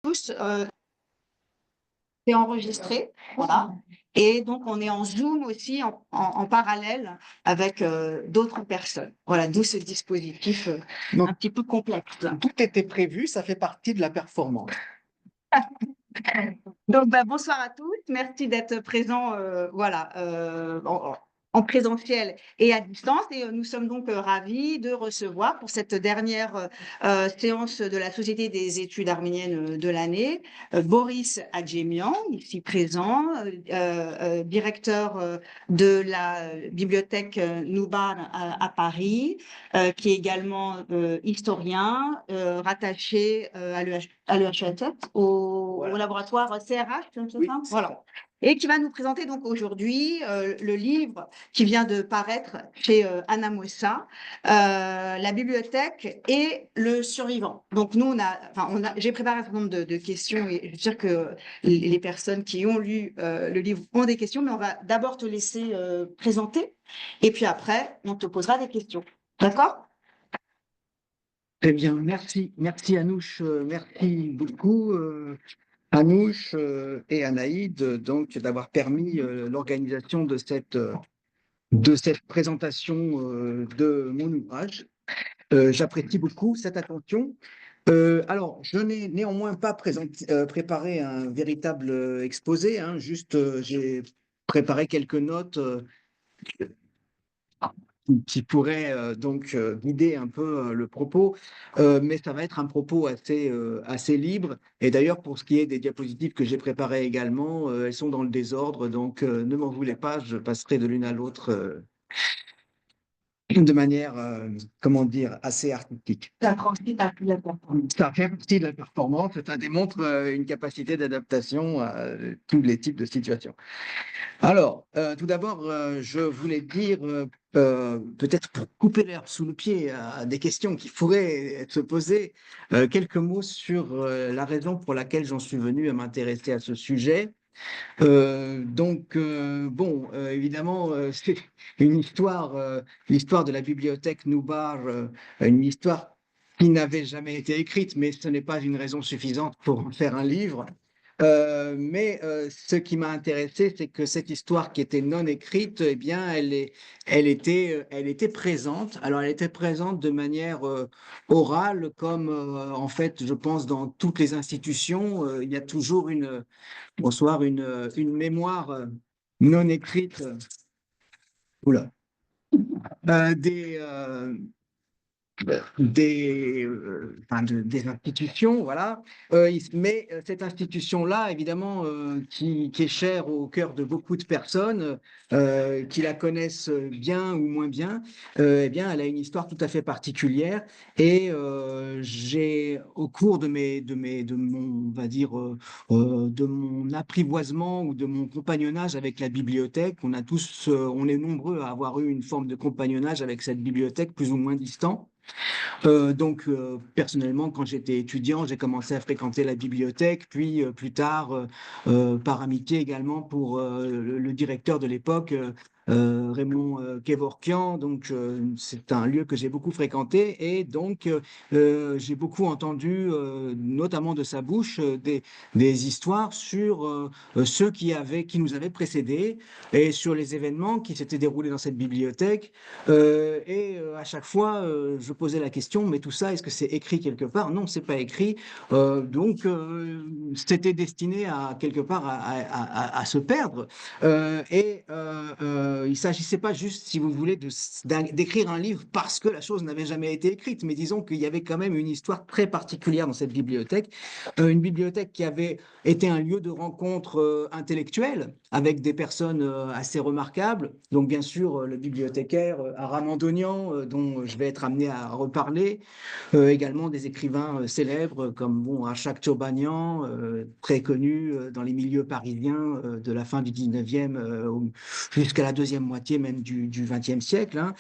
Tous, c'est enregistré, voilà. Et donc, on est en Zoom aussi en parallèle avec d'autres personnes. Voilà, d'où ce dispositif Donc, un petit peu complexe. tout était prévu, ça fait partie de la performance. Donc, bonsoir à tous. Merci d'être présents voilà, en présentiel et à distance. Et nous sommes donc ravis de recevoir pour cette dernière séance de la Société des études arméniennes de l'année, Boris Adjemian, ici présent, directeur de la bibliothèque Noubar à Paris, qui est également historien, rattaché à l'EHESS, au laboratoire CRH, c'est Oui, ça? c'est Voilà. ça. Et qui va nous présenter donc aujourd'hui le livre qui vient de paraître chez Anna Moussa, La bibliothèque et le survivant. Donc nous, j'ai préparé un certain nombre de questions et je suis sûre que les personnes qui ont lu le livre ont des questions, mais on va d'abord te laisser présenter et puis après, on te posera des questions. D'accord? Très bien, merci. Merci Anouche, merci beaucoup Anouche et Anaïd donc d'avoir permis l'organisation de cette présentation de mon ouvrage. J'apprécie beaucoup cette attention. Alors, je n'ai néanmoins pas préparé un véritable exposé, hein, juste j'ai préparé quelques notes qui pourrait guider un peu le propos, mais ça va être un propos assez libre. Et d'ailleurs, pour ce qui est des diapositives que j'ai préparées également, elles sont dans le désordre, donc ne m'en voulez pas, je passerai de l'une à l'autre de manière, comment dire, assez artistique. Ça fait partie de la performance. Ça fait partie de la performance, ça démontre une capacité d'adaptation à tous les types de situations. Alors, tout d'abord, je voulais dire, peut-être pour couper l'herbe sous le pied à des questions qui pourraient se poser, quelques mots sur la raison pour laquelle j'en suis venu à m'intéresser à ce sujet. Évidemment, c'est une histoire, l'histoire de la bibliothèque Noubar, une histoire qui n'avait jamais été écrite, mais ce n'est pas une raison suffisante pour en faire un livre. Ce qui m'a intéressé, c'est que cette histoire qui était non écrite, eh bien, elle était présente. Alors, elle était présente de manière orale, comme en fait, je pense, dans toutes les institutions, il y a toujours une mémoire non écrite, oula, des, des institutions, voilà. Cette institution-là, évidemment, qui est chère au cœur de beaucoup de personnes, qui la connaissent bien ou moins bien, eh bien, elle a une histoire tout à fait particulière. Et j'ai, au cours de mon, on va dire, de mon apprivoisement ou de mon compagnonnage avec la bibliothèque, on est nombreux à avoir eu une forme de compagnonnage avec cette bibliothèque, plus ou moins distant. Personnellement, quand j'étais étudiant, j'ai commencé à fréquenter la bibliothèque, puis plus tard, par amitié également pour le directeur de l'époque, Raymond Kevorkian. Donc, c'est un lieu que j'ai beaucoup fréquenté et donc j'ai beaucoup entendu, notamment de sa bouche, des histoires sur ceux qui nous avaient précédés et sur les événements qui s'étaient déroulés dans cette bibliothèque. À chaque fois, je posais la question, mais tout ça, est-ce que c'est écrit quelque part? Non, c'est pas écrit. C'était destiné à quelque part à se perdre. Il s'agissait pas juste, si vous voulez, d'écrire un livre parce que la chose n'avait jamais été écrite, mais disons qu'il y avait quand même une histoire très particulière dans cette bibliothèque. Une bibliothèque qui avait été un lieu de rencontre intellectuelle avec des personnes assez remarquables. Donc, bien sûr, le bibliothécaire Aram Andonian, dont je vais être amené à reparler. Également des écrivains célèbres comme Achak Chobanian, très connu dans les milieux parisiens de la fin du 19e jusqu'à la deuxième moitié même du 20e siècle. Hein.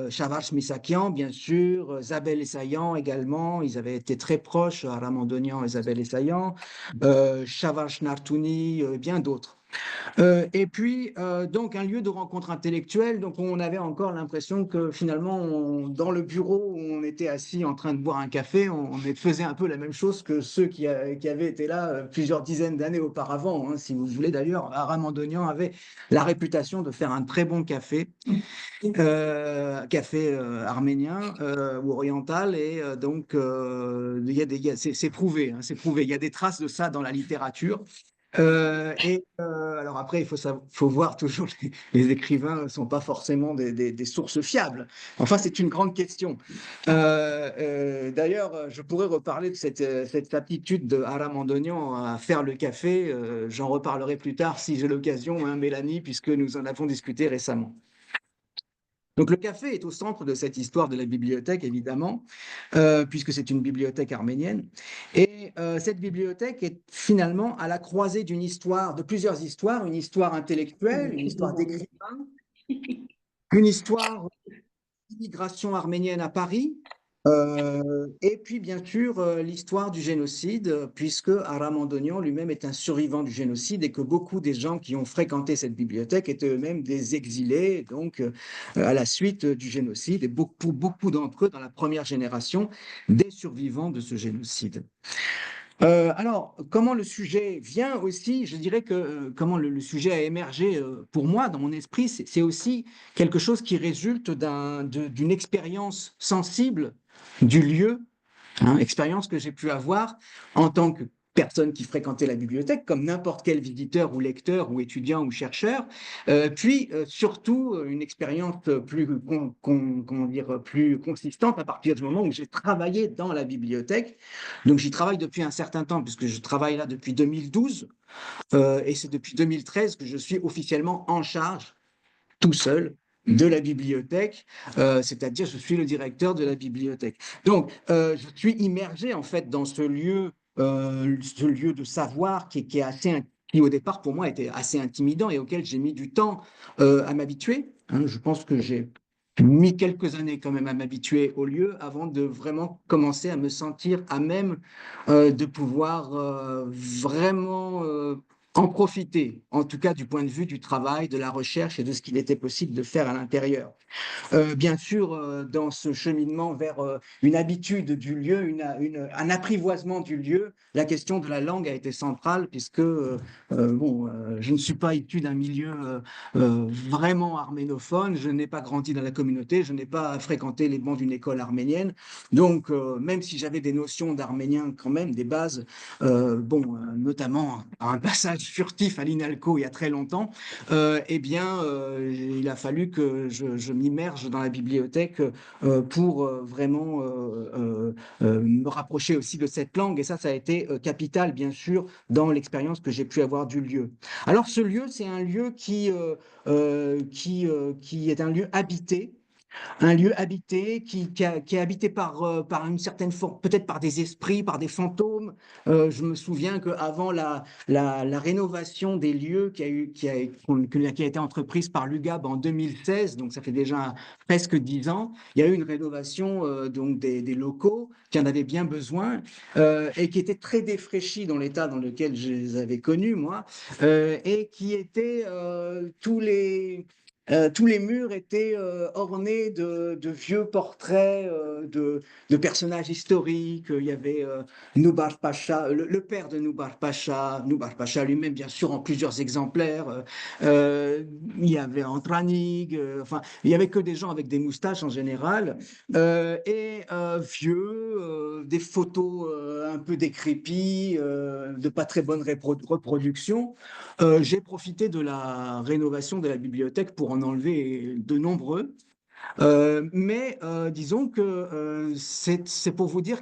Shavash Misakian, bien sûr, Zabel Essayan également, ils avaient été très proches, Aram Andonian et Zabel Essayan, Shavash Nartouni, bien d'autres. Et puis, donc, un lieu de rencontre intellectuelle. Donc, on avait encore l'impression que finalement, dans le bureau où on était assis en train de boire un café, on faisait un peu la même chose que ceux qui avaient été là plusieurs dizaines d'années auparavant, hein. Si vous voulez, d'ailleurs, Aramandonian avait la réputation de faire un très bon café, café arménien ou oriental. Et donc, c'est prouvé, hein, c'est prouvé. Il y a des traces de ça dans la littérature. Alors après, faut voir toujours, les écrivains ne sont pas forcément des sources fiables. Enfin, c'est une grande question. D'ailleurs, je pourrais reparler de cette aptitude de Aram Andonian à faire le café. J'en reparlerai plus tard si j'ai l'occasion, hein, Mélanie, puisque nous en avons discuté récemment. Donc le café est au centre de cette histoire de la bibliothèque, évidemment, puisque c'est une bibliothèque arménienne. Et cette bibliothèque est finalement à la croisée d'une histoire, de plusieurs histoires, une histoire intellectuelle, une histoire d'écrivain, une histoire d'immigration arménienne à Paris, et puis bien sûr l'histoire du génocide, puisque Aram Andonian lui-même est un survivant du génocide et que beaucoup des gens qui ont fréquenté cette bibliothèque étaient eux-mêmes des exilés, donc à la suite du génocide, et pour beaucoup d'entre eux, dans la première génération, des survivants de ce génocide. Alors, comment le sujet vient aussi, je dirais que comment le sujet a émergé pour moi dans mon esprit, c'est aussi quelque chose qui résulte d'une expérience sensible du lieu, hein, expérience que j'ai pu avoir en tant que personne qui fréquentait la bibliothèque, comme n'importe quel visiteur ou lecteur ou étudiant ou chercheur, puis surtout une expérience comment dire, plus consistante à partir du moment où j'ai travaillé dans la bibliothèque. Donc j'y travaille depuis un certain temps, puisque je travaille là depuis 2012, et c'est depuis 2013 que je suis officiellement en charge tout seul de la bibliothèque, c'est-à-dire je suis le directeur de la bibliothèque. Donc, je suis immergé en fait dans ce lieu de savoir qui est qui au départ pour moi était assez intimidant et auquel j'ai mis du temps à m'habituer, hein. Je pense que j'ai mis quelques années quand même à m'habituer au lieu avant de vraiment commencer à me sentir à même de pouvoir vraiment en profiter, en tout cas du point de vue du travail, de la recherche et de ce qu'il était possible de faire à l'intérieur. Bien sûr, dans ce cheminement vers une habitude du lieu, un apprivoisement du lieu, la question de la langue a été centrale puisque je ne suis pas issu d'un milieu vraiment arménophone, je n'ai pas grandi dans la communauté, je n'ai pas fréquenté les bancs d'une école arménienne. Donc, même si j'avais des notions d'arménien quand même, des bases, notamment un passage furtif à l'INALCO il y a très longtemps, il a fallu que je m'immerge dans la bibliothèque pour vraiment me rapprocher aussi de cette langue. Et ça a été capital, bien sûr, dans l'expérience que j'ai pu avoir du lieu. Alors, ce lieu, c'est un lieu qui est un lieu habité, un lieu habité qui est habité par une certaine forme, peut-être par des esprits, par des fantômes. Je me souviens qu'avant la rénovation des lieux qui a été entreprise par l'UGAB en 2016, donc ça fait déjà presque 10 ans, il y a eu une rénovation donc des locaux qui en avaient bien besoin et qui était très défraîchis dans l'état dans lequel je les avais connus, moi, et qui étaient tous les murs étaient ornés de vieux portraits de personnages historiques. Il y avait Noubar Pacha, le père de Noubar Pacha lui-même, bien sûr, en plusieurs exemplaires. Il y avait Antranig, enfin, il y avait que des gens avec des moustaches en général, et vieux, des photos un peu décrépies, de pas très bonne reproduction. J'ai profité de la rénovation de la bibliothèque pour en enlever de nombreux. Disons que c'est pour vous dire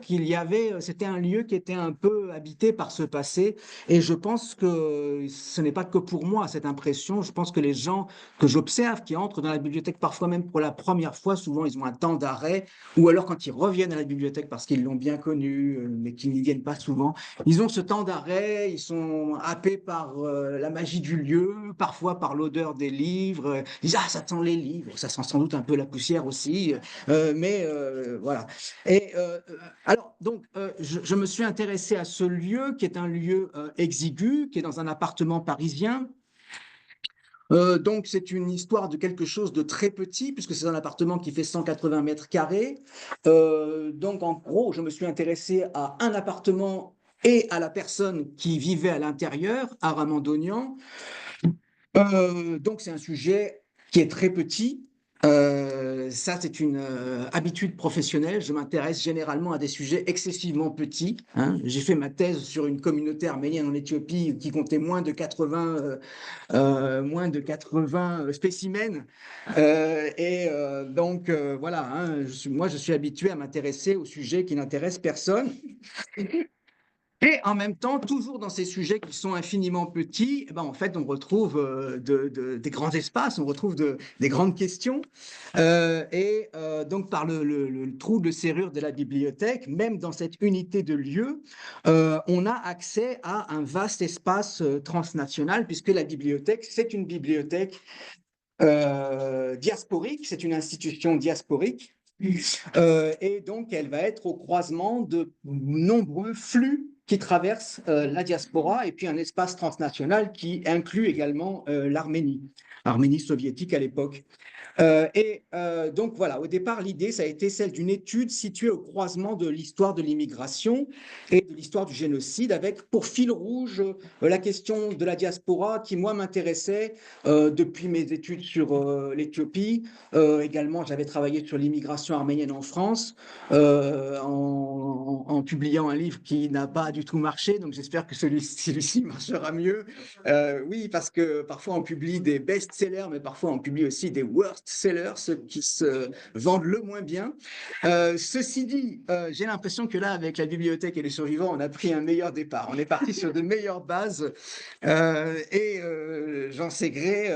c'était un lieu qui était un peu habité par ce passé, et je pense que ce n'est pas que pour moi cette impression. Je pense que les gens que j'observe qui entrent dans la bibliothèque, parfois même pour la première fois, souvent ils ont un temps d'arrêt, ou alors quand ils reviennent à la bibliothèque parce qu'ils l'ont bien connue, mais qu'ils n'y viennent pas souvent, ils ont ce temps d'arrêt, ils sont happés par la magie du lieu, parfois par l'odeur des livres. Ils disent, ah, ça sent les livres, ça sent sans doute un peu la poussière aussi, voilà. Je me suis intéressé à ce lieu qui est un lieu exigu, qui est dans un appartement parisien, Donc, c'est une histoire de quelque chose de très petit, puisque c'est un appartement qui fait 180 mètres carrés. Donc, en gros, je me suis intéressé à un appartement et à la personne qui vivait à l'intérieur, à Ramandonian. Donc, c'est un sujet qui est très petit. Ça, c'est une habitude professionnelle. Je m'intéresse généralement à des sujets excessivement petits, hein. J'ai fait ma thèse sur une communauté arménienne en Éthiopie qui comptait moins de 80 spécimens. Voilà, hein, moi, je suis habitué à m'intéresser aux sujets qui n'intéressent personne. Et en même temps, toujours dans ces sujets qui sont infiniment petits, eh ben, en fait, on retrouve des grands espaces, on retrouve des grandes questions. Donc, par le trou de serrure de la bibliothèque, même dans cette unité de lieu, on a accès à un vaste espace transnational, puisque la bibliothèque, c'est une bibliothèque diasporique, c'est une institution diasporique. Et donc, elle va être au croisement de nombreux flux qui traversent la diaspora et puis un espace transnational qui inclut également l'Arménie soviétique à l'époque. Donc voilà, au départ, l'idée, ça a été celle d'une étude située au croisement de l'histoire de l'immigration et de l'histoire du génocide, avec pour fil rouge la question de la diaspora qui, moi, m'intéressait depuis mes études sur l'Éthiopie. Également, j'avais travaillé sur l'immigration arménienne en France en publiant un livre qui n'a pas du tout marché, donc j'espère que celui-ci marchera mieux. Oui, parce que parfois on publie des best-sellers, mais parfois on publie aussi des worst-sellers, ceux qui se vendent le moins bien. Ceci dit, j'ai l'impression que là, avec la bibliothèque et les survivants, on a pris un meilleur départ. On est parti sur de meilleures bases j'en sais gré.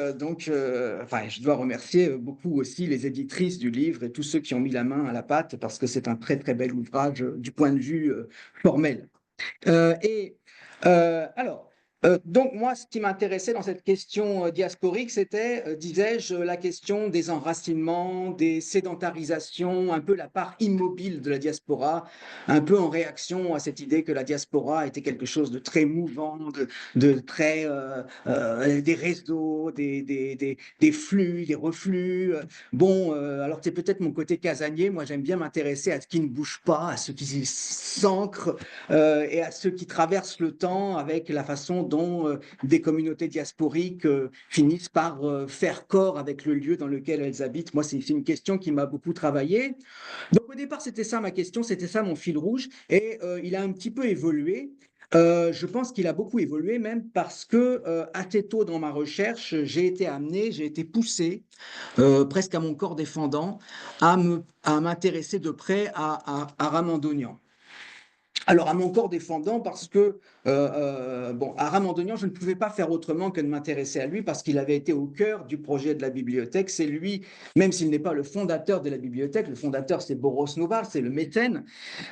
Enfin, je dois remercier beaucoup aussi les éditrices du livre et tous ceux qui ont mis la main à la pâte parce que c'est un très très bel ouvrage du point de vue formel. Euh, et donc moi, ce qui m'intéressait dans cette question diasporique, c'était, disais-je, la question des enracinements, des sédentarisations, un peu la part immobile de la diaspora, un peu en réaction à cette idée que la diaspora était quelque chose de très mouvant, de très des réseaux, des flux, des reflux. Bon, alors c'est peut-être mon côté casanier. Moi, j'aime bien m'intéresser à ce qui ne bouge pas, à ce qui s'ancre et à ceux qui traversent le temps avec la façon dont des communautés diasporiques finissent par faire corps avec le lieu dans lequel elles habitent. Moi, c'est une question qui m'a beaucoup travaillé. Donc au départ, c'était ça ma question, c'était ça mon fil rouge, et il a un petit peu évolué. Je pense qu'il a beaucoup évolué même parce que assez tôt dans ma recherche, j'ai été poussé presque à mon corps défendant à m'intéresser de près à Ramandonian. Alors, à mon corps défendant, parce que, bon, à Ramandonian, je ne pouvais pas faire autrement que de m'intéresser à lui parce qu'il avait été au cœur du projet de la bibliothèque. C'est lui, même s'il n'est pas le fondateur de la bibliothèque, le fondateur, c'est Boros Novar, c'est le mécène,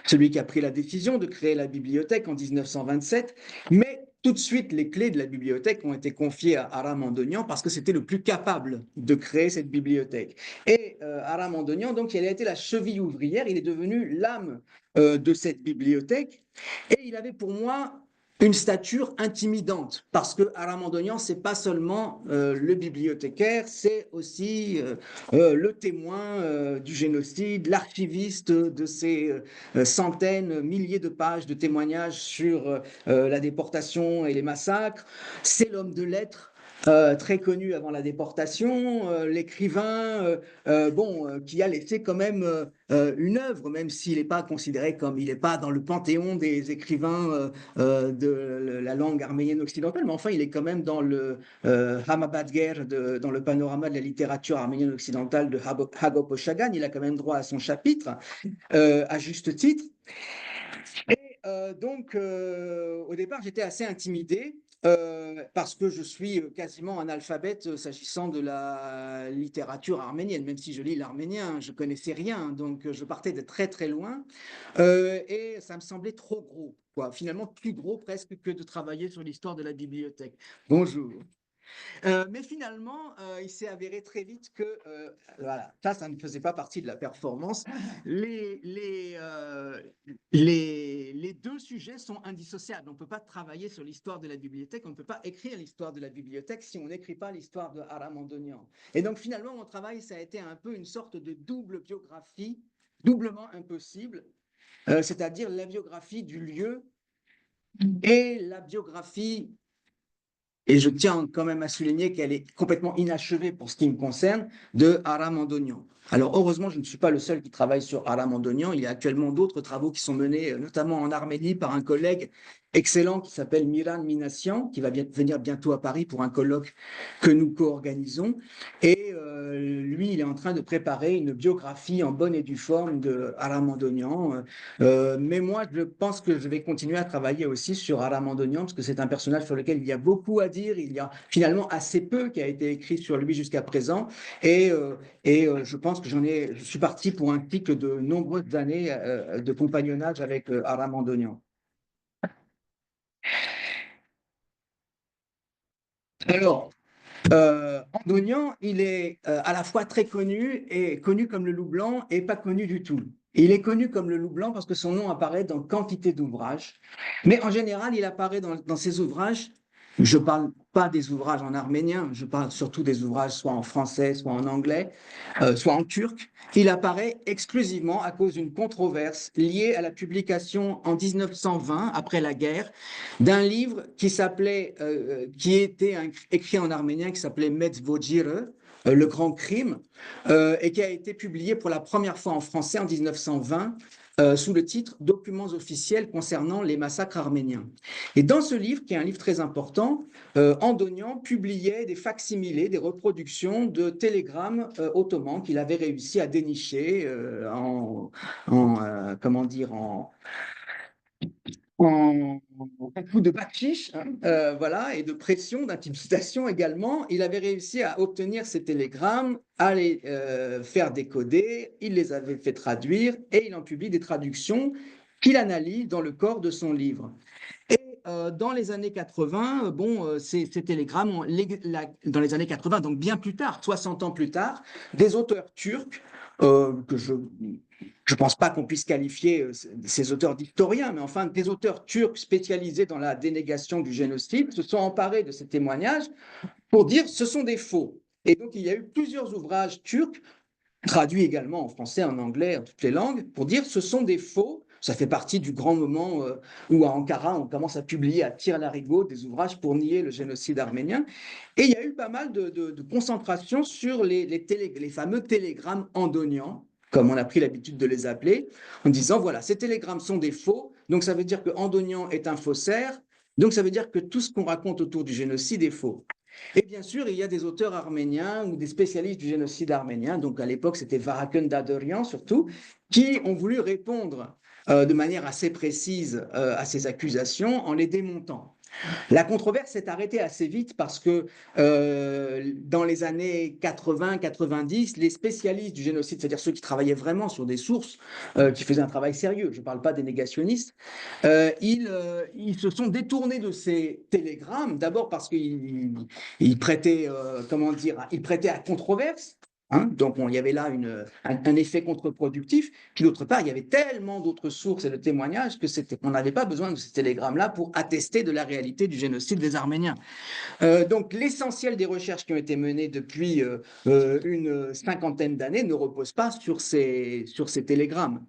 celui qui a pris la décision de créer la bibliothèque en 1927. Mais tout de suite, les clés de la bibliothèque ont été confiées à Aram Andonian parce que c'était le plus capable de créer cette bibliothèque. Et Aram Andonian, donc, il a été la cheville ouvrière, il est devenu l'âme de cette bibliothèque. Et il avait pour moi une stature intimidante, parce que Aram Andonian, c'est pas seulement le bibliothécaire, c'est aussi le témoin du génocide, l'archiviste de ces centaines, milliers de pages de témoignages sur la déportation et les massacres. C'est l'homme de lettres. Très connu avant la déportation, l'écrivain, qui a laissé quand même une œuvre, même s'il n'est pas considéré comme, il n'est pas dans le panthéon des écrivains de la langue arménienne occidentale, mais enfin, il est quand même dans le Hamabadger, dans le panorama de la littérature arménienne occidentale de Hagop Oshagan. Il a quand même droit à son chapitre, à juste titre. Et au départ, j'étais assez intimidé parce que je suis quasiment analphabète s'agissant de la littérature arménienne, même si je lis l'arménien, je connaissais rien, donc je partais de très très loin et ça me semblait trop gros, quoi. Finalement plus gros presque que de travailler sur l'histoire de la bibliothèque. Bonjour. Mais finalement, il s'est avéré très vite que voilà, ça ne faisait pas partie de la performance. Les deux sujets sont indissociables. On ne peut pas travailler sur l'histoire de la bibliothèque, on ne peut pas écrire l'histoire de la bibliothèque si on n'écrit pas l'histoire de Aram Mandonian. Et donc finalement, mon travail, ça a été un peu une sorte de double biographie, doublement impossible, c'est-à-dire la biographie du lieu et la biographie, et je tiens quand même à souligner qu'elle est complètement inachevée pour ce qui me concerne, de Aram Mandonian. Alors heureusement, je ne suis pas le seul qui travaille sur Aram Mandonian. Il y a actuellement d'autres travaux qui sont menés, notamment en Arménie, par un collègue excellent qui s'appelle Miran Minassian, qui va venir bientôt à Paris pour un colloque que nous co-organisons. Et lui, il est en train de préparer une biographie en bonne et due forme de Aram Mandonian. Mais moi, je pense que je vais continuer à travailler aussi sur Aram Mandonian, parce que c'est un personnage sur lequel il y a beaucoup à dire. Il y a finalement assez peu qui a été écrit sur lui jusqu'à présent. Je pense que je suis parti pour un cycle de nombreuses années de compagnonnage avec Aram Mandonian. Alors, Andonian, il est à la fois très connu et connu comme le loup blanc et pas connu du tout. Il est connu comme le loup blanc parce que son nom apparaît dans quantité d'ouvrages, mais en général, il apparaît dans ses ouvrages. Je ne parle pas des ouvrages en arménien, je parle surtout des ouvrages soit en français, soit en anglais, soit en turc. Il apparaît exclusivement à cause d'une controverse liée à la publication en 1920, après la guerre, d'un livre qui était écrit en arménien, qui s'appelait Medzvojire, Le Grand Crime, et qui a été publié pour la première fois en français en 1920, sous le titre Documents officiels concernant les massacres arméniens. Et dans ce livre, qui est un livre très important, Andonian publiait des facsimilés, des reproductions de télégrammes ottomans qu'il avait réussi à dénicher comment dire, en un coup de bakchich, hein, voilà, et de pression, d'intimidation également. Il avait réussi à obtenir ces télégrammes, à les faire décoder, il les avait fait traduire et il en publie des traductions qu'il analyse dans le corps de son livre. Et dans les années 80, ces télégrammes, dans les années 80, donc bien plus tard, 60 ans plus tard, des auteurs turcs, que je ne pense pas qu'on puisse qualifier ces auteurs d'historiens, mais enfin des auteurs turcs spécialisés dans la dénégation du génocide, se sont emparés de ces témoignages pour dire ce sont des faux. Et donc il y a eu plusieurs ouvrages turcs, traduits également en français, en anglais, en toutes les langues, pour dire ce sont des faux. Ça fait partie du grand moment où à Ankara, on commence à publier à tire-larigot des ouvrages pour nier le génocide arménien. Et il y a eu pas mal de concentration sur les fameux télégrammes andonians, comme on a pris l'habitude de les appeler, en disant, voilà, ces télégrammes sont des faux, donc ça veut dire que Andonian est un faussaire, donc ça veut dire que tout ce qu'on raconte autour du génocide est faux. Et bien sûr, il y a des auteurs arméniens ou des spécialistes du génocide arménien, donc à l'époque c'était Varakun Daderian surtout, qui ont voulu répondre de manière assez précise à ces accusations en les démontant. La controverse s'est arrêtée assez vite parce que dans les années 80-90, les spécialistes du génocide, c'est-à-dire ceux qui travaillaient vraiment sur des sources, qui faisaient un travail sérieux, je ne parle pas des négationnistes, ils se sont détournés de ces télégrammes, d'abord parce qu'ils prêtaient, comment dire, ils prêtaient à controverse. Hein, donc, il y avait là un effet contre-productif. Puis, d'autre part, il y avait tellement d'autres sources et de témoignages qu'on n'avait pas besoin de ces télégrammes-là pour attester de la réalité du génocide des Arméniens. Donc, l'essentiel des recherches qui ont été menées depuis une cinquantaine d'années ne repose pas sur ces télégrammes.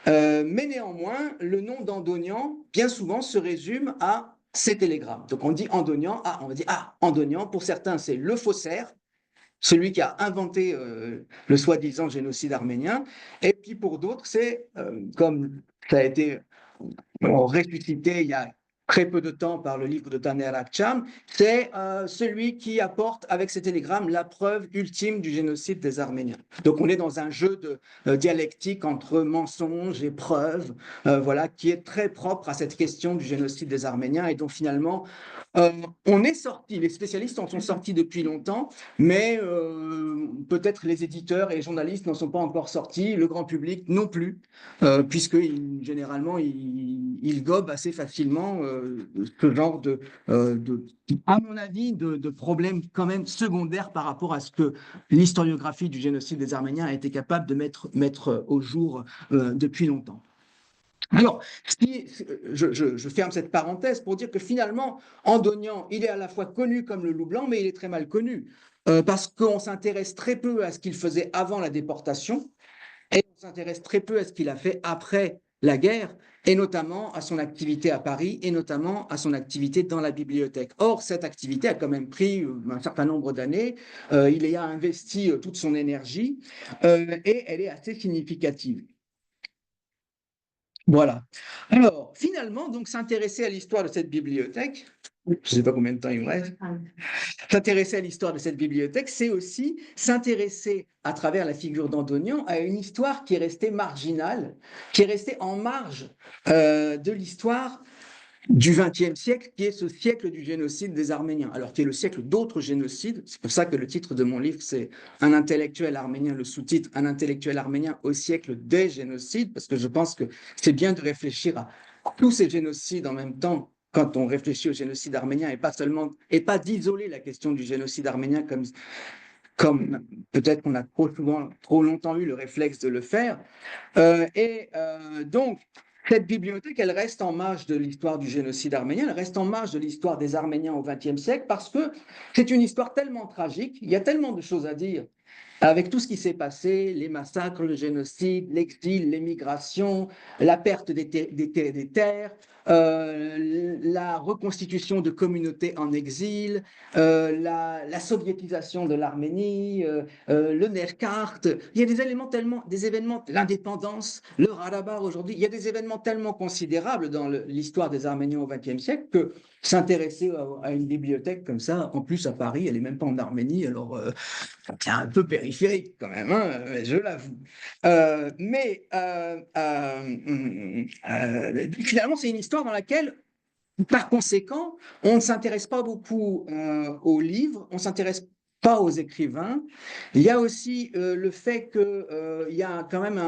Mais néanmoins, le nom d'Andonian, bien souvent, se résume à ces télégrammes. Donc, on dit Andonian, on va dire, Andonian, pour certains, c'est le faussaire, celui qui a inventé le soi-disant génocide arménien. Et puis pour d'autres, c'est, comme ça a été ressuscité il y a très peu de temps par le livre de Taner Akçam, c'est celui qui apporte avec ces télégrammes la preuve ultime du génocide des Arméniens. Donc on est dans un jeu de dialectique entre mensonges et preuves, voilà, qui est très propre à cette question du génocide des Arméniens et dont finalement on est sorti, les spécialistes en sont sortis depuis longtemps, mais peut-être les éditeurs et les journalistes n'en sont pas encore sortis, le grand public non plus, puisque généralement ils gobent assez facilement ce genre à mon avis, de problèmes quand même secondaires par rapport à ce que l'historiographie du génocide des Arméniens a été capable de mettre au jour depuis longtemps. Alors, je ferme cette parenthèse pour dire que finalement, Andonian, il est à la fois connu comme le loup blanc, mais il est très mal connu, parce qu'on s'intéresse très peu à ce qu'il faisait avant la déportation, et on s'intéresse très peu à ce qu'il a fait après la guerre, et notamment à son activité à Paris, et notamment à son activité dans la bibliothèque. Or, cette activité a quand même pris un certain nombre d'années, il y a investi toute son énergie, et elle est assez significative. Voilà. Alors, finalement, donc, s'intéresser à l'histoire de cette bibliothèque, je ne sais pas combien de temps il me reste, s'intéresser à l'histoire de cette bibliothèque, c'est aussi s'intéresser, à travers la figure d'Andonian, à une histoire qui est restée marginale, qui est restée en marge de l'histoire du XXe siècle, qui est ce siècle du génocide des Arméniens, alors qui est le siècle d'autres génocides. C'est pour ça que le titre de mon livre, c'est Un intellectuel arménien, le sous-titre Un intellectuel arménien au siècle des génocides, parce que je pense que c'est bien de réfléchir à tous ces génocides en même temps quand on réfléchit au génocide arménien et pas d'isoler la question du génocide arménien comme peut-être qu'on a trop longtemps eu le réflexe de le faire. Donc, cette bibliothèque, elle reste en marge de l'histoire du génocide arménien, elle reste en marge de l'histoire des Arméniens au XXe siècle, parce que c'est une histoire tellement tragique, il y a tellement de choses à dire avec tout ce qui s'est passé, les massacres, le génocide, l'exil, l'émigration, la perte des terres, la reconstitution de communautés en exil, la soviétisation de l'Arménie, le Nerkart. Il y a des événements, l'indépendance, le Rarabar aujourd'hui. Il y a des événements tellement considérables dans l'histoire des Arméniens au XXe siècle que s'intéresser à une bibliothèque comme ça, en plus à Paris, elle n'est même pas en Arménie, alors c'est un peu périphérique quand même, hein, je l'avoue. Finalement, c'est une histoire dans laquelle, par conséquent, on ne s'intéresse pas beaucoup aux livres, on ne s'intéresse pas aux écrivains. Il y a aussi le fait qu'il y a quand même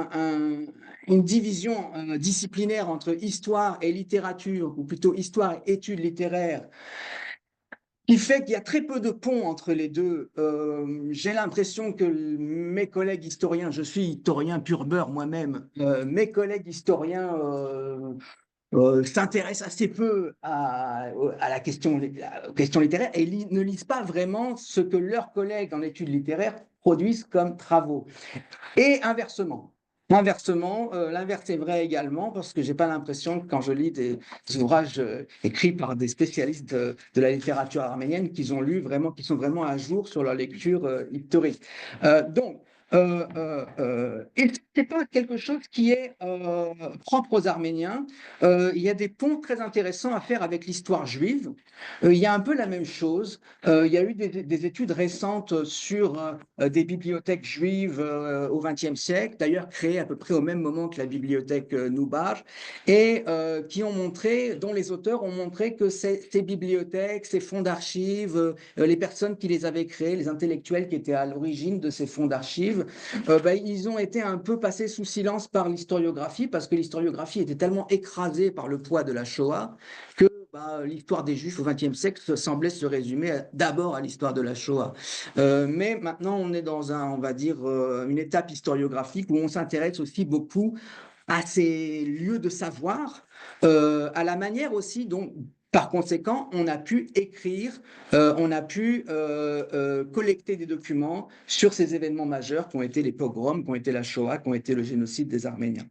une division disciplinaire entre histoire et littérature, ou plutôt histoire et études littéraires, qui fait qu'il y a très peu de ponts entre les deux. J'ai l'impression que mes collègues historiens, je suis historien pur beurre moi-même, mes collègues historiens s'intéressent assez peu à la question, aux questions littéraires et ne lisent pas vraiment ce que leurs collègues en études littéraires produisent comme travaux. Et inversement. L'inverse est vrai également, parce que j'ai pas l'impression que quand je lis des ouvrages écrits par des spécialistes de la littérature arménienne qu'ils ont lu vraiment, qu'ils sont vraiment à jour sur leur lecture historique. Et c'est pas quelque chose qui est propre aux Arméniens. Il y a des ponts très intéressants à faire avec l'histoire juive. Il y a un peu la même chose. Il y a eu des études récentes sur des bibliothèques juives au XXe siècle, d'ailleurs créées à peu près au même moment que la bibliothèque Noubar, et dont les auteurs ont montré que ces bibliothèques, ces fonds d'archives, les personnes qui les avaient créés, les intellectuels qui étaient à l'origine de ces fonds d'archives, ils ont été un peu passés sous silence par l'historiographie, parce que l'historiographie était tellement écrasée par le poids de la Shoah que l'histoire des Juifs au XXe siècle semblait se résumer d'abord à l'histoire de la Shoah. Mais maintenant, on est dans on va dire, une étape historiographique où on s'intéresse aussi beaucoup à ces lieux de savoir, à la manière aussi dont, par conséquent, on a pu écrire, on a pu collecter des documents sur ces événements majeurs qui ont été les pogroms, qui ont été la Shoah, qui ont été le génocide des Arméniens.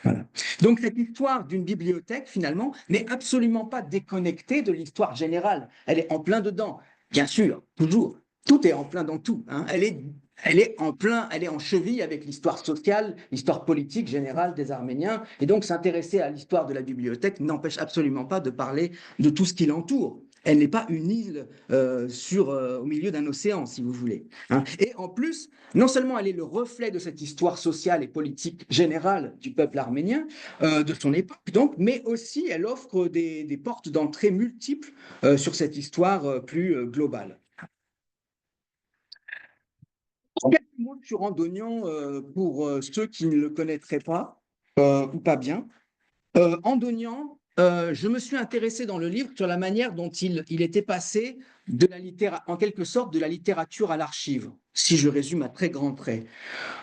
Voilà. Donc cette histoire d'une bibliothèque, finalement, n'est absolument pas déconnectée de l'histoire générale. Elle est en plein dedans, bien sûr, toujours. Tout est en plein dans tout. Hein. Elle est en cheville avec l'histoire sociale, l'histoire politique générale des Arméniens. Et donc s'intéresser à l'histoire de la bibliothèque n'empêche absolument pas de parler de tout ce qui l'entoure. Elle n'est pas une île au milieu d'un océan, si vous voulez. Hein. Et en plus, non seulement elle est le reflet de cette histoire sociale et politique générale du peuple arménien, de son époque, donc, mais aussi elle offre des portes d'entrée multiples sur cette histoire plus globale. Quelques mots sur Andonian pour ceux qui ne le connaîtraient pas ou pas bien. Andonian je me suis intéressé dans le livre sur la manière dont il était passé en quelque sorte de la littérature à l'archive, si je résume à très grands traits.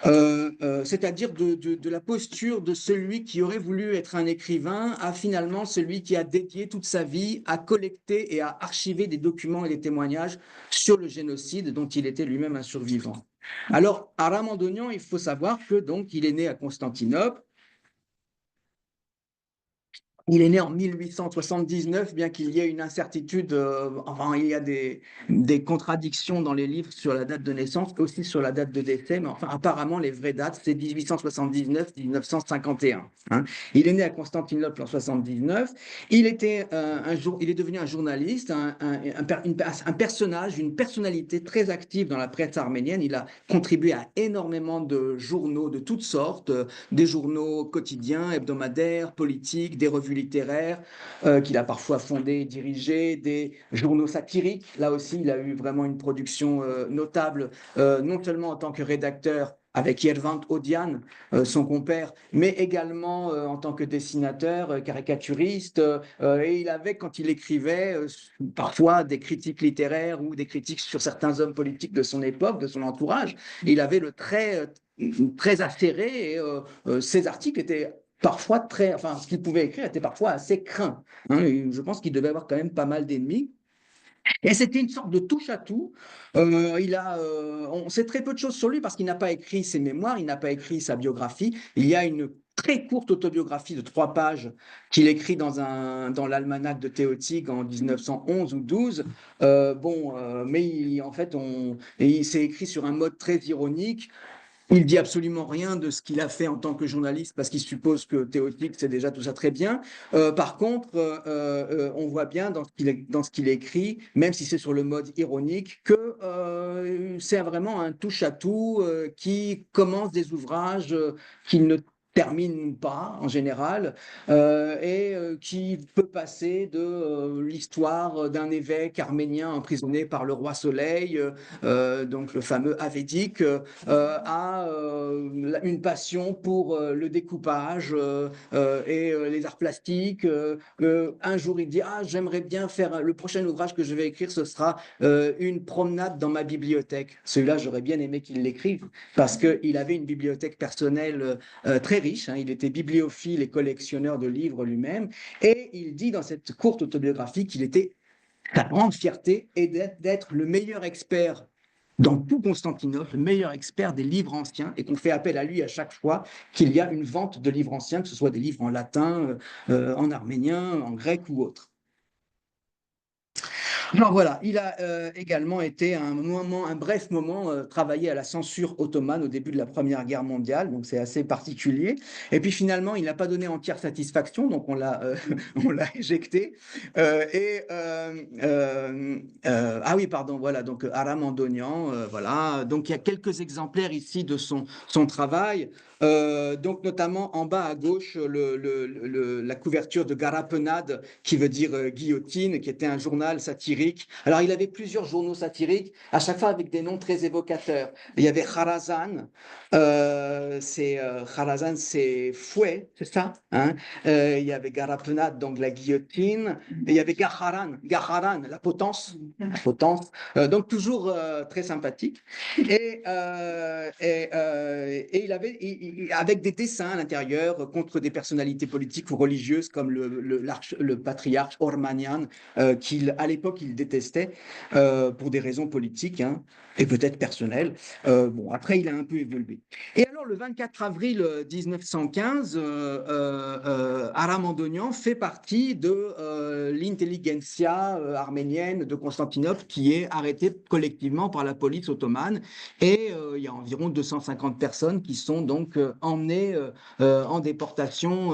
C'est-à-dire de la posture de celui qui aurait voulu être un écrivain à finalement celui qui a dédié toute sa vie à collecter et à archiver des documents et des témoignages sur le génocide dont il était lui-même un survivant. Alors, Aram Andonian, il faut savoir que donc il est né à Constantinople. Il est né en 1879, bien qu'il y ait une incertitude, enfin, il y a des contradictions dans les livres sur la date de naissance, aussi sur la date de décès, mais enfin, apparemment, les vraies dates, c'est 1879-1951. Hein. Il est né à Constantinople en 79. Il est devenu un journaliste, un personnage, une personnalité très active dans la presse arménienne. Il a contribué à énormément de journaux de toutes sortes, des journaux quotidiens, hebdomadaires, politiques, des revues littéraires qu'il a parfois fondées et dirigées, des journaux satiriques. Là aussi, il a eu vraiment une production notable, non seulement en tant que rédacteur avec Yervant Odian, son compère, mais également en tant que dessinateur, caricaturiste. Et il avait, quand il écrivait, parfois des critiques littéraires ou des critiques sur certains hommes politiques de son époque, de son entourage. Il avait le trait très acéré et ses articles étaient parfois très, enfin, ce qu'il pouvait écrire était parfois assez craint. Hein, et je pense qu'il devait avoir quand même pas mal d'ennemis. Et c'était une sorte de touche-à-tout. On sait très peu de choses sur lui parce qu'il n'a pas écrit ses mémoires, il n'a pas écrit sa biographie. Il y a une très courte autobiographie de 3 pages qu'il écrit dans l'almanach de Théotique en 1911 ou 12. Mais en fait, il s'est écrit sur un mode très ironique. Il dit absolument rien de ce qu'il a fait en tant que journaliste parce qu'il suppose que Théotique, c'est déjà tout ça très bien. Par contre, on voit bien dans ce qu'il écrit, même si c'est sur le mode ironique, que c'est vraiment un touche-à-tout qui commence des ouvrages qu'il ne termine pas en général et qui peut passer de l'histoire d'un évêque arménien emprisonné par le roi Soleil, donc le fameux Avédique, a une passion pour le découpage et les arts plastiques. Un jour, il dit, ah, j'aimerais bien faire le prochain ouvrage que je vais écrire, ce sera une promenade dans ma bibliothèque. Celui-là, j'aurais bien aimé qu'il l'écrive parce qu'il avait une bibliothèque personnelle très riche. Hein. Il était bibliophile et collectionneur de livres lui-même. Et il dit dans cette courte autobiographie qu'il était sa grande fierté est d'être le meilleur expert dans tout Constantinople, le meilleur expert des livres anciens, et qu'on fait appel à lui à chaque fois qu'il y a une vente de livres anciens, que ce soit des livres en latin, en arménien, en grec ou autre. Alors voilà, il a également été un bref moment travaillé à la censure ottomane au début de la Première Guerre mondiale, donc c'est assez particulier. Et puis finalement, il n'a pas donné entière satisfaction, donc on l'a on l'a éjecté. Ah oui, pardon, voilà, donc Aram Andonian, voilà. Donc il y a quelques exemplaires ici de son travail. Donc notamment en bas à gauche, la couverture de Garapenade, qui veut dire guillotine, qui était un journal satirique. Alors il avait plusieurs journaux satiriques, à chaque fois avec des noms très évocateurs. Il y avait Kharazan, Kharazan c'est fouet, c'est ça, hein. Il y avait Garapenade, donc la guillotine. Et il y avait Gaharan, la potence, la potence. Donc toujours très sympathique. Et il avait, avec des dessins à l'intérieur contre des personnalités politiques ou religieuses comme le patriarche Ormanian, à l'époque il détestait pour des raisons politiques, hein, et peut-être personnelles. Bon, après il a un peu évolué. Et alors le 24 avril 1915, Aram Andonian fait partie de l'intelligentsia arménienne de Constantinople qui est arrêtée collectivement par la police ottomane. Et il y a environ 250 personnes qui sont donc emmenées en déportation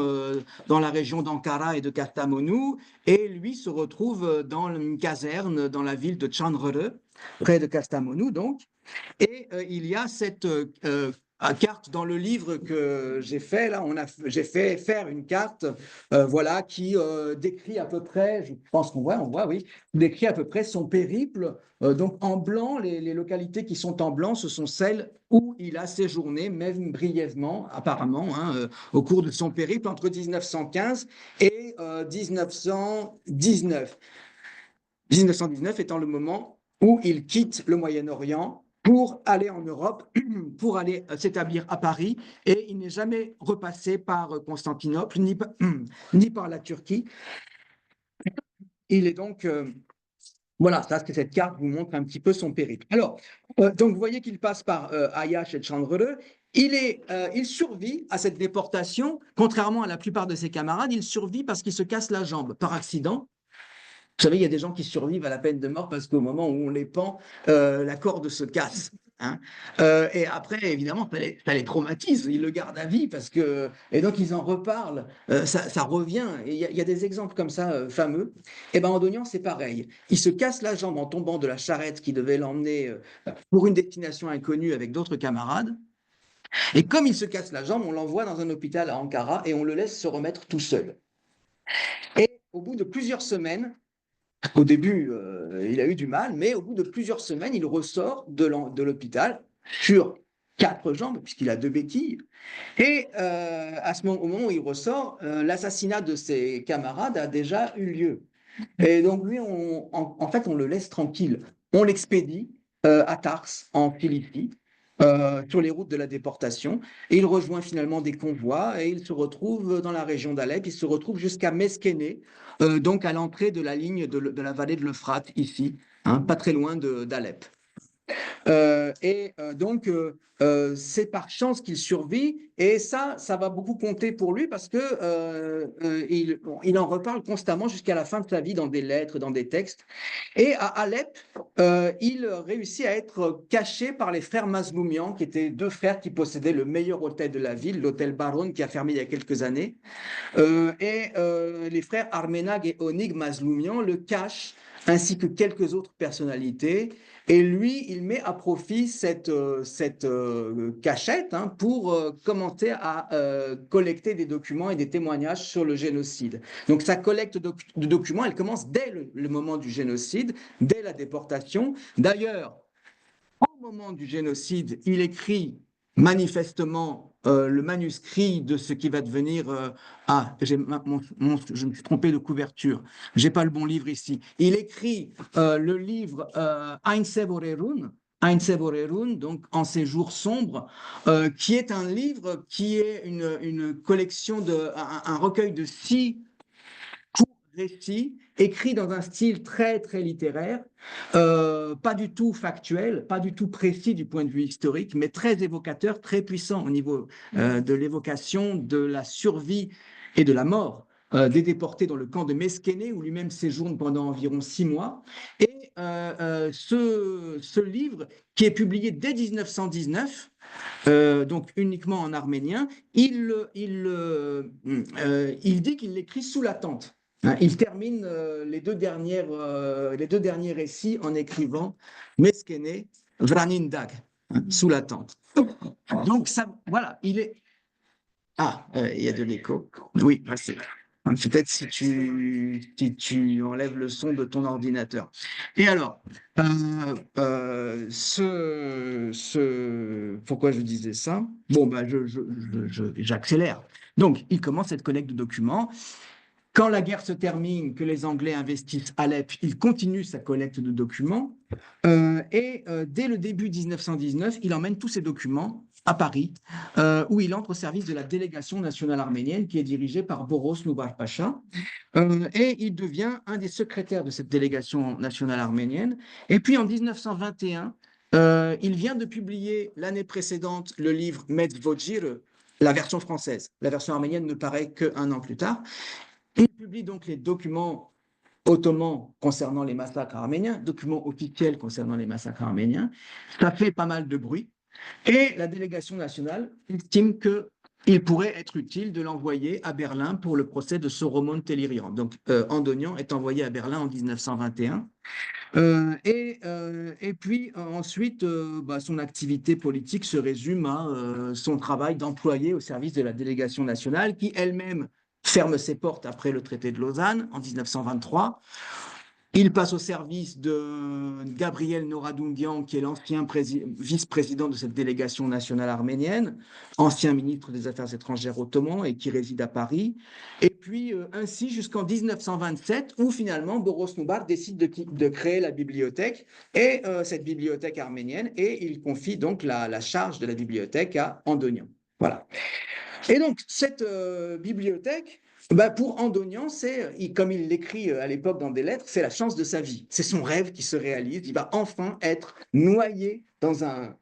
dans la région d'Ankara et de Kastamonu. Et lui se retrouve dans une caserne dans la ville de Çankırı, près de Kastamonu donc. Et il y a cette carte dans le livre que j'ai fait, là, j'ai fait faire une carte voilà, qui décrit à peu près, je pense on voit, oui, décrit à peu près son périple. Donc en blanc, les localités qui sont en blanc, ce sont celles où il a séjourné, même brièvement, apparemment, hein, au cours de son périple entre 1915 et 1919. 1919 étant le moment où il quitte le Moyen-Orient pour aller en Europe, pour aller s'établir à Paris, et il n'est jamais repassé par Constantinople, ni par la Turquie. Il est donc, voilà, ça, cette carte vous montre un petit peu son périple. Alors, donc vous voyez qu'il passe par Ayaş et Çankırı. Il survit à cette déportation, contrairement à la plupart de ses camarades, il survit parce qu'il se casse la jambe par accident. Vous savez, il y a des gens qui survivent à la peine de mort parce qu'au moment où on les pend, la corde se casse. Hein. Et après, évidemment, ça les traumatise. Ils le gardent à vie parce que. Et donc, ils en reparlent. Ça revient. Et il y a des exemples comme ça fameux. Et bien, Andonian, c'est pareil. Il se casse la jambe en tombant de la charrette qui devait l'emmener pour une destination inconnue avec d'autres camarades. Et comme il se casse la jambe, on l'envoie dans un hôpital à Ankara et on le laisse se remettre tout seul. Et au bout de plusieurs semaines, au début, il a eu du mal, mais au bout de plusieurs semaines, il ressort de l'hôpital sur 4 jambes, puisqu'il a 2 béquilles. Et au moment où il ressort, l'assassinat de ses camarades a déjà eu lieu. Et donc lui, en fait, on le laisse tranquille. On l'expédie à Tars, en Cilicie, sur les routes de la déportation. Et il rejoint finalement des convois et il se retrouve dans la région d'Alep. Il se retrouve jusqu'à Meskéné, donc à l'entrée de la ligne de la vallée de l'Euphrate, ici, hein, pas très loin d'Alep. Donc, c'est par chance qu'il survit, et ça va beaucoup compter pour lui parce que il en reparle constamment jusqu'à la fin de sa vie dans des lettres, dans des textes. Et à Alep, il réussit à être caché par les frères Mazloumian, qui étaient 2 frères qui possédaient le meilleur hôtel de la ville, l'hôtel Baron, qui a fermé il y a quelques années. Les frères Armenag et Onig Mazloumian le cachent, ainsi que quelques autres personnalités. Et lui, il met à profit cette cachette hein, pour commencer à collecter des documents et des témoignages sur le génocide. Donc sa collecte de documents, elle commence dès le moment du génocide, dès la déportation. D'ailleurs, au moment du génocide, il écrit manifestement le manuscrit de ce qui va devenir. Je me suis trompé de couverture. J'ai pas le bon livre ici. Il écrit le livre Einsevorerun, donc En ces jours sombres, qui est un livre qui est une collection un recueil de 6 récits écrits dans un style très très littéraire, pas du tout factuel, pas du tout précis du point de vue historique, mais très évocateur, très puissant au niveau de l'évocation de la survie et de la mort des déportés dans le camp de Meskéné, où lui-même séjourne pendant environ 6 mois. Et ce livre, qui est publié dès 1919, donc uniquement en arménien, il dit qu'il l'écrit sous la tente. Hein, il termine les deux derniers récits en écrivant Meskéné, Vranindag, hein, sous la tente. Donc, ça, voilà, il est. Ah, il y a de l'écho. Oui, c'est. Peut-être si tu enlèves le son de ton ordinateur. Et alors, pourquoi je disais ça? Bon, bah, j'accélère. Donc, il commence cette collecte de documents. Quand la guerre se termine, que les Anglais investissent Alep, il continue sa collecte de documents. Dès le début 1919, il emmène tous ces documents à Paris, où il entre au service de la délégation nationale arménienne qui est dirigée par Boros Noubar Pacha. Et il devient un des secrétaires de cette délégation nationale arménienne. Et puis en 1921, il vient de publier l'année précédente le livre Medvojir, la version française. La version arménienne ne paraît qu'un an plus tard. Il publie donc les documents ottomans concernant les massacres arméniens, documents officiels concernant les massacres arméniens. Ça fait pas mal de bruit. Et la délégation nationale estime que il pourrait être utile de l'envoyer à Berlin pour le procès de Soromon Télérian. Donc, Andonian est envoyé à Berlin en 1921. Et puis ensuite, son activité politique se résume à son travail d'employé au service de la délégation nationale, qui elle-même ferme ses portes après le traité de Lausanne en 1923. Il passe au service de Gabriel Noradungian, qui est l'ancien vice-président de cette délégation nationale arménienne, ancien ministre des Affaires étrangères ottoman et qui réside à Paris. Et puis ainsi jusqu'en 1927, où finalement Boros Nubar décide de créer la bibliothèque, et cette bibliothèque arménienne, et il confie donc la charge de la bibliothèque à Andonian. Voilà. Et donc, cette bibliothèque, pour Andonian, comme il l'écrit à l'époque dans des lettres, c'est la chance de sa vie. C'est son rêve qui se réalise. Il va enfin être noyé dans un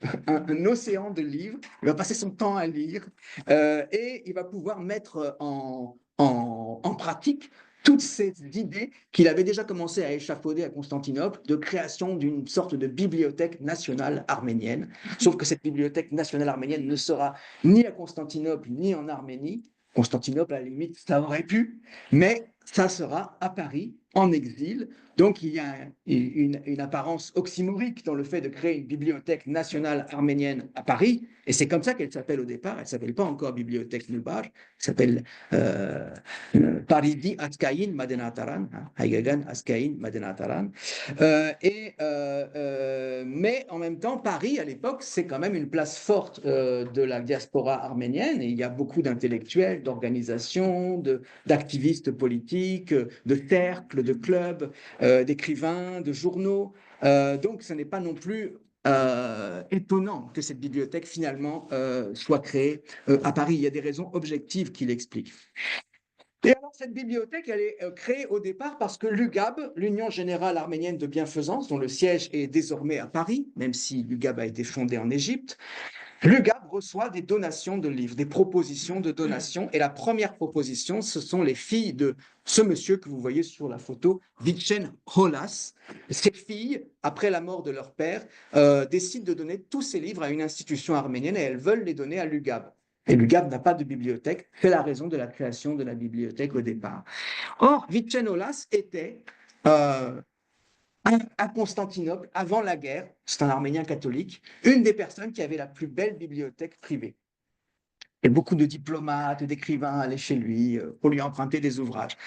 océan de livres. Il va passer son temps à lire et il va pouvoir mettre en pratique toutes ces idées qu'il avait déjà commencé à échafauder à Constantinople, de création d'une sorte de bibliothèque nationale arménienne. Sauf que cette bibliothèque nationale arménienne ne sera ni à Constantinople, ni en Arménie. Constantinople, à la limite, ça aurait pu, mais ça sera à Paris, en exil. Donc, il y a une apparence oxymorique dans le fait de créer une bibliothèque nationale arménienne à Paris, et c'est comme ça qu'elle s'appelle au départ. Elle ne s'appelle pas encore Bibliothèque Nubar, elle s'appelle Paridi Askaïn Madenataran, Haigagan Askaïn Madenataran. Mais en même temps, Paris, à l'époque, c'est quand même une place forte de la diaspora arménienne, et il y a beaucoup d'intellectuels, d'organisations, d'activistes politiques, de cercles, de clubs, d'écrivains, de journaux. Donc, ce n'est pas non plus étonnant que cette bibliothèque, finalement, soit créée à Paris. Il y a des raisons objectives qui l'expliquent. Et alors, cette bibliothèque, elle est créée au départ parce que l'UGAB, l'Union générale arménienne de bienfaisance, dont le siège est désormais à Paris, même si l'UGAB a été fondée en Égypte, l'UGAB reçoit des donations de livres, des propositions de donations. Et la première proposition, ce sont les filles de ce monsieur que vous voyez sur la photo, Vicen Holas. Ces filles, après la mort de leur père, décident de donner tous ces livres à une institution arménienne, et elles veulent les donner à l'UGAB. Et l'UGAB n'a pas de bibliothèque, c'est la raison de la création de la bibliothèque au départ. Or, Vicen Holas était à Constantinople, avant la guerre, c'est un Arménien catholique, une des personnes qui avait la plus belle bibliothèque privée. Et beaucoup de diplomates, d'écrivains allaient chez lui pour lui emprunter des ouvrages.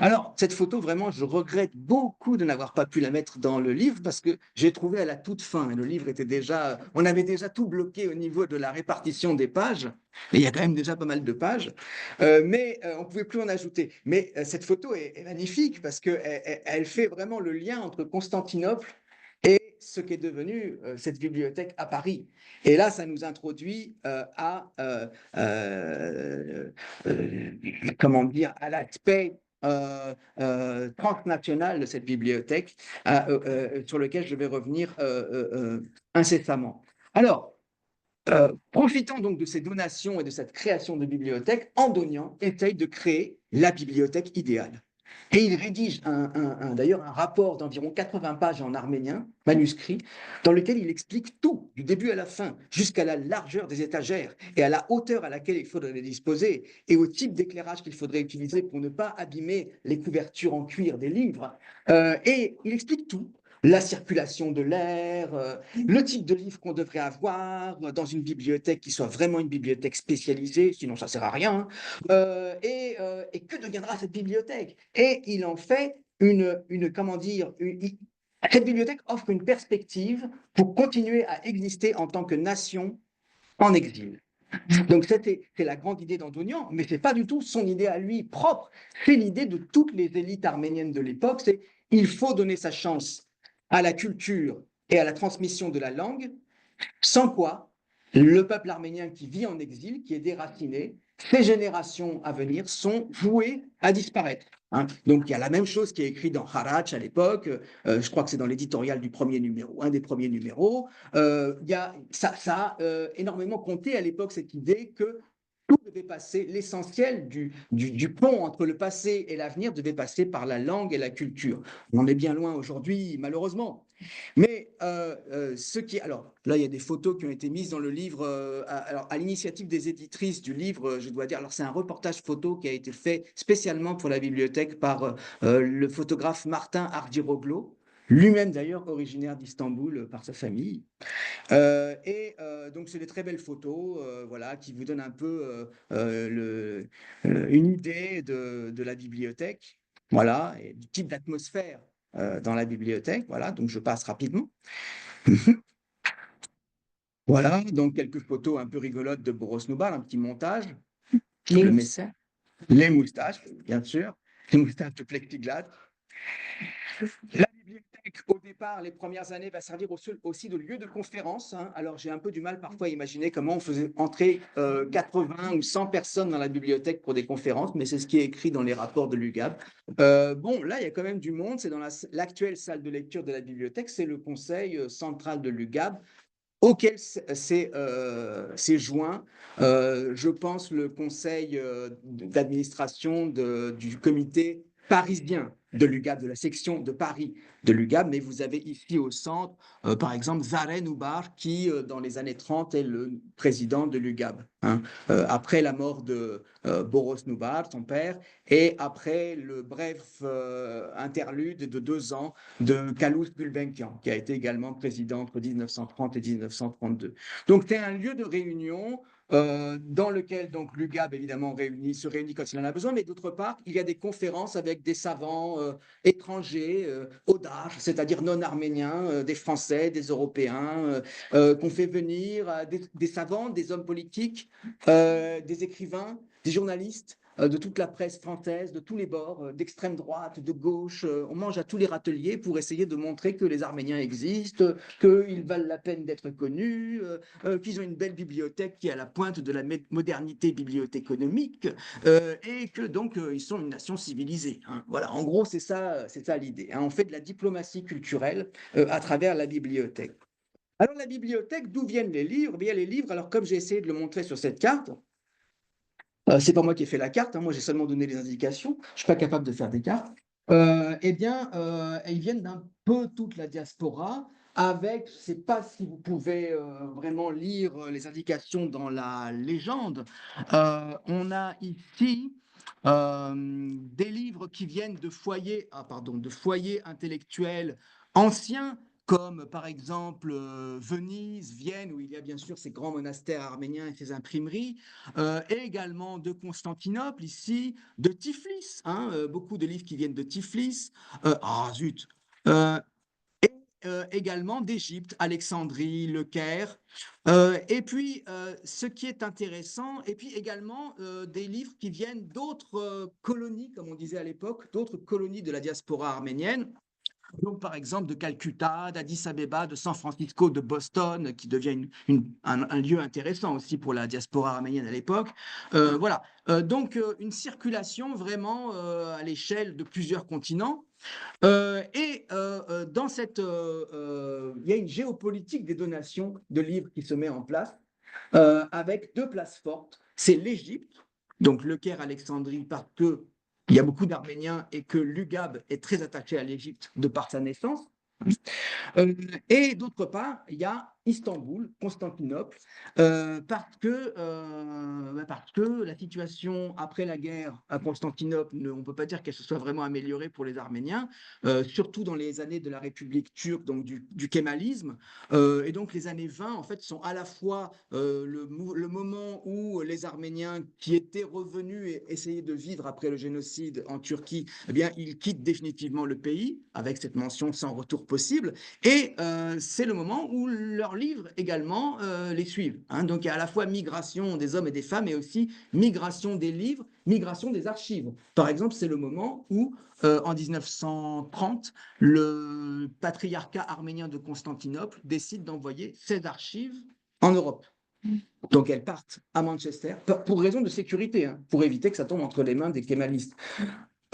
Alors, cette photo, vraiment, je regrette beaucoup de n'avoir pas pu la mettre dans le livre parce que j'ai trouvé à la toute fin. Le livre était déjà, on avait déjà tout bloqué au niveau de la répartition des pages. Et il y a quand même déjà pas mal de pages, mais on ne pouvait plus en ajouter. Mais cette photo est magnifique parce qu'elle fait vraiment le lien entre Constantinople et ce qu'est devenu cette bibliothèque à Paris. Et là, ça nous introduit comment dire, à l'aspect transnational de cette bibliothèque, sur lequel je vais revenir incessamment. Alors, profitant donc de ces donations et de cette création de bibliothèque, Andonian essaye de créer la bibliothèque idéale. Et il rédige d'ailleurs un rapport d'environ 80 pages en arménien, manuscrit, dans lequel il explique tout, du début à la fin, jusqu'à la largeur des étagères et à la hauteur à laquelle il faudrait les disposer, et au type d'éclairage qu'il faudrait utiliser pour ne pas abîmer les couvertures en cuir des livres. Et il explique tout. La circulation de l'air, le type de livre qu'on devrait avoir dans une bibliothèque qui soit vraiment une bibliothèque spécialisée, sinon ça ne sert à rien. Et que deviendra cette bibliothèque? Et il en fait comment dire, cette bibliothèque offre une perspective pour continuer à exister en tant que nation en exil. Donc c'est la grande idée d'Andonian, mais ce n'est pas du tout son idée à lui propre, c'est l'idée de toutes les élites arméniennes de l'époque, c'est il faut donner sa chance à la culture et à la transmission de la langue, sans quoi le peuple arménien qui vit en exil, qui est déraciné, ces générations à venir sont vouées à disparaître. Donc il y a la même chose qui est écrit dans Harach à l'époque, je crois que c'est dans l'éditorial du premier numéro, un des premiers numéros. Ça a énormément compté à l'époque cette idée que tout devait passer, l'essentiel du pont entre le passé et l'avenir devait passer par la langue et la culture. On en est bien loin aujourd'hui, malheureusement. Mais alors là, il y a des photos qui ont été mises dans le livre, alors, à l'initiative des éditrices du livre, je dois dire. Alors c'est un reportage photo qui a été fait spécialement pour la bibliothèque par le photographe Martin Ardiroglu, lui-même d'ailleurs originaire d'Istanbul par sa famille. Donc, c'est des très belles photos, voilà, qui vous donnent un peu une idée de la bibliothèque, voilà, et du type d'atmosphère dans la bibliothèque, voilà. Donc, je passe rapidement. Voilà, donc quelques photos un peu rigolotes de Boros Noubar, un petit montage, le mécène, les moustaches, bien sûr, les moustaches de plexiglas. La bibliothèque, au départ, les premières années, va servir aussi de lieu de conférence, hein. Alors, j'ai un peu du mal parfois à imaginer comment on faisait entrer 80 ou 100 personnes dans la bibliothèque pour des conférences, mais c'est ce qui est écrit dans les rapports de l'UGAB. Bon, là, il y a quand même du monde. C'est dans l'actuelle salle de lecture de la bibliothèque. C'est le conseil central de l'UGAB auquel s'est joint, je pense, le conseil d'administration du comité parisien de l'UGAB, de la section de Paris de l'UGAB. Mais vous avez ici au centre, par exemple, Zaren Noubar, qui, dans les années 30, est le président de l'UGAB, hein, après la mort de Boros Noubar, son père, et après le bref interlude de 2 ans de Kalous Gulbenkian, qui a été également président entre 1930 et 1932. Donc, c'est un lieu de réunion dans lequel donc l'UGAB évidemment se réunit quand il en a besoin, mais d'autre part, il y a des conférences avec des savants étrangers, audages, c'est-à-dire non arméniens, des Français, des Européens, qu'on fait venir, des savants, des hommes politiques, des écrivains, des journalistes, de toute la presse française, de tous les bords, d'extrême droite, de gauche. On mange à tous les râteliers pour essayer de montrer que les Arméniens existent, qu'ils valent la peine d'être connus, qu'ils ont une belle bibliothèque qui est à la pointe de la modernité bibliothéconomique, et que donc ils sont une nation civilisée, hein. Voilà, en gros, c'est ça l'idée, hein. On fait de la diplomatie culturelle à travers la bibliothèque. Alors, la bibliothèque, d'où viennent les livres? Eh bien, les livres, alors comme j'ai essayé de le montrer sur cette carte, c'est pas moi qui ai fait la carte, hein, moi j'ai seulement donné les indications, je suis pas capable de faire des cartes. Eh bien, ils viennent d'un peu toute la diaspora, avec, je ne sais pas si vous pouvez vraiment lire les indications dans la légende. On a ici des livres qui viennent de foyers intellectuels anciens, comme par exemple Venise, Vienne, où il y a bien sûr ces grands monastères arméniens et ces imprimeries, et également de Constantinople, ici, de Tiflis, hein, beaucoup de livres qui viennent de Tiflis, zut, euh, également d'Égypte, Alexandrie, Le Caire, et puis ce qui est intéressant, et puis également des livres qui viennent d'autres colonies, comme on disait à l'époque, d'autres colonies de la diaspora arménienne. Donc, par exemple, de Calcutta, d'Addis Abeba, de San Francisco, de Boston, qui devient un lieu intéressant aussi pour la diaspora arménienne à l'époque. Voilà. Donc, une circulation vraiment à l'échelle de plusieurs continents. Dans il y a une géopolitique des donations de livres qui se met en place, avec 2 places fortes. C'est l'Égypte, donc Le Caire, Alexandrie, parce que il y a beaucoup d'Arméniens et que l'UGAB est très attaché à l'Égypte de par sa naissance. Et d'autre part, il y a Istanbul, Constantinople, parce que la situation après la guerre à Constantinople, on ne peut pas dire qu'elle se soit vraiment améliorée pour les Arméniens, surtout dans les années de la République turque, donc du kémalisme. Et donc les années 20, en fait, sont à la fois le moment où les Arméniens qui étaient revenus et essayaient de vivre après le génocide en Turquie, eh bien, ils quittent définitivement le pays, avec cette mention sans retour possible. Et c'est le moment où leurs livres également les suivent, hein. Donc il y a à la fois migration des hommes et des femmes, mais aussi migration des livres, migration des archives. Par exemple, c'est le moment où, en 1930, le patriarcat arménien de Constantinople décide d'envoyer ses archives en Europe. Donc elles partent à Manchester pour raison de sécurité, hein, pour éviter que ça tombe entre les mains des kémalistes.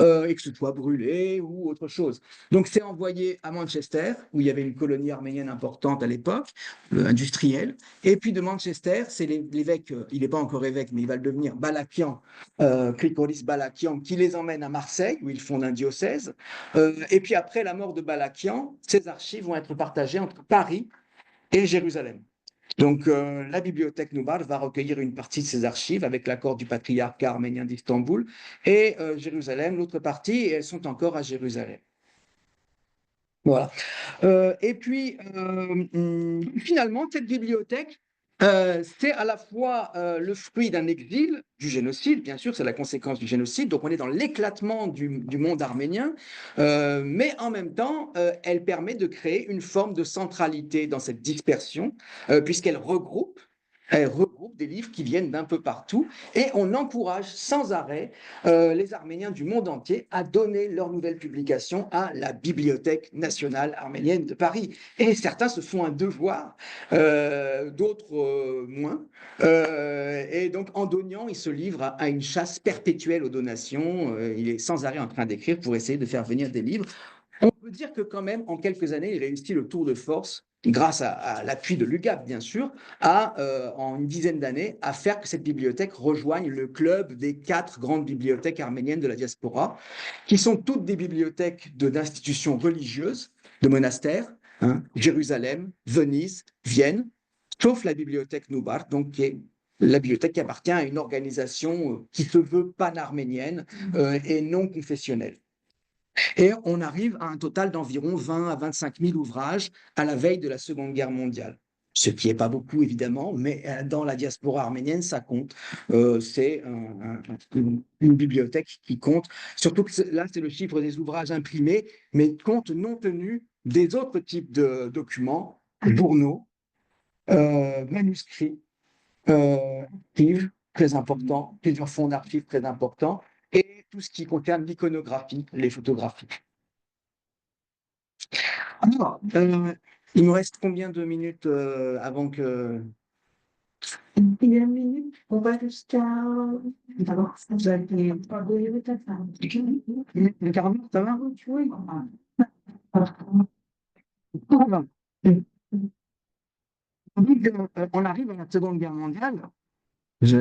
et que ce soit brûlé ou autre chose. Donc c'est envoyé à Manchester, où il y avait une colonie arménienne importante à l'époque, industrielle. Et puis de Manchester, c'est l'évêque, il n'est pas encore évêque, mais il va le devenir, Balakian, Krikoris Balakian, qui les emmène à Marseille, où ils fondent un diocèse. Et puis après la mort de Balakian, ces archives vont être partagées entre Paris et Jérusalem. Donc, la bibliothèque Noubar va recueillir une partie de ces archives avec l'accord du patriarcat arménien d'Istanbul et Jérusalem, l'autre partie, et elles sont encore à Jérusalem. Voilà. Et puis, finalement, cette bibliothèque, c'est à la fois le fruit d'un exil, du génocide, bien sûr, c'est la conséquence du génocide, donc on est dans l'éclatement du monde arménien, mais en même temps, elle permet de créer une forme de centralité dans cette dispersion, puisqu'elle regroupe. Elle regroupe des livres qui viennent d'un peu partout et on encourage sans arrêt les Arméniens du monde entier à donner leurs nouvelles publications à la Bibliothèque nationale arménienne de Paris. Et certains se font un devoir, d'autres moins. Et donc, en donnant, il se livre à une chasse perpétuelle aux donations. Il est sans arrêt en train d'écrire pour essayer de faire venir des livres. On peut dire que quand même, en quelques années, il réussit le tour de force, grâce à l'appui de l'UGAP, bien sûr, en une dizaine d'années, à faire que cette bibliothèque rejoigne le club des 4 grandes bibliothèques arméniennes de la diaspora, qui sont toutes des bibliothèques d'institutions religieuses, de monastères, hein, Jérusalem, Venise, Vienne, sauf la bibliothèque Noubar, donc qui est la bibliothèque qui appartient à une organisation qui se veut pan-arménienne et non confessionnelle. Et on arrive à un total d'environ 20 à 25 000 ouvrages à la veille de la Seconde Guerre mondiale. Ce qui n'est pas beaucoup, évidemment, mais dans la diaspora arménienne, ça compte. C'est une bibliothèque qui compte. Surtout que là, c'est le chiffre des ouvrages imprimés, mais compte non tenu des autres types de documents, journaux, manuscrits, archives très importants, plusieurs fonds d'archives très importants, et tout ce qui concerne l'iconographie, les photographies. Alors, il me reste combien de minutes avant que... Il y a une minute, on va jusqu'à... D'abord, vous avez pas de peut-être. Une 40 minutes, ça va? Oui. Voilà. On arrive à la Seconde Guerre mondiale. Je,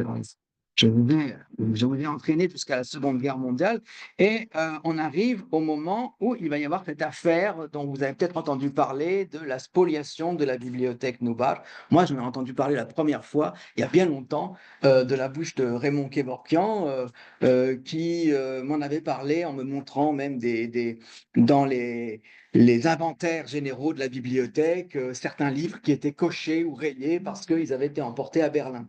je vous ai entraîné jusqu'à la Seconde Guerre mondiale et on arrive au moment où il va y avoir cette affaire dont vous avez peut-être entendu parler de la spoliation de la bibliothèque Noubar. Moi, j'en ai entendu parler la première fois, il y a bien longtemps, de la bouche de Raymond Kevorkian, qui m'en avait parlé en me montrant même dans les inventaires généraux de la bibliothèque, certains livres qui étaient cochés ou rayés parce qu'ils avaient été emportés à Berlin.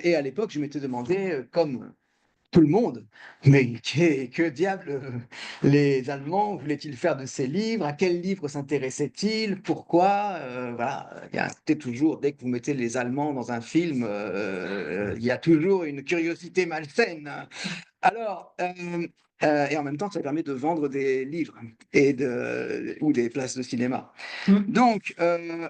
Et à l'époque, je m'étais demandé, comme tout le monde, mais que diable les Allemands voulaient-ils faire de ces livres? À quels livres s'intéressaient-ils? Pourquoi? Voilà, il y a toujours, dès que vous mettez les Allemands dans un film, il y a toujours une curiosité malsaine. Alors, et en même temps, ça permet de vendre des livres ou des places de cinéma. Donc,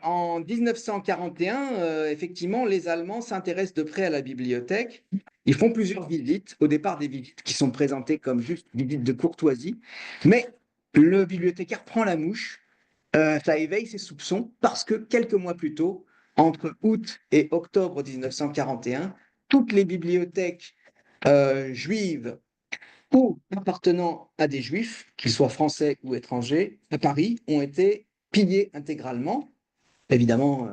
en 1941, effectivement, les Allemands s'intéressent de près à la bibliothèque. Ils font plusieurs visites, au départ des visites qui sont présentées comme juste visites de courtoisie, mais le bibliothécaire prend la mouche, ça éveille ses soupçons parce que quelques mois plus tôt, entre août et octobre 1941, toutes les bibliothèques juives ou appartenant à des juifs, qu'ils soient français ou étrangers, à Paris, ont été pillées intégralement. Évidemment,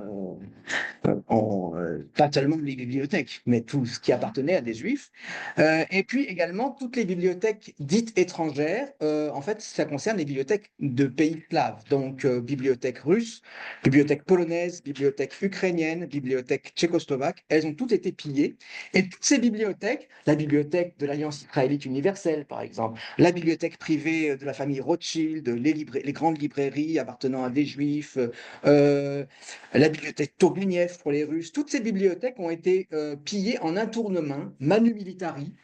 pas seulement les bibliothèques, mais tout ce qui appartenait à des juifs. Et puis également, toutes les bibliothèques dites étrangères, en fait, ça concerne les bibliothèques de pays slaves, donc bibliothèque russe, bibliothèque polonaise, bibliothèque ukrainienne, bibliothèque tchécoslovaque, elles ont toutes été pillées. Et toutes ces bibliothèques, la bibliothèque de l'Alliance israélite universelle, par exemple, la bibliothèque privée de la famille Rothschild, les grandes librairies appartenant à des juifs, la bibliothèque Tourguenieff pour les Russes, toutes ces bibliothèques ont été pillées en un tournement, manu militari.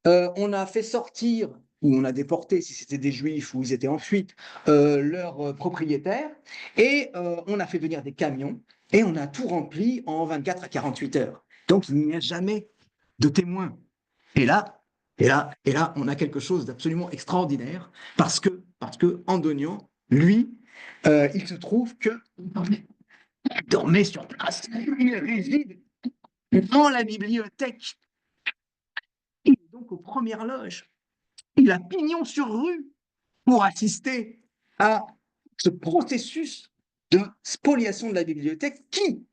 On a fait sortir, ou on a déporté, si c'était des juifs ou ils étaient en fuite, leurs propriétaires, et on a fait venir des camions, et on a tout rempli en 24 à 48 heures. Donc il n'y a jamais de témoins. Et là, Et là, on a quelque chose d'absolument extraordinaire parce que Andonian, lui, il se trouve que il dormait sur place, il réside dans la bibliothèque. Il est donc aux premières loges. Il a pignon sur rue pour assister à ce processus de spoliation de la bibliothèque qui,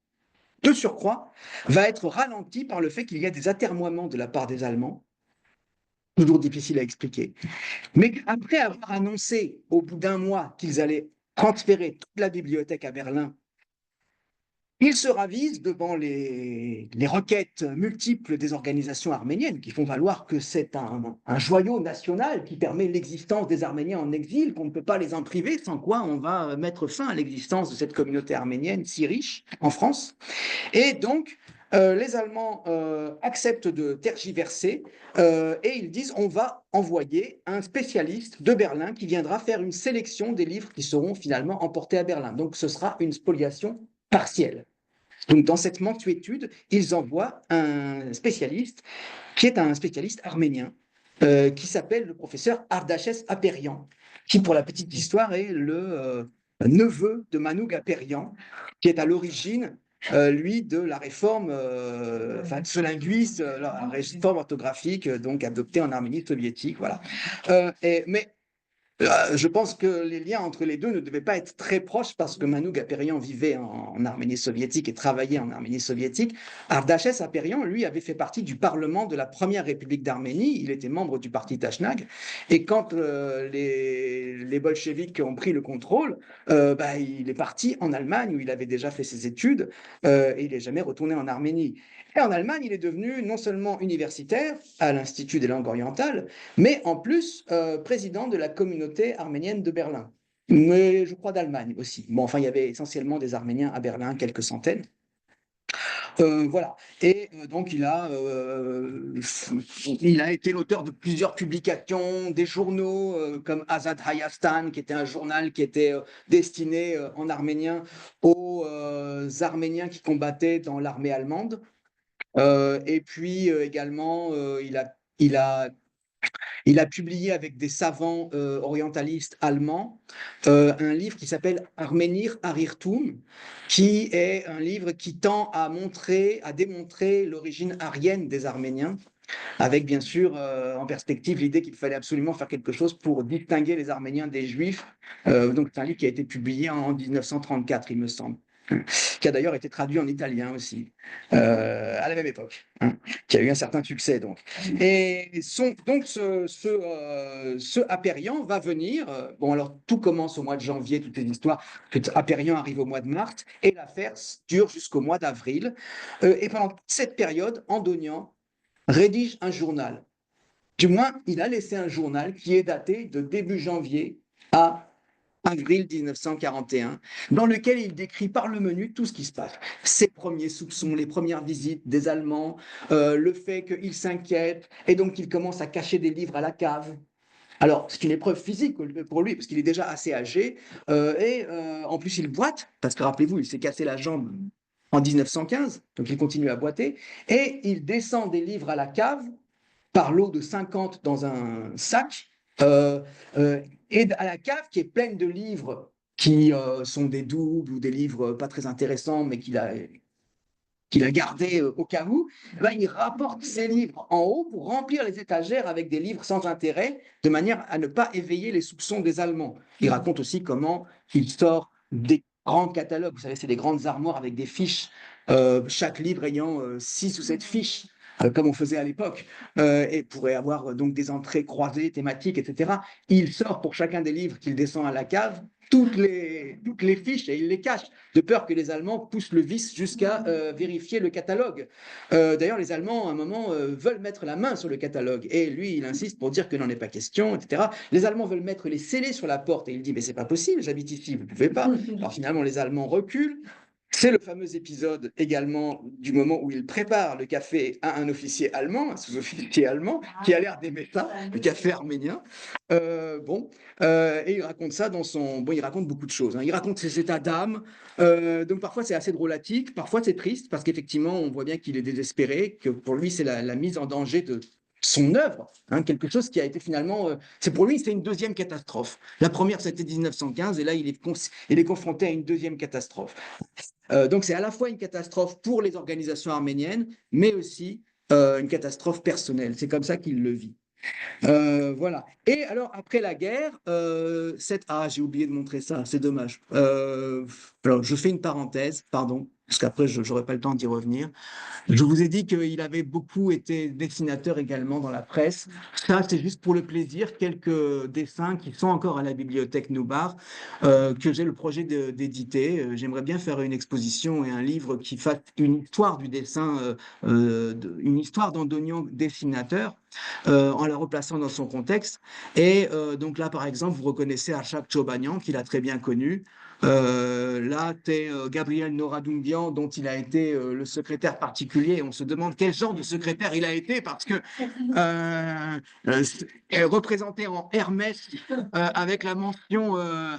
de surcroît, va être ralenti par le fait qu'il y a des atermoiements de la part des Allemands, toujours difficile à expliquer. Mais après avoir annoncé au bout d'un mois qu'ils allaient transférer toute la bibliothèque à Berlin, ils se ravisent devant les requêtes multiples des organisations arméniennes qui font valoir que c'est un joyau national qui permet l'existence des Arméniens en exil, qu'on ne peut pas les en priver, sans quoi on va mettre fin à l'existence de cette communauté arménienne si riche en France. Et donc, les Allemands acceptent de tergiverser et ils disent on va envoyer un spécialiste de Berlin qui viendra faire une sélection des livres qui seront finalement emportés à Berlin. Donc, ce sera une spoliation partielle. Donc, dans cette mansuétude, ils envoient un spécialiste qui est un spécialiste arménien qui s'appelle le professeur Ardaches Aperian, qui, pour la petite histoire, est le neveu de Manoug Aperian, qui est à l'origine lui, de la réforme, enfin, de ce linguiste, la réforme orthographique, donc adoptée en Arménie soviétique, voilà. Mais je pense que les liens entre les deux ne devaient pas être très proches parce que Manoug Aperian vivait en Arménie soviétique et travaillait en Arménie soviétique. Ardaches Aperian, lui, avait fait partie du Parlement de la Première République d'Arménie. Il était membre du parti Tashnag. Et quand les bolcheviks ont pris le contrôle, il est parti en Allemagne où il avait déjà fait ses études et il n'est jamais retourné en Arménie. Et en Allemagne, il est devenu non seulement universitaire à l'Institut des langues orientales, mais en plus président de la communauté arménienne de Berlin, mais je crois d'Allemagne aussi. Bon, enfin, il y avait essentiellement des Arméniens à Berlin, quelques centaines. Voilà. Et donc, il a été l'auteur de plusieurs publications, des journaux comme Azad Hayastan, qui était un journal qui était destiné en arménien aux Arméniens qui combattaient dans l'armée allemande. Et puis également, il a publié avec des savants orientalistes allemands un livre qui s'appelle Armenir Arirtum, qui est un livre qui tend à démontrer l'origine aryenne des Arméniens, avec bien sûr en perspective l'idée qu'il fallait absolument faire quelque chose pour distinguer les Arméniens des Juifs. Donc c'est un livre qui a été publié en 1934, il me semble, qui a d'ailleurs été traduit en italien aussi, à la même époque, hein, qui a eu un certain succès donc. Et donc ce Aperian va venir, bon alors tout commence au mois de janvier, toutes les histoires, que Aperian arrive au mois de mars, et l'affaire dure jusqu'au mois d'avril, et pendant toute cette période, Andonian rédige un journal. Du moins, il a laissé un journal qui est daté de début janvier à avril 1941, dans lequel il décrit par le menu tout ce qui se passe. Ses premiers soupçons, les premières visites des Allemands, le fait qu'il s'inquiète, et donc qu'il commence à cacher des livres à la cave. Alors, c'est une épreuve physique pour lui, parce qu'il est déjà assez âgé, en plus il boite, parce que rappelez-vous, il s'est cassé la jambe en 1915, donc il continue à boiter, et il descend des livres à la cave par lot de 50 dans un sac, et à la cave qui est pleine de livres qui sont des doubles ou des livres pas très intéressants, mais qu'il a gardés au cas où, il rapporte ces livres en haut pour remplir les étagères avec des livres sans intérêt, de manière à ne pas éveiller les soupçons des Allemands. Il raconte aussi comment il sort des grands catalogues. Vous savez, c'est des grandes armoires avec des fiches, chaque livre ayant 6 ou 7 fiches, comme on faisait à l'époque, et pourrait avoir donc des entrées croisées, thématiques, etc. Il sort pour chacun des livres qu'il descend à la cave toutes les fiches et il les cache, de peur que les Allemands poussent le vice jusqu'à vérifier le catalogue. D'ailleurs, les Allemands, à un moment, veulent mettre la main sur le catalogue, et lui, il insiste pour dire que n'en est pas question, etc. Les Allemands veulent mettre les scellés sur la porte, et il dit, mais c'est pas possible, j'habite ici, vous ne pouvez pas. Alors finalement, les Allemands reculent. C'est le fameux épisode également du moment où il prépare le café à un officier allemand, un sous-officier allemand, qui a l'air d'aimer ça, le café arménien. Et il raconte ça dans son... Bon, il raconte beaucoup de choses, hein. Il raconte ses états d'âme. Donc parfois c'est assez drôlatique, parfois c'est triste, parce qu'effectivement on voit bien qu'il est désespéré, que pour lui c'est la mise en danger de son œuvre, hein, quelque chose qui a été finalement, c'est pour lui, c'est une deuxième catastrophe. La première, c'était 1915, et là, il est confronté à une deuxième catastrophe. Donc, c'est à la fois une catastrophe pour les organisations arméniennes, mais aussi une catastrophe personnelle. C'est comme ça qu'il le vit. Voilà. Et alors, après la guerre, Ah, j'ai oublié de montrer ça, c'est dommage. Alors, je fais une parenthèse, pardon, parce qu'après, je n'aurai pas le temps d'y revenir. Je vous ai dit qu'il avait beaucoup été dessinateur également dans la presse. Ça, c'est juste pour le plaisir, quelques dessins qui sont encore à la bibliothèque Noubar, que j'ai le projet d'éditer. J'aimerais bien faire une exposition et un livre qui fasse une histoire du dessin, une histoire d'Andonian dessinateur, en la replaçant dans son contexte. Et donc là, par exemple, vous reconnaissez Arshak Chobanian, qu'il a très bien connu. Là, c'est Gabriel Noradungian, dont il a été le secrétaire particulier. On se demande quel genre de secrétaire il a été, parce que représenté en Hermès, avec la mention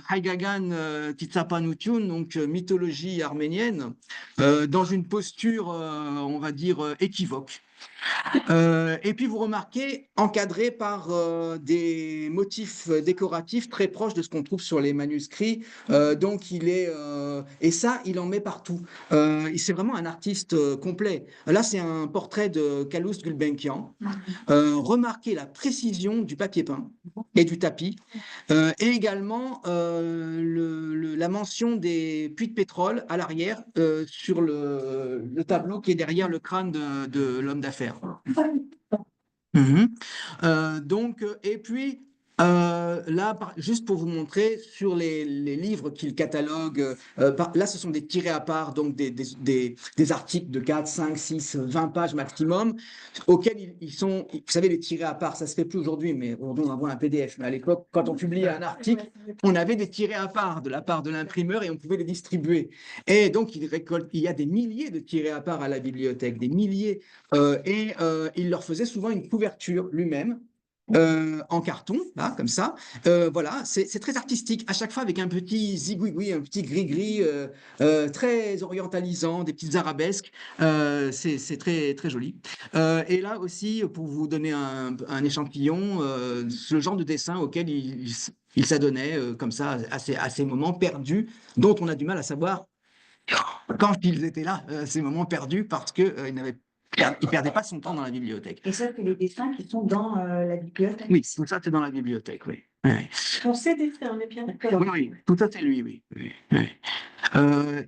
Haigagan Titsapanutun, donc mythologie arménienne, dans une posture, on va dire, équivoque. Et puis vous remarquez, encadré par des motifs décoratifs très proches de ce qu'on trouve sur les manuscrits. Donc et ça, il en met partout. C'est vraiment un artiste complet. Là, c'est un portrait de Calouste Gulbenkian. Remarquez la précision du papier peint et du tapis, et également la mention des puits de pétrole à l'arrière, sur le tableau qui est derrière le crâne de l'homme d'affaires. Mhm. Et puis là, juste pour vous montrer sur les livres qu'il catalogue, là, ce sont des tirés à part, donc des articles de 4, 5, 6, 20 pages maximum, auxquels ils sont, vous savez, les tirés à part, ça se fait plus aujourd'hui, mais aujourd'hui, on envoie un PDF. Mais à l'époque, quand on publiait un article, on avait des tirés à part de la part de l'imprimeur et on pouvait les distribuer. Et donc, il y a des milliers de tirés à part à la bibliothèque, des milliers. Il leur faisait souvent une couverture lui-même, en carton, là, comme ça. Voilà, c'est très artistique, à chaque fois avec un petit zigouigoui, un petit gris-gris, très orientalisant, des petites arabesques. C'est très, très joli. Et là aussi, pour vous donner un échantillon, ce genre de dessin auquel il s'adonnait, comme ça, à ces moments perdus, dont on a du mal à savoir quand ils étaient là, ces moments perdus, parce qu'il il perdait pas son temps dans la bibliothèque. Et ça, c'est les dessins qui sont dans la bibliothèque. Oui, tout ça, c'est dans la bibliothèque, oui. Oui, On sait dessins, on est bien d'accord. oui, oui, tout ça, c'est lui, oui. Oui, oui.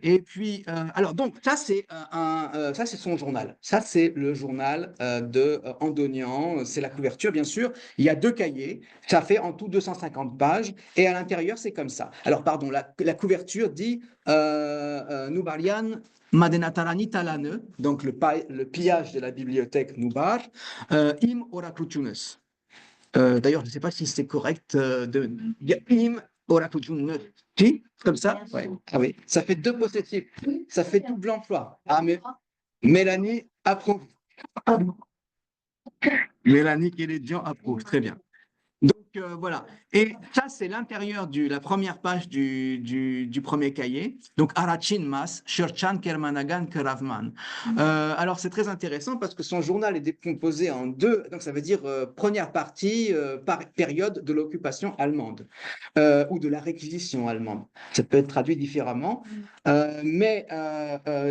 Et puis, alors, donc, ça, ça, c'est son journal. Ça, c'est le journal de Andonian. C'est la couverture, bien sûr. Il y a 2 cahiers. Ça fait en tout 250 pages. Et à l'intérieur, c'est comme ça. Alors, pardon, la couverture dit Nubarian Madenatarani Talane, donc le pillage de la bibliothèque Nubar, Im Oraclutunes. D'ailleurs, je ne sais pas si c'est correct Im Oraclutunes. Si, comme ça? Ouais. Ah oui, ça fait 2 possessifs. Ça fait double emploi. Ah, mais Mélanie approuve. Mélanie Kélédian approuve. Très bien. Donc, voilà. Et ça, c'est l'intérieur la première page du premier cahier. Donc, Arachin Mas, Shurchan Kermanagan Keravman. Alors, c'est très intéressant parce que son journal est décomposé en 2. Donc, ça veut dire première partie, par période de l'occupation allemande, ou de la réquisition allemande. Ça peut être traduit différemment. Mais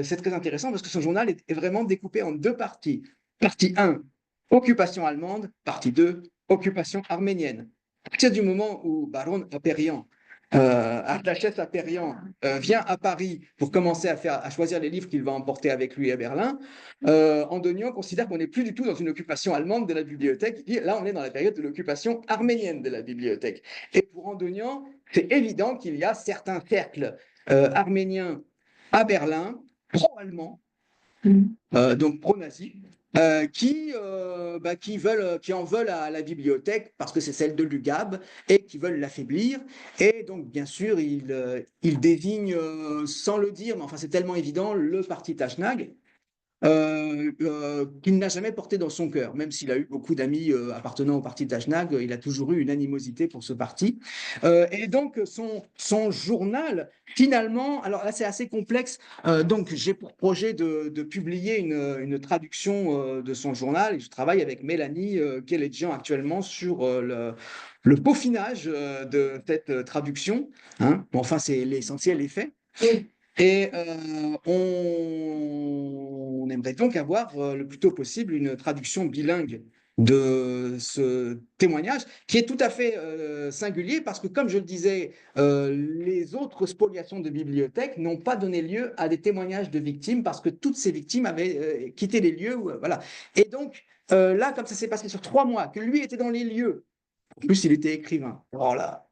c'est très intéressant parce que son journal est vraiment découpé en 2 parties. Partie 1, occupation allemande. Partie 2, occupation arménienne. À partir du moment où Baron Aperian, Artachès Aperian, vient à Paris pour commencer à choisir les livres qu'il va emporter avec lui à Berlin, Andonian considère qu'on n'est plus du tout dans une occupation allemande de la bibliothèque. Il dit, là, on est dans la période de l'occupation arménienne de la bibliothèque. Et pour Andonian, c'est évident qu'il y a certains cercles arméniens à Berlin, pro-allemands, donc pro-nazis, qui en veulent à la bibliothèque parce que c'est celle de l'UGAB et qui veulent l'affaiblir. Et donc, bien sûr, il désigne, sans le dire, mais enfin, c'est tellement évident, le parti Tashnag. qu'il n'a jamais porté dans son cœur. Même s'il a eu beaucoup d'amis appartenant au parti Tajnag, il a toujours eu une animosité pour ce parti. Et donc, son journal, finalement, alors là, c'est assez complexe. Donc, j'ai pour projet de publier une traduction de son journal. Et je travaille avec Mélanie Keledjian actuellement sur le peaufinage de cette traduction. Hein. Bon, enfin, c'est l'essentiel est fait. Et on aimerait donc avoir le plus tôt possible une traduction bilingue de ce témoignage, qui est tout à fait singulier parce que, comme je le disais, les autres spoliations de bibliothèques n'ont pas donné lieu à des témoignages de victimes parce que toutes ces victimes avaient quitté les lieux. Voilà. Et donc, là, comme ça s'est passé sur 3 mois, que lui était dans les lieux, en plus, il était écrivain. Alors là,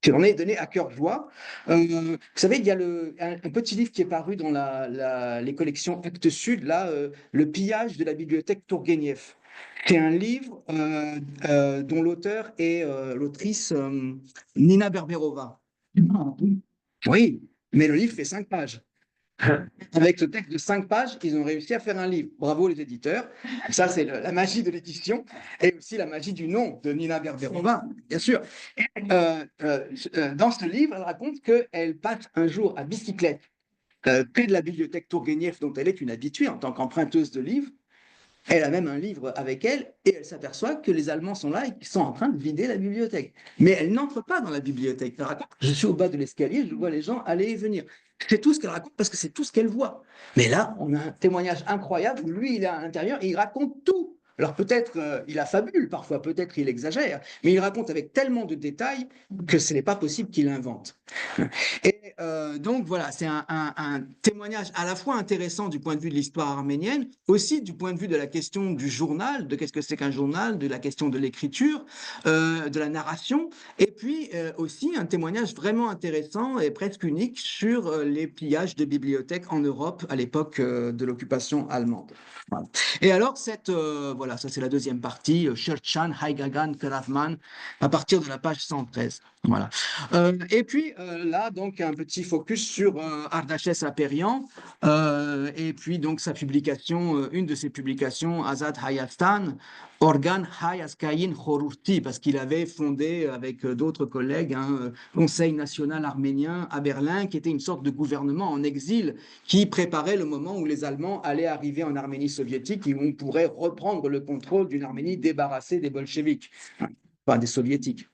qui en est donné à cœur joie. Vous savez, il y a un petit livre qui est paru dans les collections Actes Sud, là, Le pillage de la bibliothèque Tourguenieff. C'est un livre dont l'auteur est l'autrice Nina Berberova. Oui, mais le livre fait 5 pages. Avec ce texte de 5 pages, ils ont réussi à faire un livre. Bravo les éditeurs. Ça, c'est la magie de l'édition et aussi la magie du nom de Nina Berberova, bien sûr. Et, dans ce livre, elle raconte qu'elle passe un jour à bicyclette près de la bibliothèque Tourguenieff, dont elle est une habituée en tant qu'emprunteuse de livres. Elle a même un livre avec elle et elle s'aperçoit que les Allemands sont là et qu'ils sont en train de vider la bibliothèque. Mais elle n'entre pas dans la bibliothèque. Elle raconte, je suis au bas de l'escalier, je vois les gens aller et venir. C'est tout ce qu'elle raconte parce que c'est tout ce qu'elle voit. Mais là, on a un témoignage incroyable où lui, il est à l'intérieur et il raconte tout. Alors peut-être il affabule parfois, peut-être il exagère, mais il raconte avec tellement de détails que ce n'est pas possible qu'il invente. Et donc voilà, c'est un témoignage à la fois intéressant du point de vue de l'histoire arménienne, aussi du point de vue de la question du journal, de qu'est-ce que c'est qu'un journal, de la question de l'écriture, de la narration, et puis aussi un témoignage vraiment intéressant et presque unique sur les pillages de bibliothèques en Europe à l'époque de l'occupation allemande. Voilà. Et alors, voilà, ça c'est la deuxième partie, Scherchan, Heigagan, Karavman, à partir de la page 113. Voilà. Et puis là, donc, un petit focus sur Ardaches Aperian, et puis donc sa publication, une de ses publications, Azad Hayastan, Organ Hayaskayin Khorurti, parce qu'il avait fondé avec d'autres collègues un Conseil national arménien à Berlin, qui était une sorte de gouvernement en exil, qui préparait le moment où les Allemands allaient arriver en Arménie soviétique et où on pourrait reprendre le contrôle d'une Arménie débarrassée des bolcheviks, enfin des soviétiques.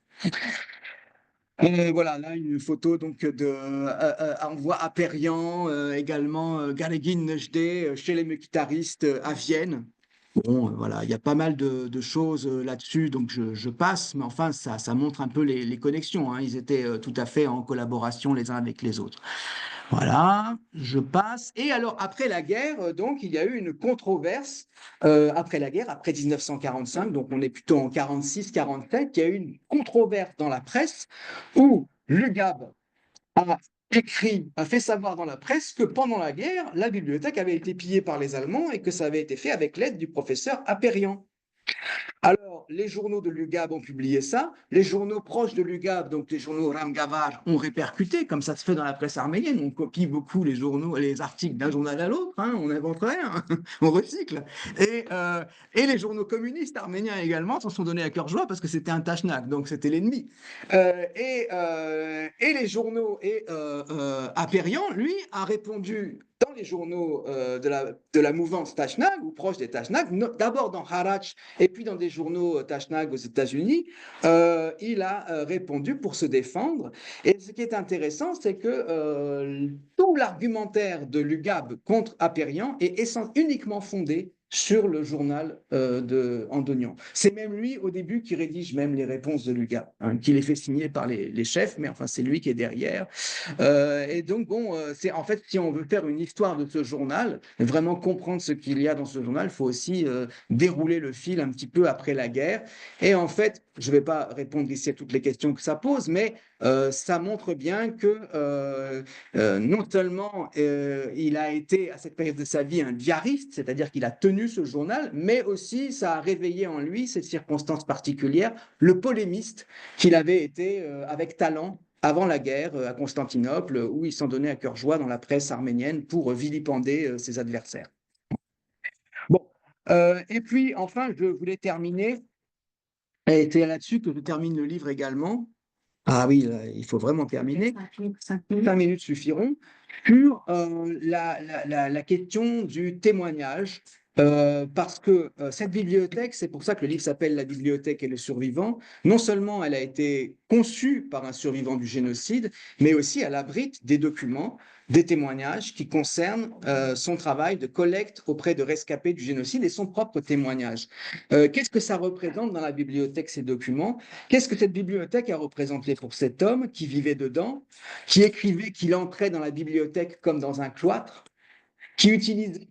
Voilà, là, une photo donc on voit Aperian, également Galegin Nejdeh chez les guitaristes à Vienne. Bon, voilà, il y a pas mal de choses là-dessus, donc je passe, mais enfin, ça montre un peu les connexions, hein. Ils étaient tout à fait en collaboration les uns avec les autres. Voilà, je passe. Et alors, après la guerre, donc, il y a eu une controverse après la guerre, après 1945, donc on est plutôt en 46-47, il y a eu une controverse dans la presse où l'UGAB a fait savoir dans la presse que pendant la guerre, la bibliothèque avait été pillée par les Allemands et que ça avait été fait avec l'aide du professeur Aperian. Alors, les journaux de l'UGAB ont publié ça, les journaux proches de l'UGAB, donc les journaux Ramgavar, ont répercuté, comme ça se fait dans la presse arménienne, on copie beaucoup les journaux, les articles d'un journal à l'autre, hein, on n'invente rien, on recycle. Et les journaux communistes arméniens également s'en sont donnés à cœur joie parce que c'était un tachnak, donc c'était l'ennemi. Et les journaux, Aperian, lui, a répondu dans les journaux de la mouvance Tashnag, ou proche des Tashnag, d'abord dans Harach et puis dans des journaux Tashnag aux États-Unis, il a répondu pour se défendre. Et ce qui est intéressant, c'est que tout l'argumentaire de l'UGAB contre Aperian est uniquement fondé sur le journal de Andonian. C'est même lui, au début, qui rédige même les réponses de l'UGAB, hein, qui les fait signer par les chefs, mais enfin, c'est lui qui est derrière. Et donc, bon, c'est en fait, si on veut faire une histoire de ce journal, vraiment comprendre ce qu'il y a dans ce journal, il faut aussi dérouler le fil un petit peu après la guerre. Et en fait, je ne vais pas répondre ici à toutes les questions que ça pose, mais ça montre bien que non seulement il a été à cette période de sa vie un diariste, c'est-à-dire qu'il a tenu ce journal, mais aussi ça a réveillé en lui cette circonstance particulière, le polémiste qu'il avait été avec talent avant la guerre à Constantinople, où il s'en donnait à cœur joie dans la presse arménienne pour vilipender ses adversaires. Et puis, enfin, je voulais terminer, et c'est là-dessus que je termine le livre également. Ah oui, là, il faut vraiment terminer. 5 minutes suffiront. Sur la question du témoignage, parce que cette bibliothèque, c'est pour ça que le livre s'appelle La bibliothèque et le survivant. Non seulement elle a été conçue par un survivant du génocide, mais aussi elle abrite des documents, des témoignages qui concernent son travail de collecte auprès de rescapés du génocide et son propre témoignage. Qu'est-ce que ça représente dans la bibliothèque, ces documents? Qu'est-ce que cette bibliothèque a représenté pour cet homme qui vivait dedans, qui écrivait qu'il entrait dans la bibliothèque comme dans un cloître, qui utilisait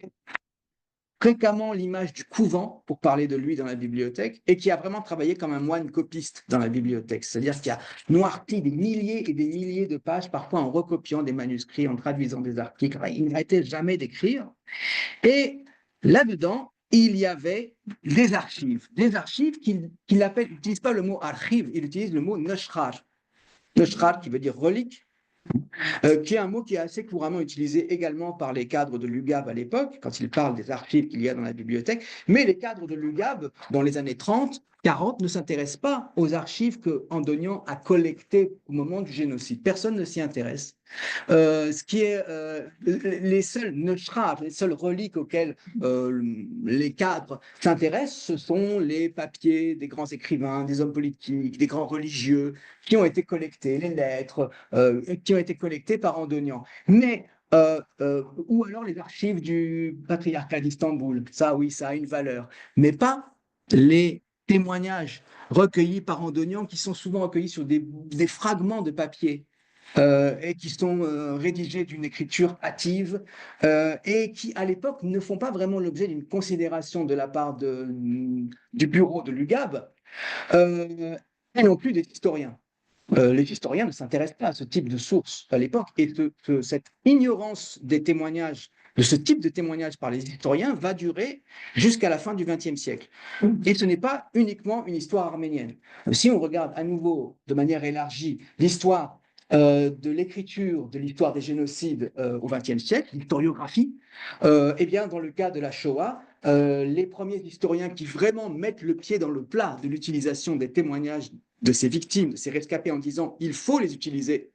fréquemment l'image du couvent pour parler de lui dans la bibliothèque et qui a vraiment travaillé comme un moine copiste dans la bibliothèque. C'est-à-dire qu'il a noirci des milliers et des milliers de pages, parfois en recopiant des manuscrits, en traduisant des articles. Il n'arrêtait jamais d'écrire. Et là-dedans, il y avait des archives qu'il n'utilise pas le mot archive, il utilise le mot neshrar. Neshrar qui veut dire relique, qui est un mot qui est assez couramment utilisé également par les cadres de l'UGAB à l'époque, quand ils parlent des archives qu'il y a dans la bibliothèque. Mais les cadres de l'UGAB, dans les années 30, 40, ne s'intéressent pas aux archives que Andonian a collectées au moment du génocide. Personne ne s'y intéresse. Ce qui est les seuls neshrar, les seules reliques auxquelles les cadres s'intéressent, ce sont les papiers des grands écrivains, des hommes politiques, des grands religieux qui ont été collectés, les lettres qui ont été collectées par Andonian. Mais ou alors les archives du patriarcat d'Istanbul, ça oui, ça a une valeur, mais pas les témoignages recueillis par Andonian qui sont souvent recueillis sur des fragments de papier et qui sont rédigés d'une écriture hâtive et qui, à l'époque, ne font pas vraiment l'objet d'une considération de la part du bureau de l'UGAB et non plus des historiens. Les historiens ne s'intéressent pas à ce type de sources à l'époque et cette ignorance des témoignages, de ce type de témoignages par les historiens va durer jusqu'à la fin du XXe siècle. Et ce n'est pas uniquement une histoire arménienne. Si on regarde à nouveau de manière élargie l'histoire de l'écriture de l'histoire des génocides au XXe siècle, l'historiographie, eh bien, dans le cas de la Shoah, les premiers historiens qui vraiment mettent le pied dans le plat de l'utilisation des témoignages de ces victimes, de ces rescapés en disant il faut les utiliser,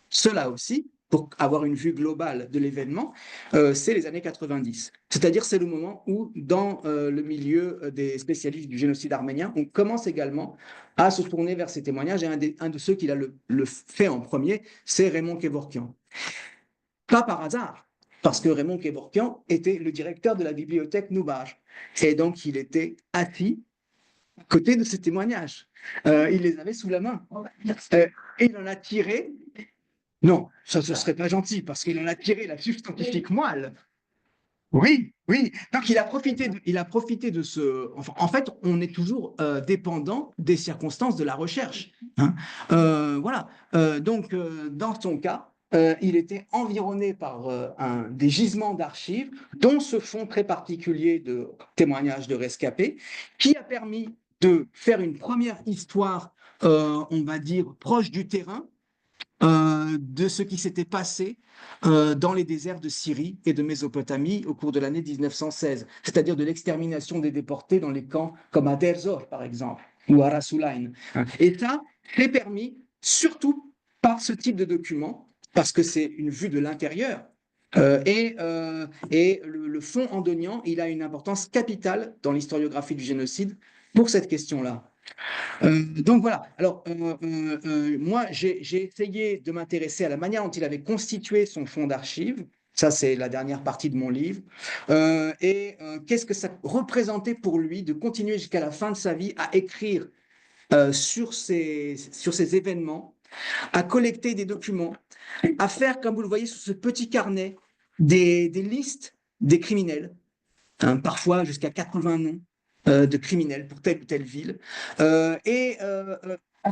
cela aussi, pour avoir une vue globale de l'événement, c'est les années 90. C'est-à-dire c'est le moment où, dans le milieu des spécialistes du génocide arménien, on commence également à se tourner vers ces témoignages. Et un de ceux qui l'a le fait en premier, c'est Raymond Kevorkian. Pas par hasard, parce que Raymond Kevorkian était le directeur de la bibliothèque Noubaj. Et donc, il était assis à côté de ces témoignages. Il les avait sous la main. Et il en a tiré. Non, ça ne serait pas gentil, parce qu'il en a tiré la substantifique moelle. Oui, oui. Donc, il a profité de ce. Enfin, en fait, on est toujours dépendant des circonstances de la recherche. Hein. Voilà. Donc, dans son cas, il était environné par des gisements d'archives, dont ce fonds très particulier de témoignages de rescapés, qui a permis de faire une première histoire, on va dire, proche du terrain, de ce qui s'était passé dans les déserts de Syrie et de Mésopotamie au cours de l'année 1916, c'est-à-dire de l'extermination des déportés dans les camps comme à Deir Zor, par exemple, ou à Rasulayn. Et ça, c'est permis surtout par ce type de document, parce que c'est une vue de l'intérieur. Et le fonds andonian, il a une importance capitale dans l'historiographie du génocide pour cette question-là. Donc voilà. Alors, moi, j'ai essayé de m'intéresser à la manière dont il avait constitué son fonds d'archives. Ça, c'est la dernière partie de mon livre. Qu'est-ce que ça représentait pour lui de continuer jusqu'à la fin de sa vie à écrire sur ces événements, à collecter des documents, à faire, comme vous le voyez sur ce petit carnet, des listes des criminels, hein, parfois jusqu'à 80 noms de criminels pour telle ou telle ville. À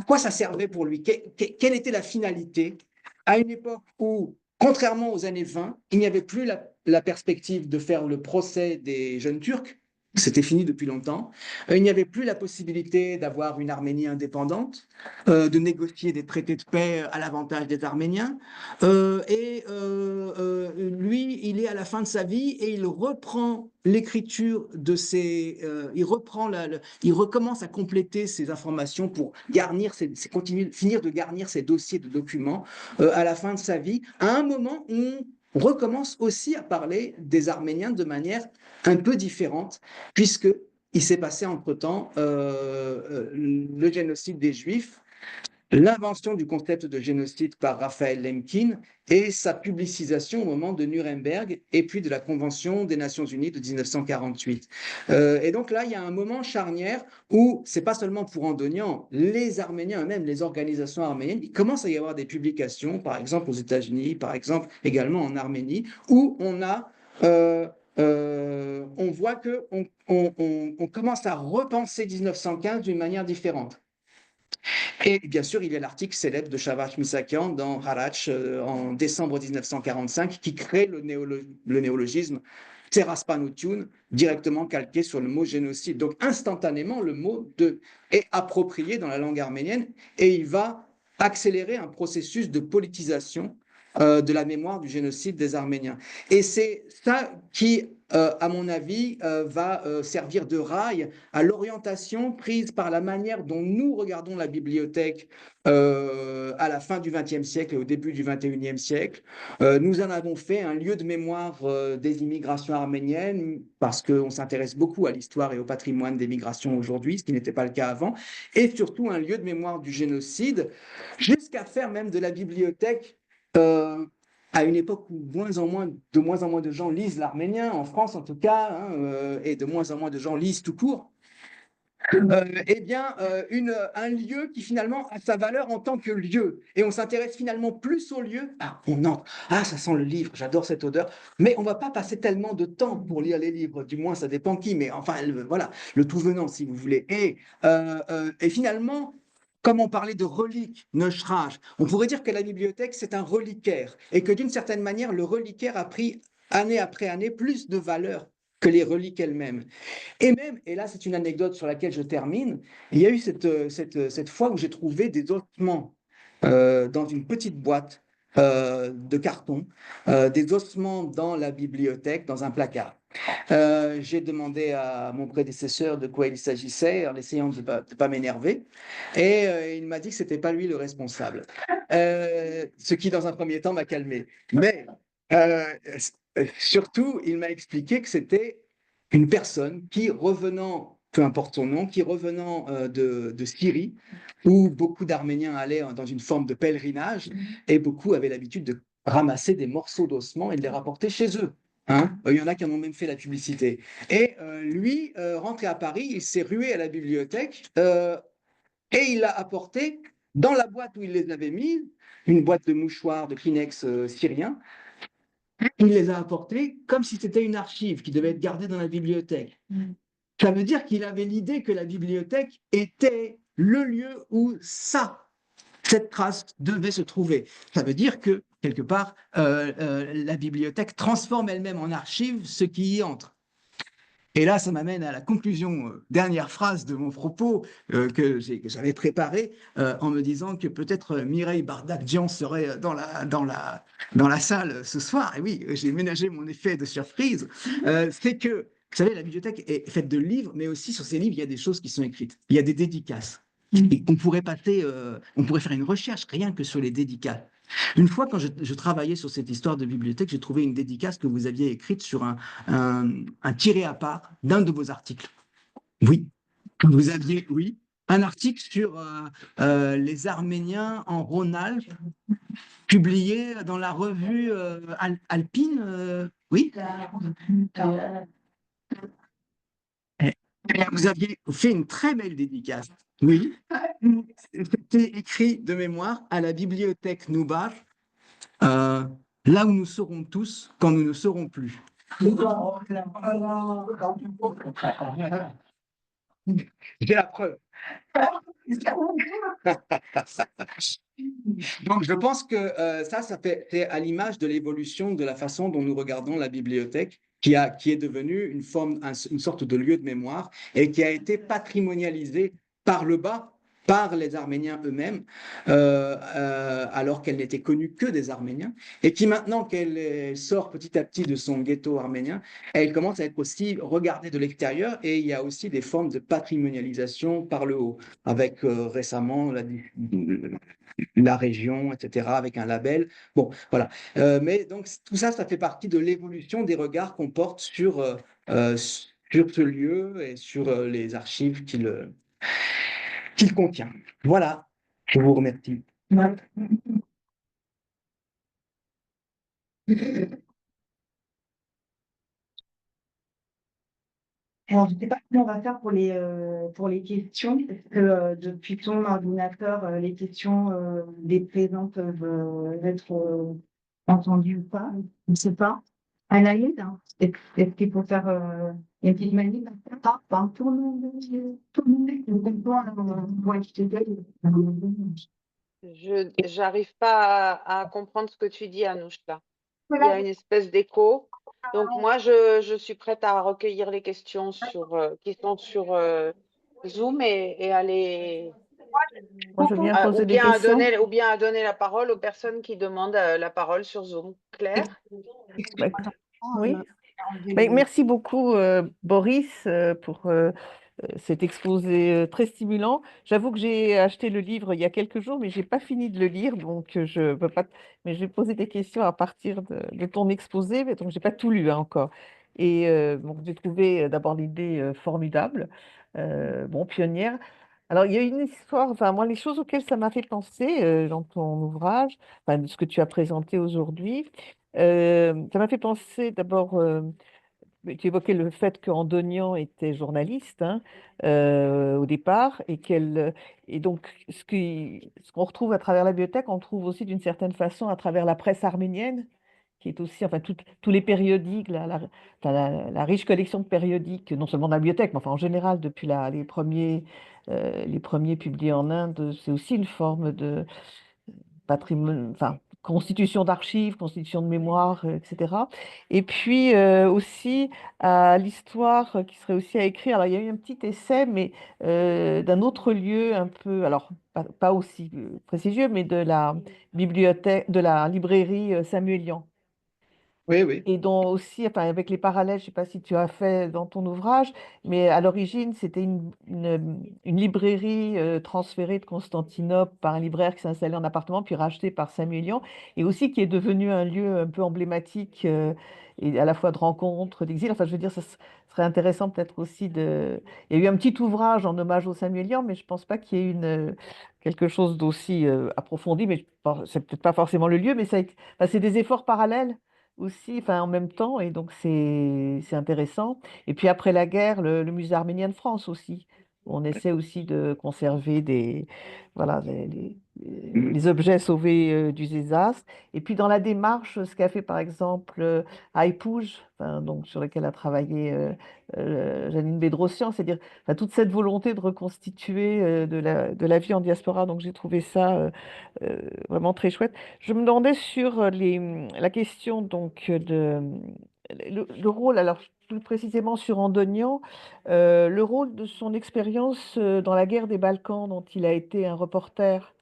quoi ça servait pour lui? Quelle était la finalité à une époque où, contrairement aux années 20, il n'y avait plus la perspective de faire le procès des jeunes Turcs. C'était fini depuis longtemps. Il n'y avait plus la possibilité d'avoir une Arménie indépendante, de négocier des traités de paix à l'avantage des Arméniens. Lui, il est à la fin de sa vie et il reprend l'écriture de ses, il recommence à compléter ses informations pour garnir, finir de garnir ses dossiers de documents à la fin de sa vie, à un moment où on recommence aussi à parler des Arméniens de manière un peu différente, puisque il s'est passé entre-temps le génocide des Juifs, l'invention du concept de génocide par Raphaël Lemkin et sa publicisation au moment de Nuremberg et puis de la Convention des Nations Unies de 1948. Et donc là, il y a un moment charnière où c'est pas seulement pour Andonian, les Arméniens eux-mêmes, les organisations arméniennes, il commence à y avoir des publications, par exemple aux États-Unis, par exemple également en Arménie, où on voit que on commence à repenser 1915 d'une manière différente. Et bien sûr, il y a l'article célèbre de Shavash Misakian dans Harach en décembre 1945 qui crée le néologisme Tseraspanutiun, directement calqué sur le mot génocide. Donc instantanément, le mot est approprié dans la langue arménienne et il va accélérer un processus de politisation de la mémoire du génocide des Arméniens. Et c'est ça qui, à mon avis, va servir de rail à l'orientation prise par la manière dont nous regardons la bibliothèque à la fin du XXe siècle et au début du XXIe siècle. Nous en avons fait un lieu de mémoire des immigrations arméniennes parce qu'on s'intéresse beaucoup à l'histoire et au patrimoine des migrations aujourd'hui, ce qui n'était pas le cas avant, et surtout un lieu de mémoire du génocide, jusqu'à faire même de la bibliothèque à une époque où de moins en moins de gens lisent l'arménien, en France en tout cas, hein, et de moins en moins de gens lisent tout court, un lieu qui finalement a sa valeur en tant que lieu. Et on s'intéresse finalement plus au lieu. Ah, on entre. Ah, ça sent le livre, j'adore cette odeur. Mais on ne va pas passer tellement de temps pour lire les livres, du moins ça dépend qui, mais enfin, voilà, le tout venant, si vous voulez. Et finalement, comme on parlait de reliques, Neuschrach, on pourrait dire que la bibliothèque, c'est un reliquaire, et que d'une certaine manière, le reliquaire a pris, année après année, plus de valeur que les reliques elles-mêmes. Et même, et là c'est une anecdote sur laquelle je termine, il y a eu cette fois où j'ai trouvé des ossements dans une petite boîte de carton, des ossements dans la bibliothèque, dans un placard. J'ai demandé à mon prédécesseur de quoi il s'agissait en essayant de ne pas m'énerver et il m'a dit que ce n'était pas lui le responsable. Ce qui dans un premier temps m'a calmé. Mais surtout, il m'a expliqué que c'était une personne qui revenant, peu importe son nom, qui revenant de Syrie, où beaucoup d'Arméniens allaient dans une forme de pèlerinage et beaucoup avaient l'habitude de ramasser des morceaux d'ossements et de les rapporter chez eux. Hein, il y en a qui en ont même fait la publicité. Et lui, rentré à Paris, il s'est rué à la bibliothèque et il a apporté, dans la boîte où il les avait mis, une boîte de mouchoirs de Kleenex syriens, il les a apportés comme si c'était une archive qui devait être gardée dans la bibliothèque. Ça veut dire qu'il avait l'idée que la bibliothèque était le lieu où cette trace devait se trouver. Ça veut dire que, quelque part, la bibliothèque transforme elle-même en archive ce qui y entre. Et là, ça m'amène à la conclusion, dernière phrase de mon propos que j'avais préparé en me disant que peut-être Mireille Bardakjian serait dans la salle ce soir. Et oui, j'ai ménagé mon effet de surprise. C'est que, vous savez, la bibliothèque est faite de livres, mais aussi sur ces livres, il y a des choses qui sont écrites. Il y a des dédicaces. Et on pourrait faire une recherche rien que sur les dédicaces. Une fois, quand je travaillais sur cette histoire de bibliothèque, j'ai trouvé une dédicace que vous aviez écrite sur un tiré à part d'un de vos articles. Oui, vous aviez, oui, un article sur les Arméniens en Rhône-Alpes, publié dans la revue Alpine, oui. Et vous aviez fait une très belle dédicace. Oui, c'était écrit de mémoire à la bibliothèque Noubar, là où nous serons tous quand nous ne serons plus. J'ai la preuve. Donc, je pense que c'est à l'image de l'évolution de la façon dont nous regardons la bibliothèque, qui est devenue une sorte de lieu de mémoire et qui a été patrimonialisé par le bas par les Arméniens eux-mêmes, alors qu'elle n'était connue que des Arméniens, et qui maintenant qu'elle sort petit à petit de son ghetto arménien, elle commence à être aussi regardée de l'extérieur, et il y a aussi des formes de patrimonialisation par le haut, avec récemment la région, etc., avec un label. Bon, voilà. Mais donc tout ça, ça fait partie de l'évolution des regards qu'on porte sur ce lieu et sur les archives qu'il contient. Voilà, je vous remercie. Ouais. Alors, je ne sais pas comment on va faire pour les questions, parce que depuis ton ordinateur, les questions des présents peuvent être entendues ou pas. Je ne sais pas. Anaïs, hein, est-ce qu'il faut faire une petite manip? Pas tout le monde, tout le monde. Je comprends, ouais, je te dis. J'arrive pas à comprendre ce que tu dis, Anouche, là. Il y a une espèce d'écho. Donc moi, je suis prête à recueillir les questions qui sont sur Zoom et à les Moi, je viens poser ou des questions. ou bien à donner la parole aux personnes qui demandent la parole sur Zoom. Claire? Bah, oui. Merci beaucoup, Boris, pour cet exposé très stimulant. J'avoue que j'ai acheté le livre il y a quelques jours, mais j'ai pas fini de le lire, donc je peux pas. Mais je vais poser des questions à partir de ton exposé, mais donc j'ai pas tout lu encore. Et donc j'ai trouvé d'abord l'idée formidable, bon, pionnière. Alors il y a une histoire, enfin moi les choses auxquelles ça m'a fait penser dans ton ouvrage, enfin de ce que tu as présenté aujourd'hui, ça m'a fait penser d'abord. Mais tu évoquais le fait qu'Andonian était journaliste hein, au départ et donc ce qu'on retrouve à travers la bibliothèque, on trouve aussi d'une certaine façon à travers la presse arménienne, qui est aussi, enfin tous les périodiques, enfin, la riche collection de périodiques, non seulement de la bibliothèque, mais enfin en général depuis les premiers publiés en Inde, c'est aussi une forme de patrimoine, enfin, constitution d'archives, constitution de mémoire, etc. Et puis aussi à l'histoire qui serait aussi à écrire. Alors, il y a eu un petit essai, mais d'un autre lieu un peu, alors pas aussi prestigieux, mais de la bibliothèque, de la librairie Samuelian. Oui, oui. Et dont aussi, enfin, avec les parallèles, je ne sais pas si tu as fait dans ton ouvrage, mais à l'origine, c'était une librairie transférée de Constantinople par un libraire qui s'est installé en appartement, puis racheté par Samuelian, et aussi qui est devenu un lieu un peu emblématique, et à la fois de rencontres, d'exil. Enfin, je veux dire, serait intéressant peut-être aussi de... Il y a eu un petit ouvrage en hommage au Samuelian, mais je ne pense pas qu'il y ait quelque chose d'aussi approfondi, mais c'est peut-être pas forcément le lieu, mais enfin, c'est des efforts parallèles aussi, enfin en même temps, et donc c'est intéressant. Et puis après la guerre, le musée arménien de France aussi. On essaie aussi de conserver voilà, les objets sauvés du désastre. Et puis dans la démarche, ce qu'a fait par exemple Aipouge, enfin, donc, sur lequel a travaillé Janine Bedrosian, c'est-à-dire enfin, toute cette volonté de reconstituer de la vie en diaspora. Donc j'ai trouvé ça vraiment très chouette. Je me demandais sur la question donc le rôle, alors plus précisément sur Andonian, le rôle de son expérience dans la guerre des Balkans, dont il a été un reporter.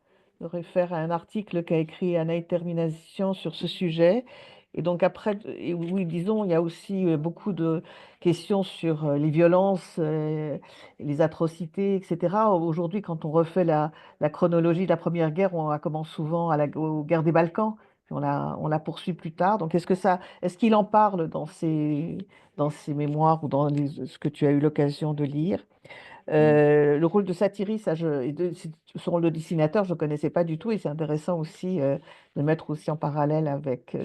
Je réfère à un article qu'a écrit Anaïs Termination sur ce sujet. Et donc après, et oui, disons, il y a aussi beaucoup de questions sur les violences, les atrocités, etc. Aujourd'hui, quand on refait la chronologie de la Première Guerre, on commence souvent aux guerres des Balkans, puis on la poursuit plus tard. Donc, est-ce qu'il en parle dans ses mémoires ou dans ce que tu as eu l'occasion de lire? Le rôle de Satyris, son rôle de dessinateur, je ne connaissais pas du tout et c'est intéressant aussi de mettre aussi en parallèle avec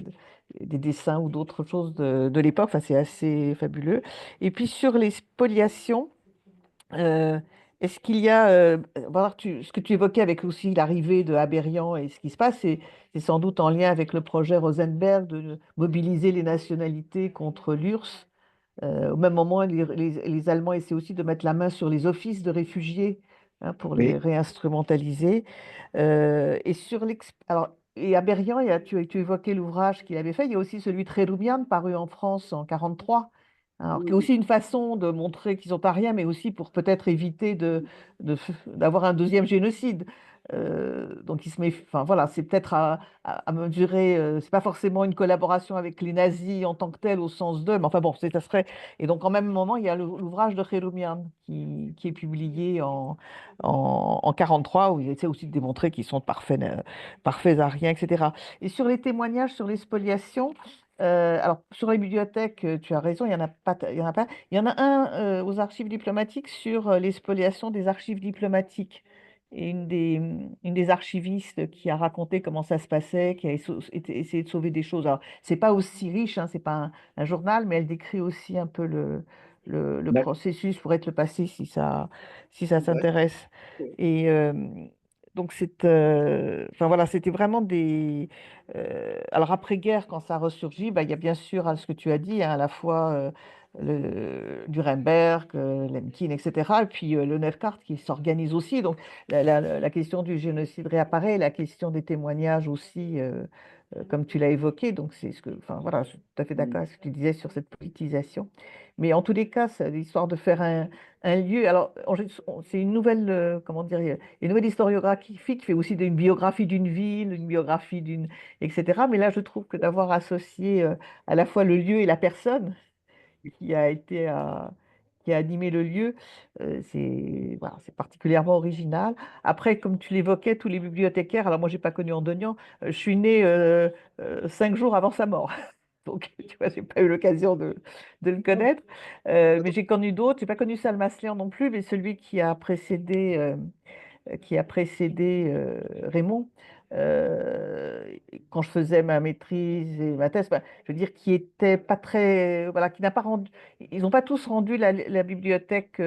des dessins ou d'autres choses de l'époque. Enfin, c'est assez fabuleux. Et puis sur les spoliations, euh, est-ce qu'il y a, voilà, ce que tu évoquais avec aussi l'arrivée de Haberian et ce qui se passe, c'est sans doute en lien avec le projet Rosenberg de mobiliser les nationalités contre l'URSS. Au même moment, les Allemands essaient aussi de mettre la main sur les offices de réfugiés hein, pour les Oui. réinstrumentaliser. Alors, et à Berrien, tu évoquais l'ouvrage qu'il avait fait. Il y a aussi celui de Tréroubian, paru en France en 1943, Alors, qui est aussi une façon de montrer qu'ils sont ariens, mais aussi pour peut-être éviter d'avoir un deuxième génocide. Donc, il se met, enfin voilà, c'est peut-être à mesurer. C'est pas forcément une collaboration avec les nazis en tant que tel au sens d'eux, mais enfin bon, ça serait. Et donc, en même moment, il y a l'ouvrage de Cheloumian qui est publié en 43, où il essaie aussi de démontrer qu'ils sont parfaits ariens, etc. Et sur les témoignages sur les spoliations. Alors, sur les bibliothèques, tu as raison, il y en a pas, il y en a pas. Il y en a un aux archives diplomatiques sur les spoliations des archives diplomatiques. Et une des archivistes qui a raconté comment ça se passait, qui a essayé de sauver des choses. Alors, c'est pas aussi riche, hein, c'est pas un journal, mais elle décrit aussi un peu le D'accord. processus pour être le passé si ça s'intéresse. Et donc, enfin voilà, c'était vraiment des. Alors après-guerre, quand ça ressurgit, bah, il y a bien sûr ce que tu as dit, hein, à la fois Nuremberg, Lemkin, etc. Et puis le Nevkart qui s'organise aussi. Donc la question du génocide réapparaît, la question des témoignages aussi, comme tu l'as évoqué. Donc c'est ce que, enfin voilà, je suis tout à fait d'accord avec ce que tu disais sur cette politisation. Mais en tous les cas, c'est l'histoire de faire un lieu. Alors c'est une nouvelle, comment dire, une nouvelle historiographie qui fait aussi une biographie d'une ville, une biographie etc. Mais là, je trouve que d'avoir associé à la fois le lieu et la personne qui a été qui a animé le lieu, c'est voilà, c'est particulièrement original. Après, comme tu l'évoquais, tous les bibliothécaires, alors moi, j'ai pas connu Andonian, je suis née 5 jours avant sa mort. Donc, tu vois, j'ai pas eu l'occasion de le connaître. Mais j'ai connu d'autres. J'ai pas connu Salmaslian non plus, mais celui qui a précédé Raymond, quand je faisais ma maîtrise et ma thèse, bah, je veux dire, qui était pas très, voilà, qui n'a pas rendu, ils n'ont pas tous rendu la bibliothèque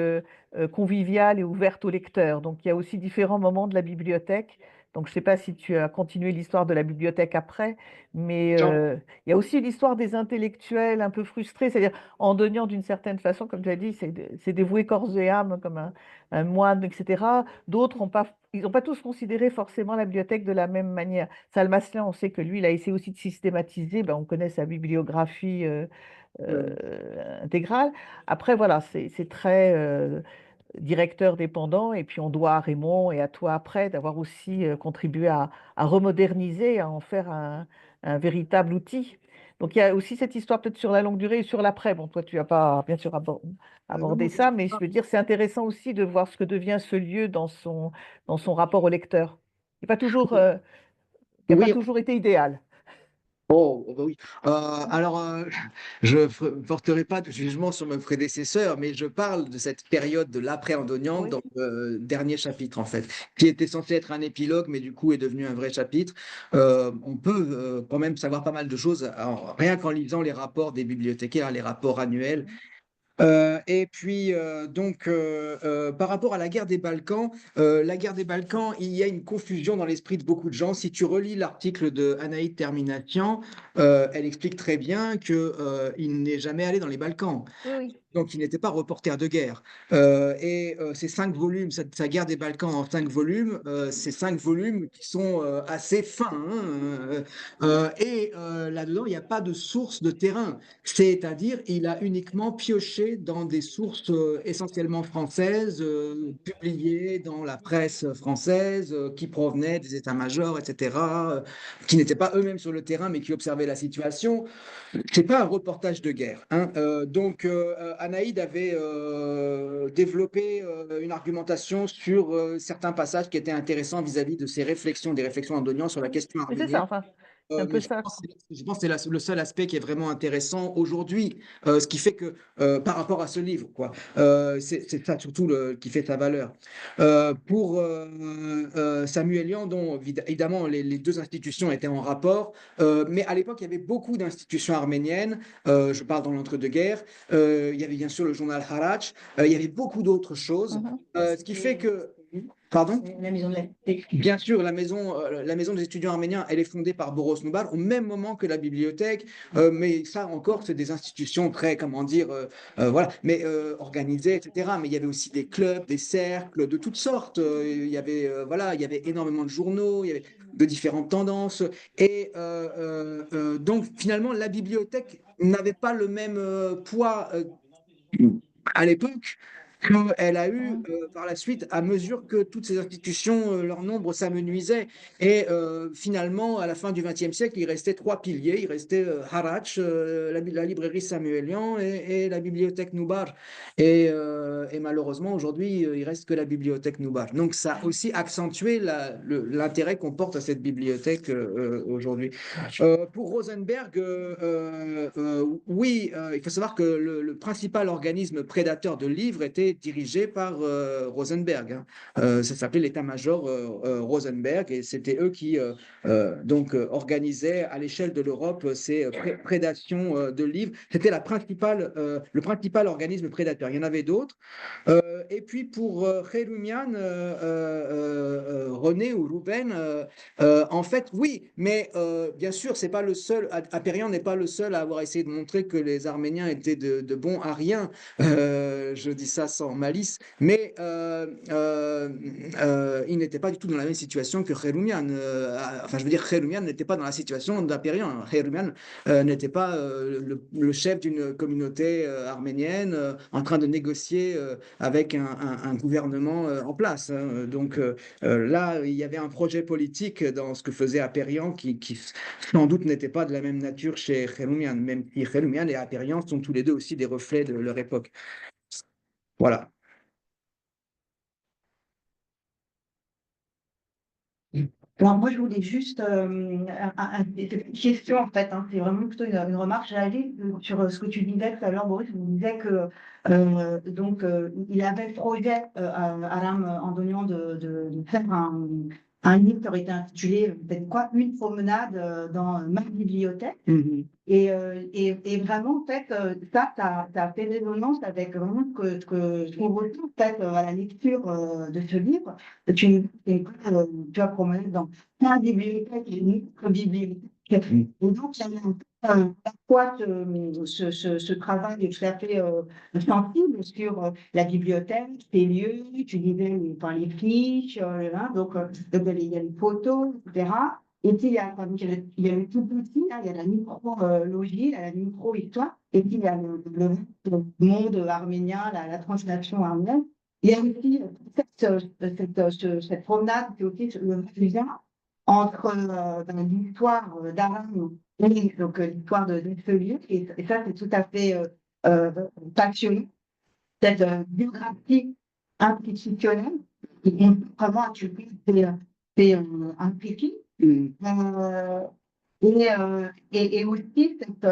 conviviale et ouverte aux lecteurs. Donc, il y a aussi différents moments de la bibliothèque. Donc, je ne sais pas si tu as continué l'histoire de la bibliothèque après, mais il y a aussi l'histoire des intellectuels un peu frustrés, c'est-à-dire en donnant d'une certaine façon, comme tu as dit, c'est dévoué corps et âme, comme un moine, etc. D'autres n'ont pas, ils n'ont pas tous considéré forcément la bibliothèque de la même manière. Salmasian, on sait que lui, il a essayé aussi de systématiser, ben, on connaît sa bibliographie intégrale. Après, voilà, c'est très directeur dépendant, et puis on doit à Raymond et à toi après d'avoir aussi contribué à remoderniser, à en faire un véritable outil. Donc il y a aussi cette histoire peut-être sur la longue durée et sur l'après. Bon, toi, tu n'as pas bien sûr Non, abordé non, ça, mais je veux dire, c'est intéressant aussi de voir ce que devient ce lieu dans son rapport au lecteur. Qui n'a pas oui, toujours été idéal. oh, bah oui. Alors, je ne porterai pas de jugement sur mes prédécesseurs, mais je parle de cette période de l'après-Andonian Oui. dans le dernier chapitre, en fait, qui était censé être un épilogue, mais du coup est devenu un vrai chapitre. On peut quand même savoir pas mal de choses, rien qu'en lisant les rapports des bibliothécaires, les rapports annuels. Et puis, par rapport à la guerre des Balkans, il y a une confusion dans l'esprit de beaucoup de gens. Si tu relis l'article de Anaïd Terminatian, elle explique très bien il n'est jamais allé dans les Balkans. Oui, oui. Donc, il n'était pas reporter de guerre. Ces 5 volumes, sa guerre des Balkans en 5 volumes, ces 5 volumes qui sont assez fins, hein, là-dedans, il n'y a pas de source de terrain. C'est-à-dire, il a uniquement pioché dans des sources essentiellement françaises, publiées dans la presse française, qui provenaient des états-majors, etc., qui n'étaient pas eux-mêmes sur le terrain, mais qui observaient la situation. C'est pas un reportage de guerre, hein. Anaïd avait développé une argumentation sur certains passages qui étaient intéressants vis-à-vis de ses réflexions, des réflexions andoniennes sur la question Mais c'est arménienne. ça, enfin, c'est un Mais peu ça. je pense que c'est le seul aspect qui est vraiment intéressant aujourd'hui, ce qui fait que par rapport à ce livre, quoi, c'est ça surtout qui fait sa valeur. Pour Samuel Liandon, évidemment, les deux institutions étaient en rapport, mais à l'époque, il y avait beaucoup d'institutions arméniennes. Je parle dans l'entre-deux-guerres. Il y avait bien sûr le journal Harach. Il y avait beaucoup d'autres choses, Mhm. ce qui fait que. Pardon? La maison de la Bien sûr, la maison des étudiants arméniens, elle est fondée par Boros Noubar au même moment que la bibliothèque, mais ça encore, c'est des institutions très, comment dire, voilà, mais organisées, etc. Mais il y avait aussi des clubs, des cercles de toutes sortes. Il y avait, voilà, il y avait énormément de journaux. de différentes tendances. Et donc, finalement, la bibliothèque n'avait pas le même poids à l'époque qu'elle a eu par la suite à mesure que toutes ces institutions, leur nombre s'amenuisait. Et finalement, à la fin du XXe siècle, il restait trois piliers. Il restait Harrach, la librairie Samuelian et la bibliothèque Nubar. Et malheureusement, aujourd'hui, il reste que la bibliothèque Nubar. Donc, ça a aussi accentué l'intérêt qu'on porte à cette bibliothèque aujourd'hui. Pour Rosenberg, oui, il faut savoir que le principal organisme prédateur de livres était dirigé par Rosenberg, hein. Ça s'appelait l'état-major Rosenberg, et c'était eux qui donc organisaient à l'échelle de l'Europe ces prédations de livres. C'était le principal organisme prédateur. Il y en avait d'autres. Et puis pour Cheloumian, René ou Rouben, en fait, oui, mais bien sûr, c'est pas le seul. Apérian n'est pas le seul à avoir essayé de montrer que les Arméniens étaient de bons Ariens. Je dis ça sans malice, mais il n'était pas du tout dans la même situation que Cheloumian. Enfin, je veux dire, Cheloumian n'était pas dans la situation d'Apérian. Cheloumian n'était pas le chef d'une communauté arménienne en train de négocier avec un gouvernement en place, hein. Donc là, il y avait un projet politique dans ce que faisait Apérian qui sans doute n'était pas de la même nature chez Cheloumian, même si Cheloumian et Apérian sont tous les deux aussi des reflets de leur époque. Voilà. Alors moi, je voulais juste des petites questions en fait, hein. C'est vraiment plutôt une remarque. J'allais sur ce que tu disais tout à l'heure, Boris. Vous disais que donc il avait le projet Aram Andonian de faire un livre qui aurait été intitulé peut-être quoi, Une promenade dans ma bibliothèque. Mhm. Et vraiment, en fait, ça a fait résonance avec vraiment ce qu'on ressent en fait, à la lecture de ce livre. Tu as promené dans plein de bibliothèques et une autre bibliothèque. Mm. Et donc, il y a parfois ce travail tout à fait sensible sur la bibliothèque, ses lieux, tu disais les fiches, hein, donc il y a les photos, etc. Et puis, il y a le tout petit, hein, il y a la micro-logie, la micro-histoire, et puis il y a le monde arménien, la transnation arménienne. Il y a aussi cette promenade, c'est aussi le lien entre l'histoire d'Aram et donc l'histoire de ce lieu. Et ça, c'est tout à fait euh, passionnant, cette biographie institutionnelle qui est vraiment c'est impliqué. Mm. Et aussi cette,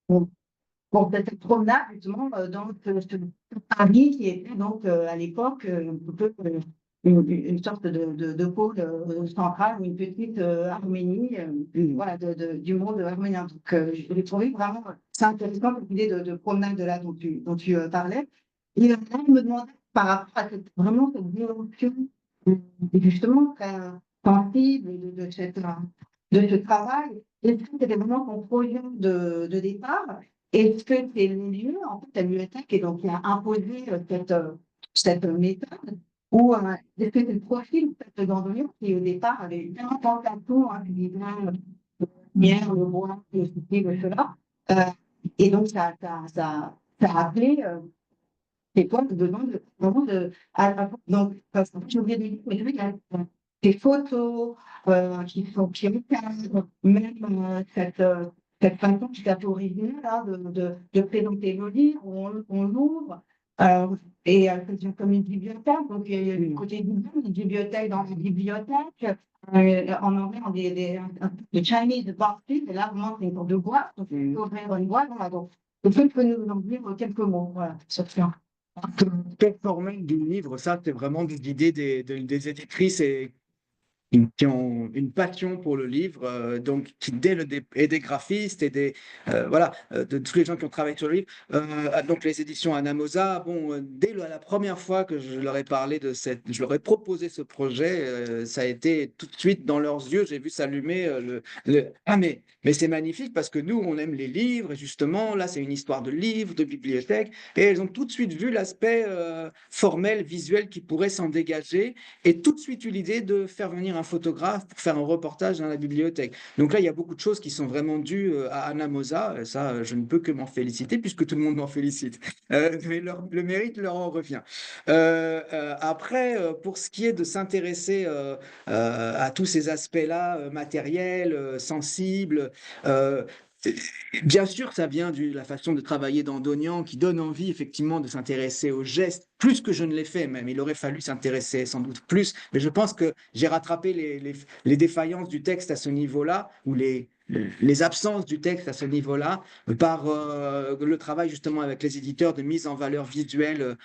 bon, cette promenade justement dans ce Paris qui était donc à l'époque un peu une sorte de pôle central, une petite Arménie voilà, du monde arménien. Donc je l'ai trouvé vraiment c'est intéressant cette idée de promenade de là dont tu parlais. Et là, je me demandais par rapport à vraiment cette dimension justement très sensible de ce travail, est-ce que c'était vraiment ton projet de départ? Est-ce que c'est le lieu, en fait, la bibliothèque, et donc qui a imposé cette méthode, ou est-ce que c'est le profil en fait, d'Andonion qui, au départ, avait bien tentation, hein, qui disait le lumière, le bois, le ceci, le cela, euh, et donc ça a appelé c'est toi qui demande vraiment donc, parce que j'ai oublié de dire, mais il y a des photos qui recadrent même cette façon tout à fait originale hein, de présenter le livre, on l'ouvre. C'est comme une bibliothèque, donc il y a le côté une bibliothèque dans une bibliothèque. En anglais, on dit le Chinese boxes, et là, vraiment, c'est une sorte de boîte, donc il faut ouvrir une boîte. Voilà, donc, est-ce que tu peux nous en dire quelques mots voilà, sur ça? Quelle formule du livre, ça, c'est vraiment des idées des éditrices et qui ont une passion pour le livre, donc qui et des graphistes et de tous les gens qui ont travaillé sur le livre. Donc les éditions Anamosa, bon, dès la première fois que je leur ai parlé je leur ai proposé ce projet, ça a été tout de suite dans leurs yeux, j'ai vu s'allumer ah mais c'est magnifique parce que nous on aime les livres et justement là c'est une histoire de livres, de bibliothèque et elles ont tout de suite vu l'aspect formel, visuel qui pourrait s'en dégager et tout de suite eu l'idée de faire venir un photographe pour faire un reportage dans la bibliothèque. Donc là, il y a beaucoup de choses qui sont vraiment dues à Anna Mosa. Et ça, je ne peux que m'en féliciter puisque tout le monde m'en félicite. Mais le mérite leur en revient. Après, pour ce qui est de s'intéresser à tous ces aspects-là, matériels, sensibles, bien sûr, ça vient de la façon de travailler d'Andonian qui donne envie effectivement de s'intéresser aux gestes, plus que je ne l'ai fait même. Il aurait fallu s'intéresser sans doute plus, mais je pense que j'ai rattrapé les défaillances du texte à ce niveau-là, ou les absences du texte à ce niveau-là, par le travail justement avec les éditeurs de mise en valeur visuelle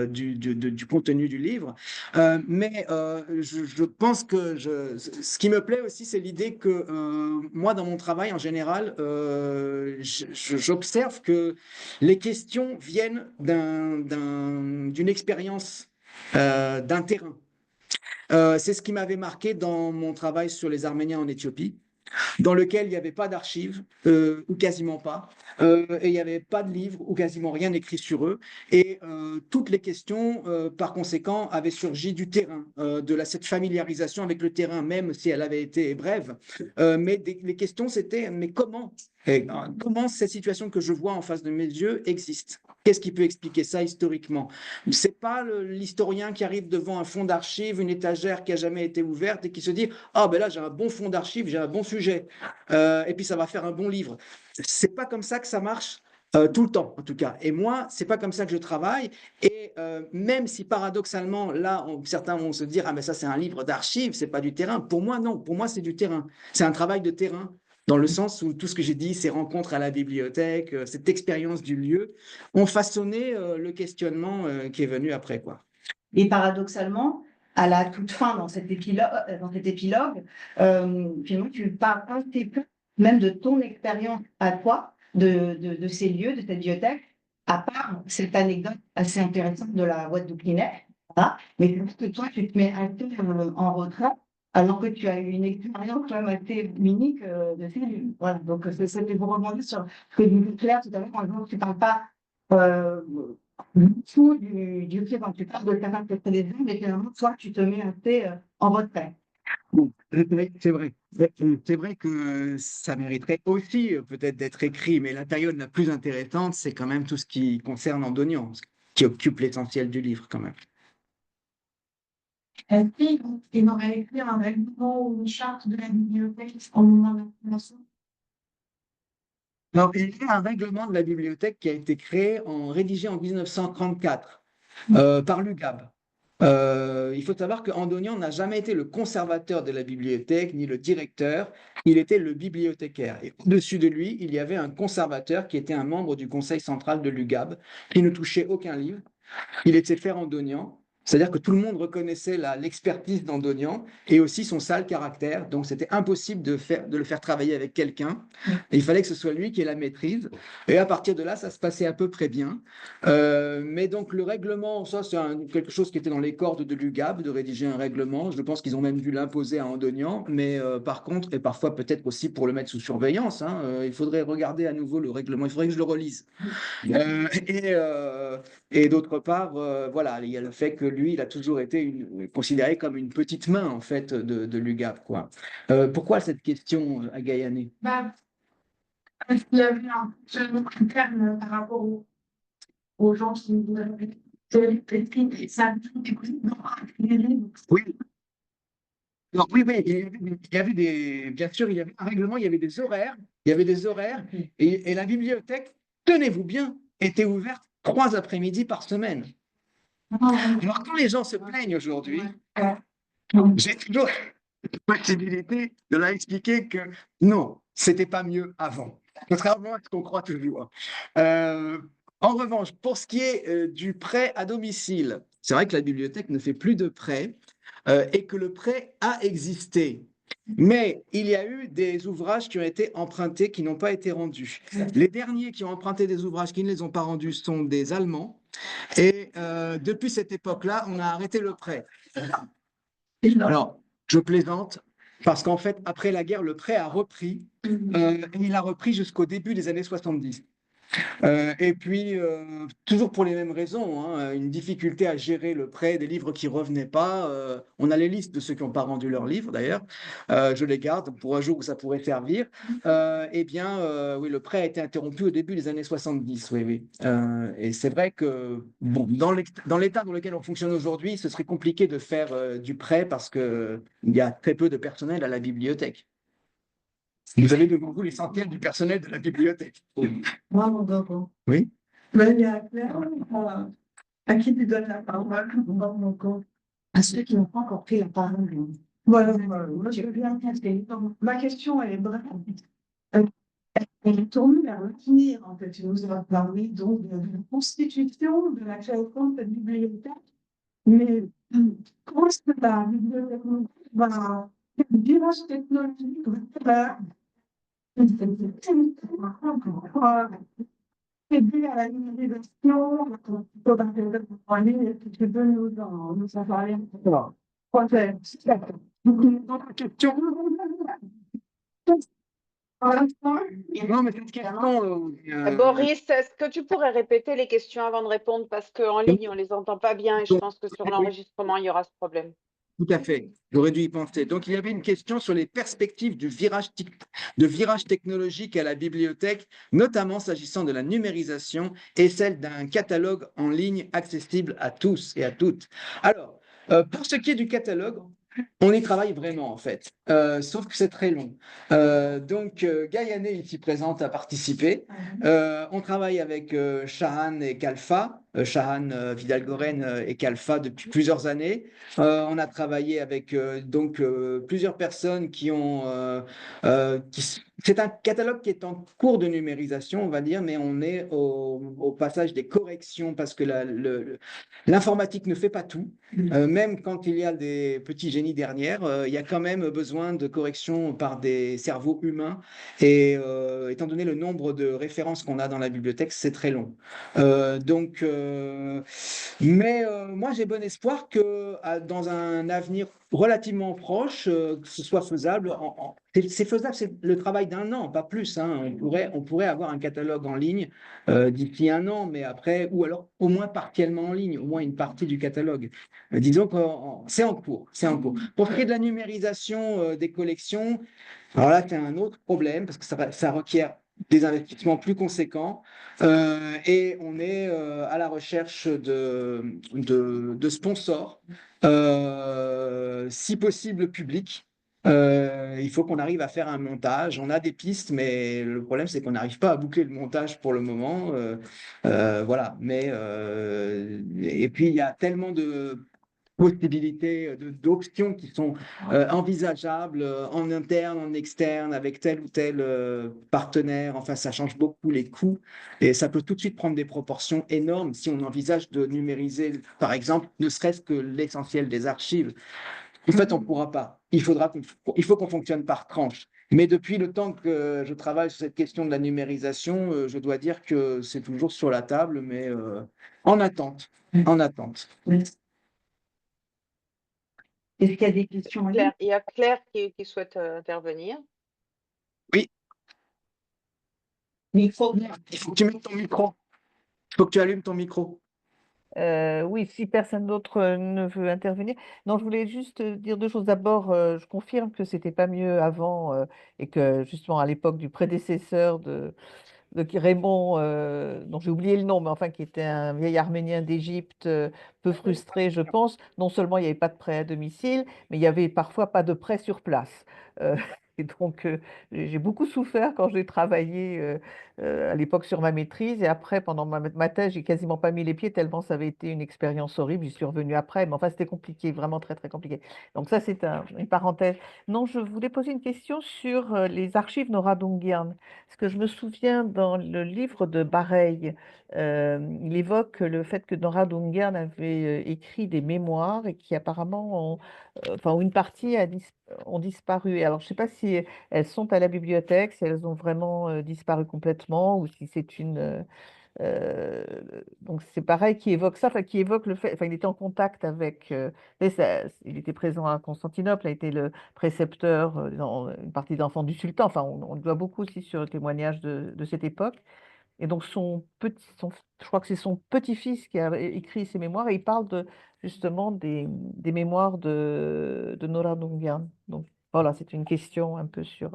du contenu du livre. Je pense que ce qui me plaît aussi, c'est l'idée que moi, dans mon travail en général, j'observe que les questions viennent d'une expérience, d'un terrain. C'est ce qui m'avait marqué dans mon travail sur les Arméniens en Éthiopie, dans lequel il n'y avait pas d'archives, ou quasiment pas, et il n'y avait pas de livres, ou quasiment rien écrit sur eux. Et toutes les questions, par conséquent, avaient surgi du terrain, cette familiarisation avec le terrain, même si elle avait été brève. Mais les questions, c'était, mais comment? Comment cette situation que je vois en face de mes yeux existe? Qu'est-ce qui peut expliquer ça historiquement? C'est pas l'historien qui arrive devant un fond d'archives, une étagère qui a jamais été ouverte et qui se dit ah ben là j'ai un bon fond d'archives, j'ai un bon sujet, et puis ça va faire un bon livre. C'est pas comme ça que ça marche. Tout le temps, en tout cas. Et moi, c'est pas comme ça que je travaille. Et même si paradoxalement, là, certains vont se dire, ah mais ça c'est un livre d'archives, c'est pas du terrain. Pour moi, non. Pour moi, c'est du terrain. C'est un travail de terrain, dans le sens où tout ce que j'ai dit, ces rencontres à la bibliothèque, cette expérience du lieu, ont façonné le questionnement qui est venu après, quoi. Et paradoxalement, à la toute fin, dans cet épilogue, finalement, tu parles un petit peu même de ton expérience à toi, de ces lieux, de cette bibliothèque, à part cette anecdote assez intéressante de la boîte de Kleenex. Voilà. Mais parce que toi, tu te mets assez en retrait, alors que tu as eu une expérience quand même assez unique de ces lieux. Voilà. Donc, c'était pour rebondir sur ce que disait Claire tout à l'heure, quand tu ne parles pas beaucoup du fait quand tu parles de ta que des gens, mais finalement, toi, tu te mets assez en retrait. Bon, c'est vrai. C'est vrai que ça mériterait aussi peut-être d'être écrit, mais la période la plus intéressante, c'est quand même tout ce qui concerne Andonian, ce qui occupe l'essentiel du livre quand même. Est-ce qu'il aurait écrit un règlement ou une charte de la bibliothèque au moment de la création? Alors, il y a un règlement de la bibliothèque qui a été rédigé en 1934 par l'UGAB. Il faut savoir que Andonian n'a jamais été le conservateur de la bibliothèque ni le directeur, il était le bibliothécaire. Et au-dessus de lui, il y avait un conservateur qui était un membre du conseil central de l'UGAB, qui ne touchait aucun livre. Il était fait Andonian. C'est-à-dire que tout le monde reconnaissait l'expertise d'Andonian et aussi son sale caractère. Donc, c'était impossible de le faire travailler avec quelqu'un. Il fallait que ce soit lui qui ait la maîtrise. Et à partir de là, ça se passait à peu près bien. Mais donc, le règlement, ça, c'est quelque chose qui était dans les cordes de l'UGAB, de rédiger un règlement. Je pense qu'ils ont même dû l'imposer à Andonian. Mais par contre, et parfois peut-être aussi pour le mettre sous surveillance, il faudrait regarder à nouveau le règlement. Il faudrait que je le relise. Et d'autre part, voilà, il y a le fait que lui, il a toujours été considéré comme une petite main, en fait, de l'UGAB, quoi. Pourquoi cette question, Agayané? Est-ce qu'il y avait un terme par rapport aux gens qui ça Oui. Alors, oui, il y avait bien sûr, il y avait un règlement, il y avait des horaires, et la bibliothèque, tenez-vous bien, était ouverte 3 après-midi par semaine. Alors, quand les gens se plaignent aujourd'hui, j'ai toujours la possibilité de leur expliquer que non, c'était pas mieux avant, contrairement à ce qu'on croit toujours. En revanche, pour ce qui est du prêt à domicile, c'est vrai que la bibliothèque ne fait plus de prêts. et que le prêt a existé. Mais il y a eu des ouvrages qui ont été empruntés qui n'ont pas été rendus. Les derniers qui ont emprunté des ouvrages qui ne les ont pas rendus sont des Allemands. Et depuis cette époque-là, on a arrêté le prêt. Alors, je plaisante parce qu'en fait, après la guerre, le prêt a repris. Et il a repris jusqu'au début des années 70. Et puis, toujours pour les mêmes raisons, hein, une difficulté à gérer le prêt des livres qui ne revenaient pas. On a les listes de ceux qui n'ont pas rendu leurs livres, d'ailleurs. Je les garde pour un jour où ça pourrait servir. Eh bien, oui, le prêt a été interrompu au début des années 70. Oui, oui. Et c'est vrai que, bon, dans l'état dans lequel on fonctionne aujourd'hui, ce serait compliqué de faire du prêt parce qu'il y a très peu de personnel à la bibliothèque. Vous avez devant vous l'essentiel du personnel de la bibliothèque. Bravo, bravo. Oui. Ben, il y a Claire, à qui tu donnes la parole? Bravo. À ceux qui n'ont pas encore pris la parole. Voilà, moi je veux bien tester. Ma question elle est brève. Elle est tournée vers l'avenir, en fait. Tu nous as parlé donc de la constitution de la création de cette bibliothèque. Mais comment est-ce que la bibliothèque va le virage technologique va aider à la numérisation, en ligne, est-ce que tu peux nous en parler un peu? Projet. D'autres questions? Pour l'instant, Non, mais cette question. Boris, est-ce que tu pourrais répéter les questions avant de répondre? Parce qu'en ligne, on ne les entend pas bien et je pense que sur Oui, l'enregistrement, il y aura ce problème. tout à fait. J'aurais dû y penser. Donc, il y avait une question sur les perspectives de virage technologique à la bibliothèque, notamment s'agissant de la numérisation et celle d'un catalogue en ligne accessible à tous et à toutes. Alors, pour ce qui est du catalogue, on y travaille vraiment en fait, sauf que c'est très long. Donc, Gaïané, ici présente, a participé. On travaille avec Shahan et Kalfa, Shahan Vidal-Goren et Kalfa depuis plusieurs années. On a travaillé avec plusieurs personnes qui ont. C'est un catalogue qui est en cours de numérisation, on va dire, mais on est au passage des corrections parce que l'informatique ne fait pas tout. Même quand il y a des petits génies derrière, il y a quand même besoin de correction par des cerveaux humains. Et étant donné le nombre de références qu'on a dans la bibliothèque, c'est très long. Moi, j'ai bon espoir que dans un avenir relativement proche, que ce soit faisable. C'est faisable, c'est le travail d'un an, pas plus. Hein. On pourrait avoir un catalogue en ligne d'ici un an, mais après, ou alors au moins partiellement en ligne, au moins une partie du catalogue. Disons que c'est en cours, c'est en cours. Pour ce qui est de la numérisation des collections, alors là, c'est un autre problème parce que ça requiert des investissements plus conséquents et on est à la recherche de sponsors, si possible publics. Il faut qu'on arrive à faire un montage. On a des pistes, mais le problème, c'est qu'on n'arrive pas à boucler le montage pour le moment. Voilà. Et puis, il y a tellement de possibilités, d'options qui sont envisageables en interne, en externe, avec tel ou tel partenaire. Enfin, ça change beaucoup les coûts et ça peut tout de suite prendre des proportions énormes si on envisage de numériser, par exemple, ne serait-ce que l'essentiel des archives. En fait, on ne pourra pas. Il faut qu'on fonctionne par tranche. Mais depuis le temps que je travaille sur cette question de la numérisation, je dois dire que c'est toujours sur la table, mais en attente. En attente. Est-ce qu'il y a des questions en ligne? Claire, il y a Claire qui souhaite intervenir. Oui. Micro. Il faut que tu mettes ton micro. Il faut que tu allumes ton micro. Oui, si personne d'autre ne veut intervenir. Non, je voulais juste dire deux choses. D'abord, je confirme que c'était pas mieux avant et que justement à l'époque du prédécesseur de Raymond, dont j'ai oublié le nom, mais enfin qui était un vieil Arménien d'Égypte, peu frustré, je pense. Non seulement il n'y avait pas de prêt à domicile, mais il y avait parfois pas de prêt sur place. Et donc, j'ai beaucoup souffert quand j'ai travaillé à l'époque sur ma maîtrise. Et après, pendant ma thèse, j'ai quasiment pas mis les pieds tellement ça avait été une expérience horrible. J'y suis revenue après, mais enfin, c'était compliqué, vraiment très, très compliqué. Donc ça, c'est une parenthèse. Non, je voulais poser une question sur les archives Nora Dungian. Parce que je me souviens dans le livre de Bareil, il évoque le fait que Nora Dungian avait écrit des mémoires et qui apparemment enfin, une partie ont disparu. Et alors, je ne sais pas si elles sont à la bibliothèque, si elles ont vraiment disparu complètement, ou si c'est euh, donc, c'est pareil qui évoque ça, enfin, qui évoque le fait. Enfin, il était en contact avec. Il était présent à Constantinople, a été le précepteur dans une partie d'enfants du sultan. Enfin, on le doit beaucoup aussi sur le témoignage de cette époque. Et donc, je crois que c'est son petit-fils qui a écrit ses mémoires et il parle justement des mémoires de Nora Dungian. Donc, voilà, c'est une question un peu sur.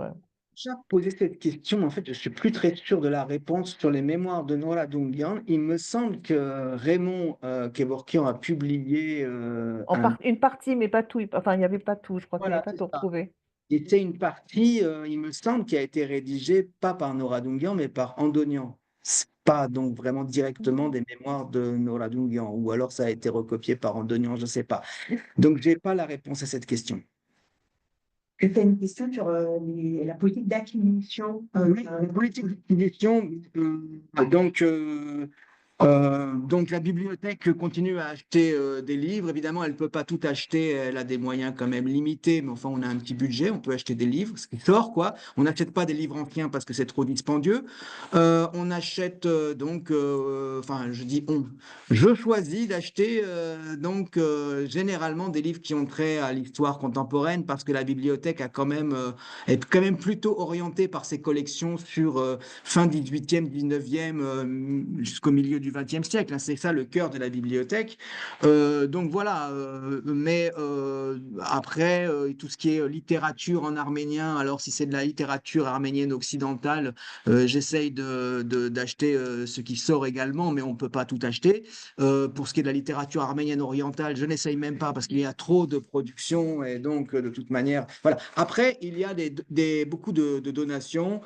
J'ai déjà posé cette question, en fait, je suis plus très sûr de la réponse sur les mémoires de Nora Dungian. Il me semble que Raymond Kevorkian a publié Une partie, mais pas tout. Enfin, il n'y avait pas tout. Je crois qu'il n'y avait voilà, pas c'est tout ça. retrouvé. C'était une partie, il me semble, qui a été rédigée pas par Nora Dungian, mais par Andonian. C'est pas donc vraiment directement des mémoires de Nora Dungian, ou alors ça a été recopié par Andonian, je ne sais pas. Donc, j'ai pas la réponse à cette question. C'était une question sur la politique d'acquisition. Oui, politique d'acquisition, donc la bibliothèque continue à acheter des livres. Évidemment, elle ne peut pas tout acheter, elle a des moyens quand même limités, mais enfin, on a un petit budget, on peut acheter des livres, ce qui sort, quoi. On n'achète pas des livres anciens parce que c'est trop dispendieux. On achète enfin, je dis on, je choisis d'acheter généralement des livres qui ont trait à l'histoire contemporaine parce que la bibliothèque est quand même plutôt orientée par ses collections sur fin 18e, 19e, jusqu'au milieu du 20e siècle, hein. C'est ça le cœur de la bibliothèque. Donc voilà, mais après, tout ce qui est littérature en arménien, alors si c'est de la littérature arménienne occidentale, j'essaye d'acheter ce qui sort également, mais on ne peut pas tout acheter. Pour ce qui est de la littérature arménienne orientale, je n'essaye même pas parce qu'il y a trop de production et donc de toute manière, voilà. Après, il y a beaucoup de donations,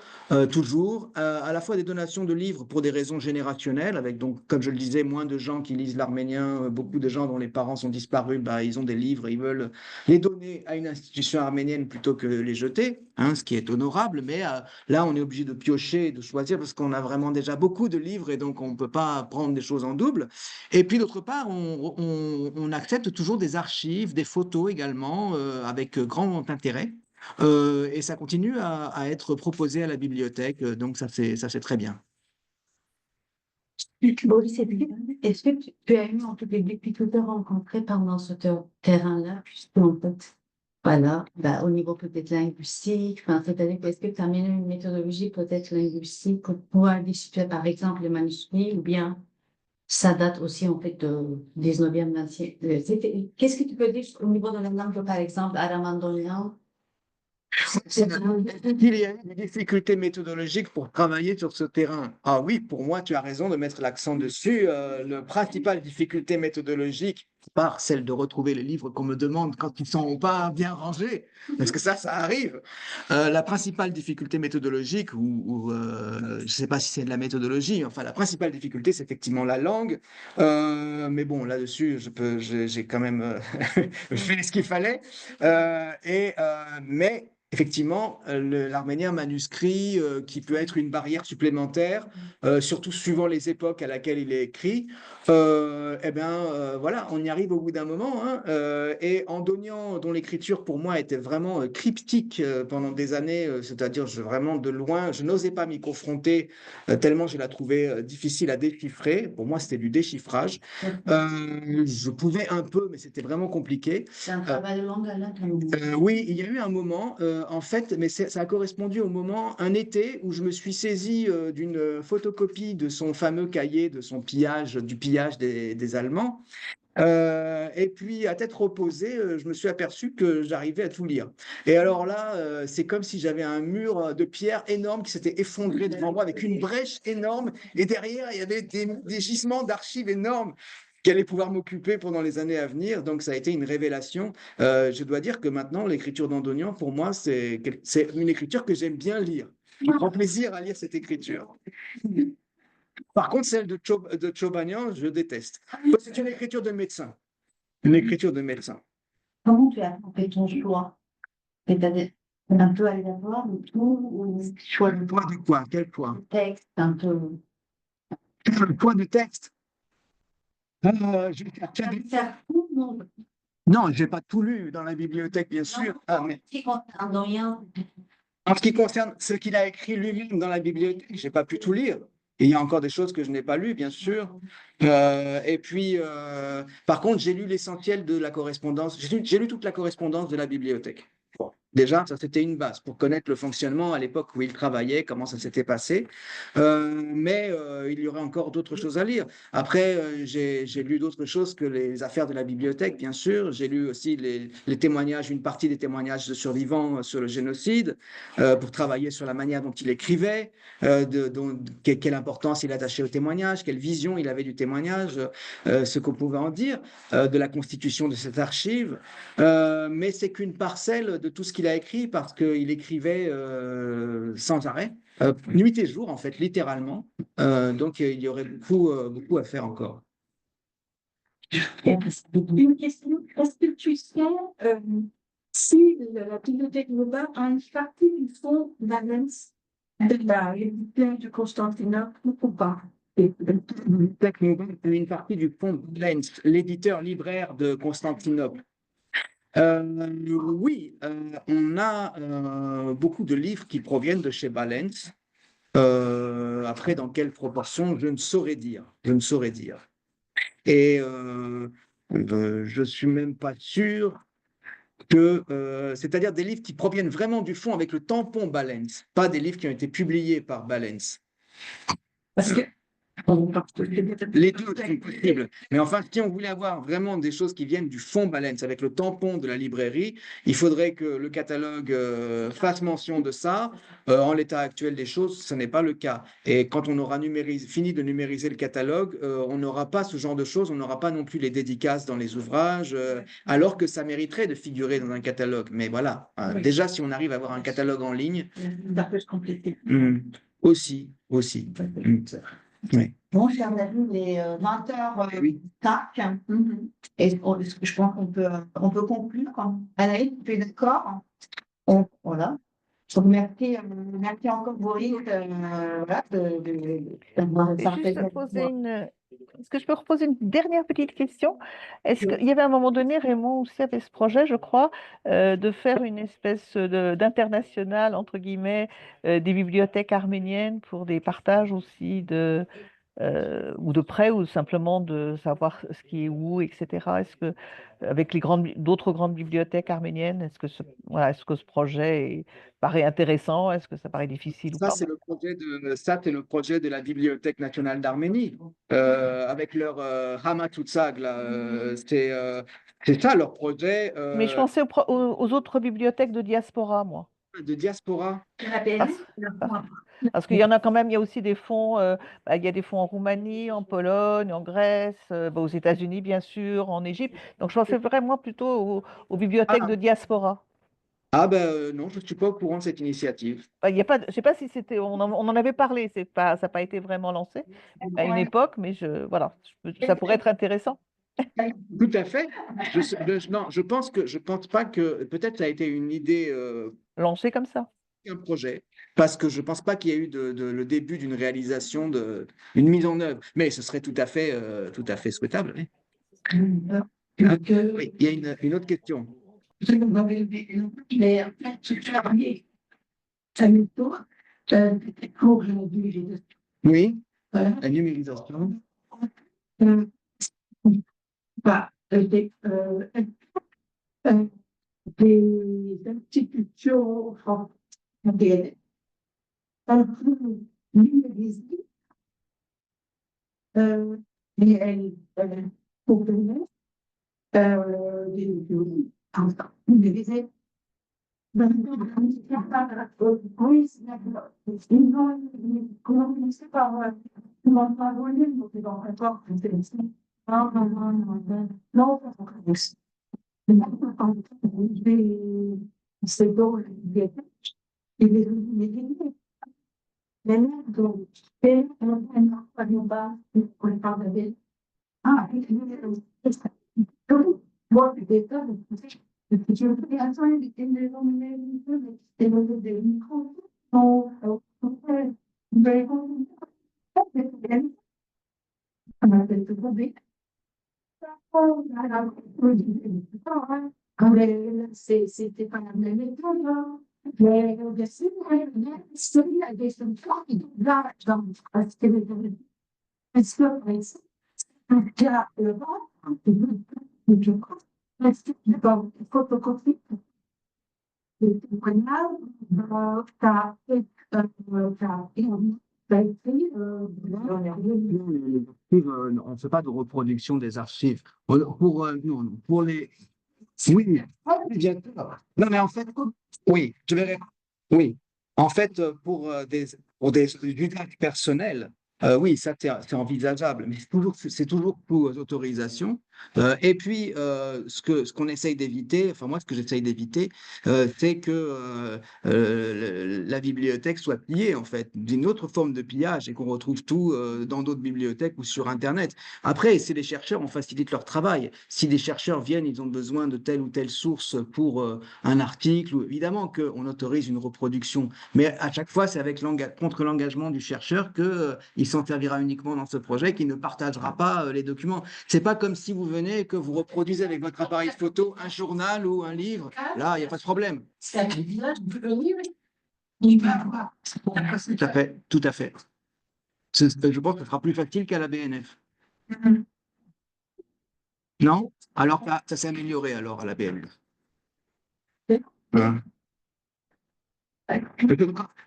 toujours, à la fois des donations de livres pour des raisons générationnelles, avec donc, comme je le disais, moins de gens qui lisent l'arménien, beaucoup de gens dont les parents sont disparus, bah, ils ont des livres, ils veulent les donner à une institution arménienne plutôt que les jeter, hein, ce qui est honorable, mais là, on est obligé de piocher, de choisir, parce qu'on a vraiment déjà beaucoup de livres et donc on ne peut pas prendre des choses en double. Et puis d'autre part, on accepte toujours des archives, des photos également, avec grand intérêt. Et ça continue à être proposé à la bibliothèque, donc ça c'est très bien. Boris, est-ce que tu as eu en tout cas depuis tout à rencontré pendant ce terrain-là, puisque en fait, voilà, bah, au niveau peut-être linguistique, enfin, c'est-à-dire est-ce que tu as amené une méthodologie peut-être linguistique pour pouvoir discuter par exemple les manuscrits ou bien ça date aussi en fait de 19e, 20e. Qu'est-ce que tu peux dire au niveau de la langue, par exemple, aramandonien? Il y a eu des difficultés méthodologiques pour travailler sur ce terrain. Ah oui, pour moi, tu as raison de mettre l'accent dessus. La principale difficulté méthodologique, par celle de retrouver les livres qu'on me demande quand ils ne sont pas bien rangés, parce que ça arrive. La principale difficulté méthodologique, je ne sais pas si c'est de la méthodologie, enfin la principale difficulté, c'est effectivement la langue. Mais bon, là-dessus, j'ai quand même fait ce qu'il fallait. Mais effectivement, l'arménien manuscrit, qui peut être une barrière supplémentaire, surtout suivant les époques à laquelle il est écrit, voilà, on y arrive au bout d'un moment, hein. Et Andonian, dont l'écriture pour moi était vraiment cryptique pendant des années, c'est-à-dire vraiment de loin, je n'osais pas m'y confronter tellement je la trouvais difficile à déchiffrer. Pour moi, c'était du déchiffrage. Je pouvais un peu, mais c'était vraiment compliqué. C'est un travail de langue à la Oui, il y a eu un moment, en fait, mais ça a correspondu au moment, un été, où je me suis saisi d'une photocopie de son fameux cahier, de son pillage, du pillage des Allemands. Et puis, à tête reposée, je me suis aperçu que j'arrivais à tout lire. Et alors là, c'est comme si j'avais un mur de pierre énorme qui s'était effondré devant moi avec une brèche énorme. Et derrière, il y avait des gisements d'archives énormes qui allait pouvoir m'occuper pendant les années à venir. Donc, ça a été une révélation. Je dois dire que maintenant, l'écriture d'Andonian, pour moi, c'est une écriture que j'aime bien lire. Je prends plaisir à lire cette écriture. Par contre, celle de Chobanian, je déteste. C'est une écriture de médecin. Une écriture de médecin. Comment tu as fait ton choix? C'est-à-dire un peu aléatoire, ou tout, ou Choix de poids de quoi? Quel poids? texte, un peu. Le poids de texte. Je Tu as dû faire tout, non? Non, je n'ai pas tout lu dans la bibliothèque, bien sûr. Mais Si concerne rien, en ce qui concerne ce qu'il a écrit lui-même dans la bibliothèque, je n'ai pas pu tout lire. Et il y a encore des choses que je n'ai pas lues, bien sûr. Et puis, par contre, j'ai lu l'essentiel de la correspondance. J'ai lu toute la correspondance de la bibliothèque. Bon, déjà, ça c'était une base pour connaître le fonctionnement à l'époque où il travaillait, comment ça s'était passé. Mais il y aurait encore d'autres choses à lire. Après, j'ai lu d'autres choses que les affaires de la bibliothèque, bien sûr. J'ai lu aussi les témoignages, une partie des témoignages de survivants sur le génocide, pour travailler sur la manière dont il écrivait, quelle importance il attachait au témoignage, quelle vision il avait du témoignage, ce qu'on pouvait en dire, de la constitution de cette archive. Mais c'est qu'une parcelle de tout ce qu'il a écrit parce qu'il écrivait sans arrêt, nuit et jour en fait, littéralement. Donc il y aurait beaucoup à faire encore. Une question, est-ce que tu sais si la bibliothèque globale a une partie du fonds Valence de la bibliothèque de Constantinople ou pas? Une partie du fonds Valens, l'éditeur libraire de Constantinople. Oui, on a beaucoup de livres qui proviennent de chez Valens. Après, dans quelle proportion, je ne saurais dire. Je ne saurais dire. Et je suis même pas sûr que, c'est-à-dire des livres qui proviennent vraiment du fond avec le tampon Balens, pas des livres qui ont été publiés par Balens. Parce que Les deux sont possibles. Mais enfin, si on voulait avoir vraiment des choses qui viennent du fond Balens avec le tampon de la librairie, il faudrait que le catalogue fasse mention de ça. En l'état actuel des choses, ce n'est pas le cas. Et quand on aura fini de numériser le catalogue, on n'aura pas ce genre de choses, on n'aura pas non plus les dédicaces dans les ouvrages, alors que ça mériterait de figurer dans un catalogue. Mais voilà, Oui. déjà, si on arrive à avoir un catalogue en ligne, ça peut se compléter. aussi. Oui. Bon, chers amis, il est 20h05. Oui. Et je pense on peut conclure. Anaïs, tu es d'accord? Voilà. Donc, merci encore, Boris. Voilà, d'avoir Et partagé juste avec poser moi. Est-ce que je peux reposer une dernière petite question? Est-ce qu'il y avait à un moment donné, Raymond aussi avait ce projet, je crois, de faire une espèce d'international, entre guillemets, des bibliothèques arméniennes pour des partages aussi ou de près, ou simplement de savoir ce qui est où, etc. Est-ce que, avec d'autres grandes bibliothèques arméniennes, est-ce que ce projet paraît intéressant? Est-ce que ça paraît difficile ou Ça, pas? c'est le projet de la Bibliothèque nationale d'Arménie, avec leur Hamatutsag, là, c'est ça leur projet Mais je pensais aux autres bibliothèques de diaspora, moi. de diaspora. Parce, parce qu'il y en a quand même, il y a aussi des fonds, il y a des fonds en Roumanie, en Pologne, en Grèce, aux États-Unis, bien sûr, en Égypte. Donc, je pensais vraiment plutôt aux bibliothèques de diaspora. Non, je ne suis pas au courant de cette initiative. Il y a pas, je ne sais pas si c'était, on en avait parlé, ça n'a pas été vraiment lancé à une époque, mais voilà, ça pourrait être intéressant. Tout à fait. Non, je pense pas que peut-être ça a été une idée, Lancé comme ça. un projet, parce que je pense pas qu'il y ait eu le début d'une réalisation, une mise en œuvre. Mais ce serait tout à fait souhaitable. Oui. Oui, il y a une autre question. Mais en fait, tu travailles à mi-temps pour la numérisation. Oui, Voilà. la numérisation. Des institutions françaises numériser, et elles proposaient numériser. Oui, ils ont commencé par voler, donc ils ont encore intéressant. Non, c'est donc c'était pas la même école, hein. Mais bien sûr, c'est des là, parce que le vent, je crois, photocopie, le témoignage, t'as fait, t'as écrit, Les archives, on ne fait pas de reproduction des archives. Non, pour les. Oui, bien sûr. Non, mais en fait, oui, je verrai. Oui, en fait, pour des usages personnels, oui, ça c'est envisageable, mais c'est toujours sous autorisation. Et puis, ce qu'on essaye d'éviter, enfin moi, ce que j'essaye d'éviter, c'est que la bibliothèque soit pillée, en fait, d'une autre forme de pillage et qu'on retrouve tout dans d'autres bibliothèques ou sur Internet. Après, c'est les chercheurs, on facilite leur travail. Si des chercheurs viennent, ils ont besoin de telle ou telle source pour un article, ou évidemment qu'on autorise une reproduction, mais à chaque fois, c'est avec contre l'engagement du chercheur qu'il s'en servira uniquement dans ce projet, qu'il ne partagera pas les documents. C'est pas comme si vous venez et que vous reproduisez avec votre appareil photo un journal ou un livre. Là, il n'y a pas de problème. Tout à fait, tout à fait. Je pense que ce sera plus facile qu'à la BNF. Non? Alors, ça s'est amélioré alors à la BNF. Hein.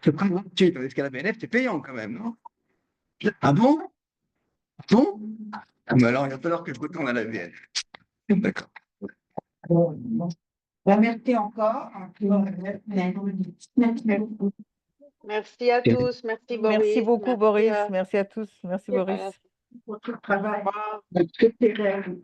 C'est pas gratuit, tandis qu'à la BNF, c'est payant quand même, non? Ah bon? Ah bon? Ah, mais alors, il va falloir que je retourne à la BNF. D'accord. Merci encore. Merci à tous. Merci Boris. Merci beaucoup, Merci Boris. à- Merci à tous. Merci, Boris. à- Pour tout le travail Au revoir. que tu réalises.